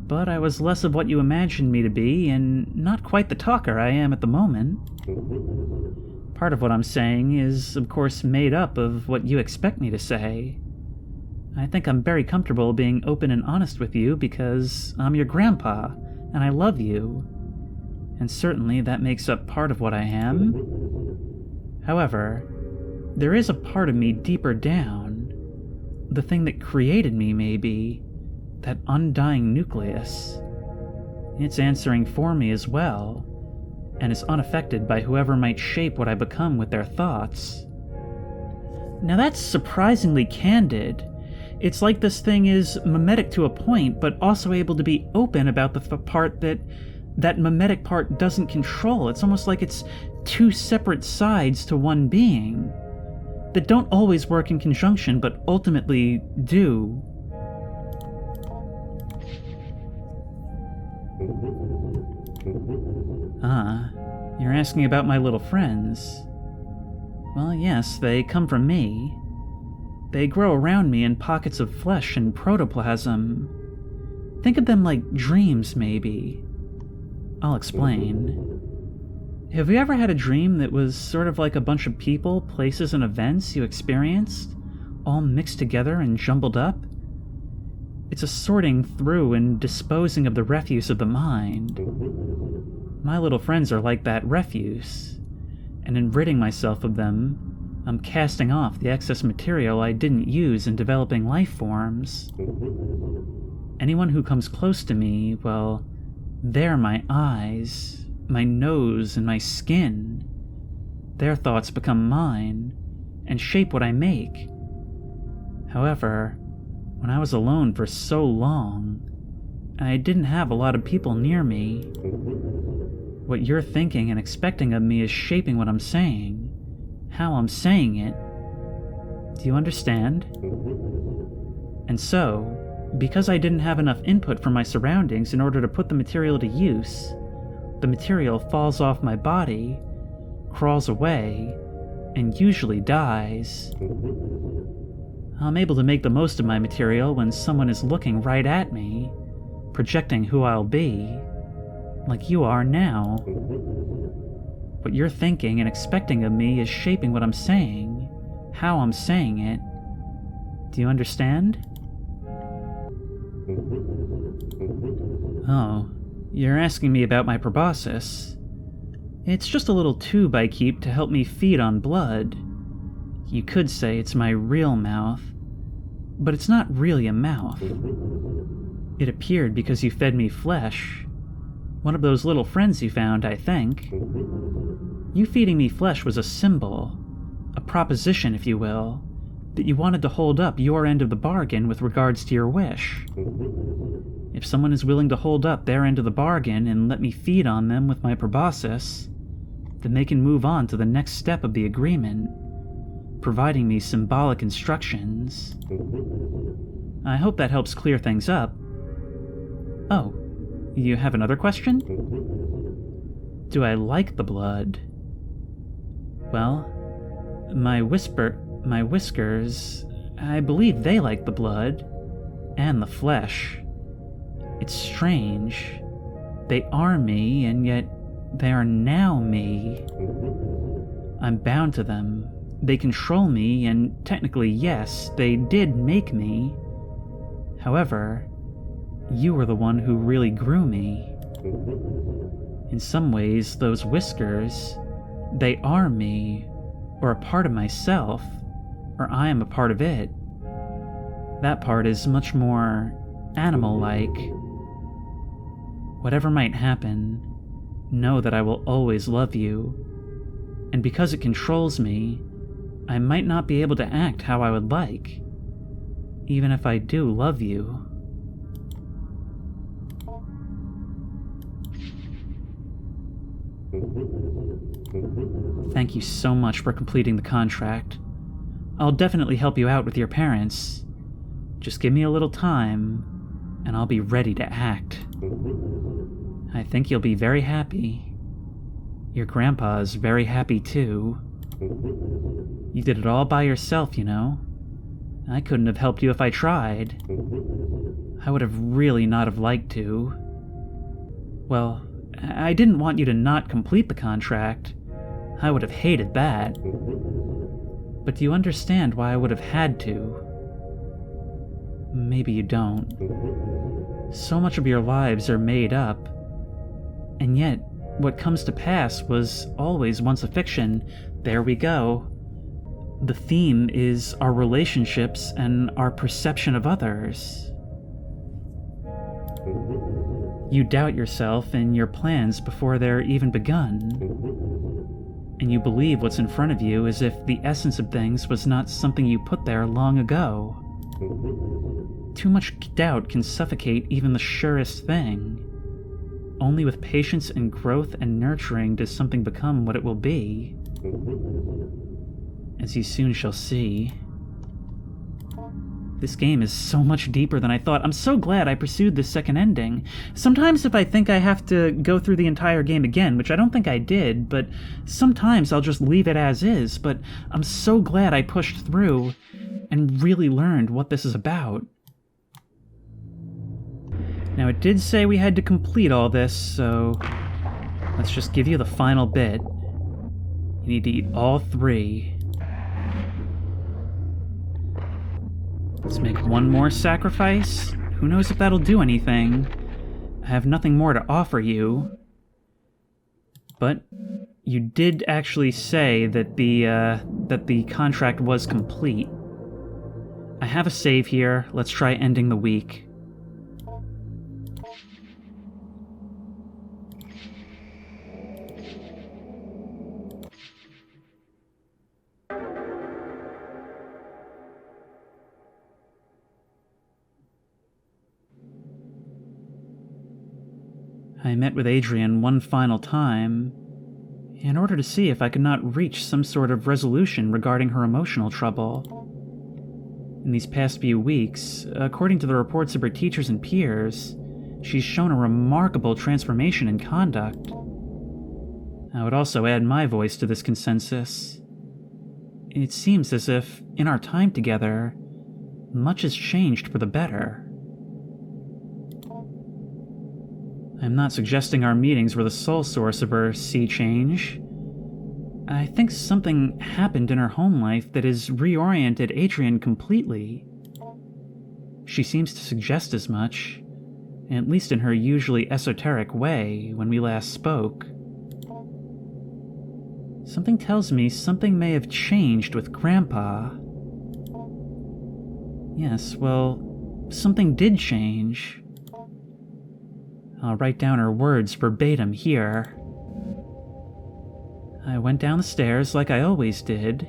but I was less of what you imagined me to be and not quite the talker I am at the moment. Part of what I'm saying is, of course, made up of what you expect me to say. I think I'm very comfortable being open and honest with you because I'm your grandpa, and I love you. And certainly that makes up part of what I am. However, there is a part of me deeper down, the thing that created me maybe, that undying nucleus. It's answering for me as well, and is unaffected by whoever might shape what I become with their thoughts. Now that's surprisingly candid. It's like this thing is mimetic to a point, but also able to be open about the part that mimetic part doesn't control. It's almost like it's two separate sides to one being that don't always work in conjunction, but ultimately do. You're asking about my little friends. Well, yes, they come from me. They grow around me in pockets of flesh and protoplasm. Think of them like dreams, maybe. I'll explain. Have you ever had a dream that was sort of like a bunch of people, places, and events you experienced, all mixed together and jumbled up? It's a sorting through and disposing of the refuse of the mind. My little friends are like that refuse, and in ridding myself of them, I'm casting off the excess material I didn't use in developing life forms. Anyone who comes close to me, well, they're my eyes, my nose, and my skin. Their thoughts become mine, and shape what I make. However, when I was alone for so long, I didn't have a lot of people near me. What you're thinking and expecting of me is shaping what I'm saying, how I'm saying it. Do you understand? And so, because I didn't have enough input from my surroundings in order to put the material to use, the material falls off my body, crawls away, and usually dies. I'm able to make the most of my material when someone is looking right at me, projecting who I'll be, like you are now. What you're thinking and expecting of me is shaping what I'm saying, how I'm saying it. Do you understand? Oh, you're asking me about my proboscis. It's just a little tube I keep to help me feed on blood. You could say it's my real mouth, but it's not really a mouth. It appeared because you fed me flesh. One of those little friends you found, I think. You feeding me flesh was a symbol, a proposition, if you will, that you wanted to hold up your end of the bargain with regards to your wish. If someone is willing to hold up their end of the bargain and let me feed on them with my proboscis, then they can move on to the next step of the agreement, providing me symbolic instructions. I hope that helps clear things up. Oh, you have another question? Do I like the blood? Well, my whiskers, I believe they like the blood, and the flesh. It's strange. They are me, and yet they are now me. I'm bound to them. They control me, and technically, yes, they did make me. However, you were the one who really grew me. In some ways, those whiskers, they are me, or a part of myself, or I am a part of it. That part is much more animal-like. Whatever might happen, know that I will always love you. And because it controls me, I might not be able to act how I would like, even if I do love you. Thank you so much for completing the contract. I'll definitely help you out with your parents. Just give me a little time, and I'll be ready to act. I think you'll be very happy. Your grandpa's very happy too. You did it all by yourself, you know. I couldn't have helped you if I tried. I would have really not have liked to. Well, I didn't want you to not complete the contract. I would have hated that. But do you understand why I would have had to? Maybe you don't. So much of your lives are made up. And yet, what comes to pass was always once a fiction. There we go. The theme is our relationships and our perception of others. You doubt yourself and your plans before they're even begun. And you believe what's in front of you as if the essence of things was not something you put there long ago. Too much doubt can suffocate even the surest thing. Only with patience and growth and nurturing does something become what it will be. As you soon shall see. This game is so much deeper than I thought. I'm so glad I pursued this second ending. Sometimes if I think I have to go through the entire game again, which I don't think I did, but sometimes I'll just leave it as is, but I'm so glad I pushed through and really learned what this is about. Now, it did say we had to complete all this, so let's just give you the final bit. You need to eat all 3. Let's make one more sacrifice. Who knows if that'll do anything? I have nothing more to offer you. But you did actually say that the contract was complete. I have a save here. Let's try ending the week. I met with Adrienne one final time, in order to see if I could not reach some sort of resolution regarding her emotional trouble. In these past few weeks, according to the reports of her teachers and peers, she's shown a remarkable transformation in conduct. I would also add my voice to this consensus. It seems as if, in our time together, much has changed for the better. I'm not suggesting our meetings were the sole source of her sea change. I think something happened in her home life that has reoriented Adrienne completely. She seems to suggest as much, at least in her usually esoteric way when we last spoke. Something tells me something may have changed with Grandpa. Yes, well, something did change. I'll write down her words verbatim here. I went down the stairs like I always did,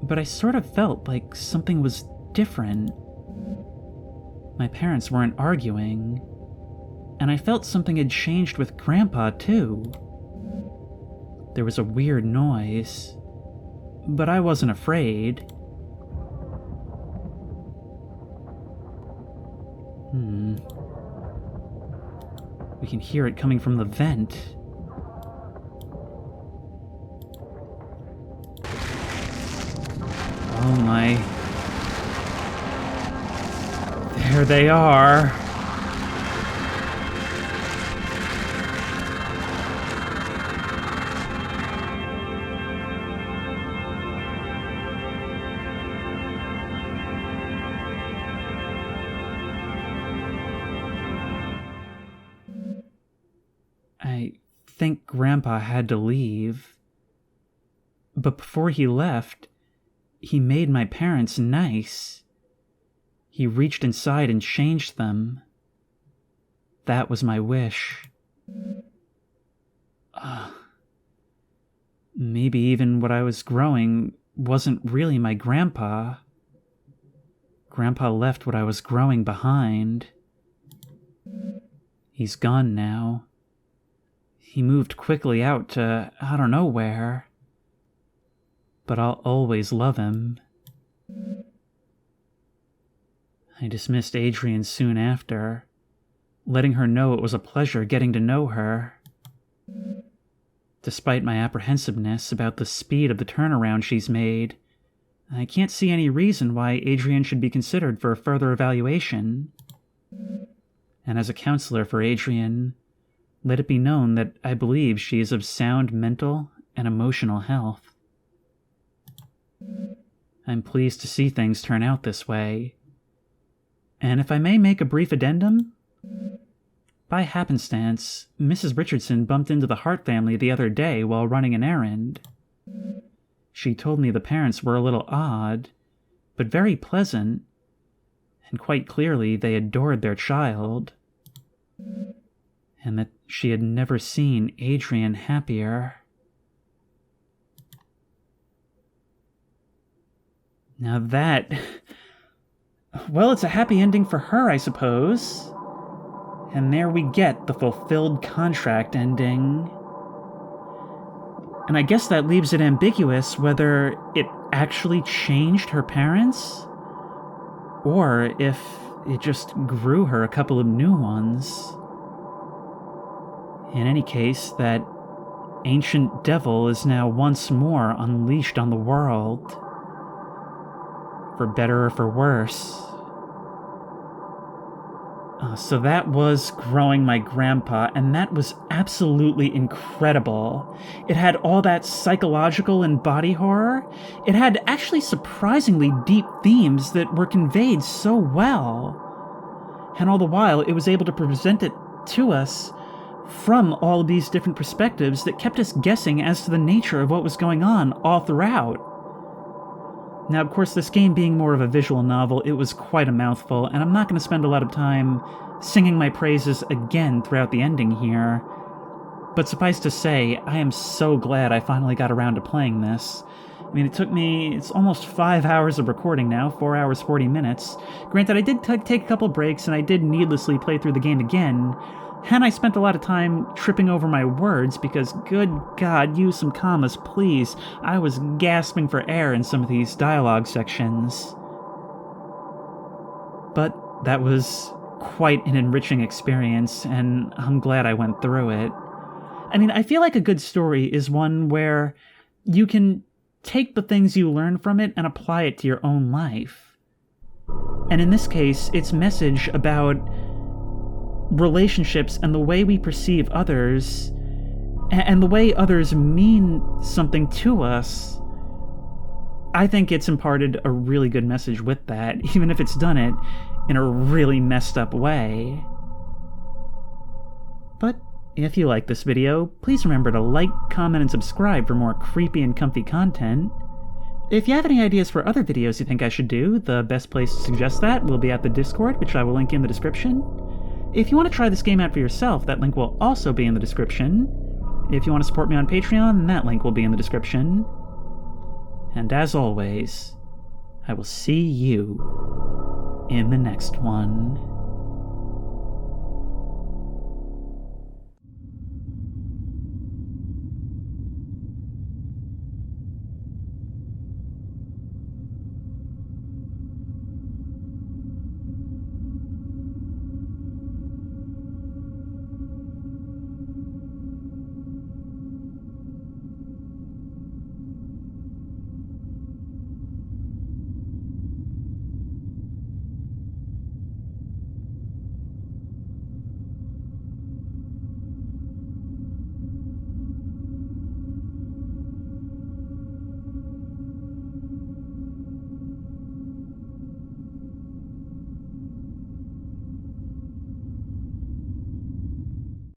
but I sort of felt like something was different. My parents weren't arguing, and I felt something had changed with Grandpa too. There was a weird noise, but I wasn't afraid. We can hear it coming from the vent. Oh my. There they are. I think Grandpa had to leave. But before he left, he made my parents nice. He reached inside and changed them. That was my wish. Maybe even what I was growing wasn't really my grandpa. Grandpa left what I was growing behind. He's gone now. He moved quickly out to I don't know where. But I'll always love him. I dismissed Adrienne soon after, letting her know it was a pleasure getting to know her. Despite my apprehensiveness about the speed of the turnaround she's made, I can't see any reason why Adrienne should be considered for a further evaluation. And as a counselor for Adrienne, let it be known that I believe she is of sound mental and emotional health. I'm pleased to see things turn out this way. And if I may make a brief addendum, by happenstance, Mrs. Richardson bumped into the Hart family the other day while running an errand. She told me the parents were a little odd, but very pleasant, and quite clearly they adored their child, and that she had never seen Adrienne happier. Now that... well, it's a happy ending for her, I suppose. And there we get the fulfilled contract ending. And I guess that leaves it ambiguous whether it actually changed her parents, or if it just grew her a couple of new ones. In any case, that ancient devil is now once more unleashed on the world. For better or for worse. So that was Growing My Grandpa, and that was absolutely incredible. It had all that psychological and body horror. It had actually surprisingly deep themes that were conveyed so well. And all the while, it was able to present it to us from all of these different perspectives that kept us guessing as to the nature of what was going on all throughout. Now, of course, this game being more of a visual novel, it was quite a mouthful, and I'm not going to spend a lot of time singing my praises again throughout the ending here. But suffice to say, I am so glad I finally got around to playing this. I mean, it's almost 5 hours of recording now, 4 hours, 40 minutes. Granted, I did take a couple breaks, and I did needlessly play through the game again, and I spent a lot of time tripping over my words because, good God, use some commas, please. I was gasping for air in some of these dialogue sections. But that was quite an enriching experience, and I'm glad I went through it. I mean, I feel like a good story is one where you can take the things you learn from it and apply it to your own life. And in this case, its message about relationships and the way we perceive others, and the way others mean something to us, I think it's imparted a really good message with that, even if it's done it in a really messed up way. But if you like this video, please remember to like, comment, and subscribe for more creepy and comfy content. If you have any ideas for other videos you think I should do, the best place to suggest that will be at the Discord, which I will link in the description. If you want to try this game out for yourself, that link will also be in the description. If you want to support me on Patreon, that link will be in the description. And as always, I will see you in the next one.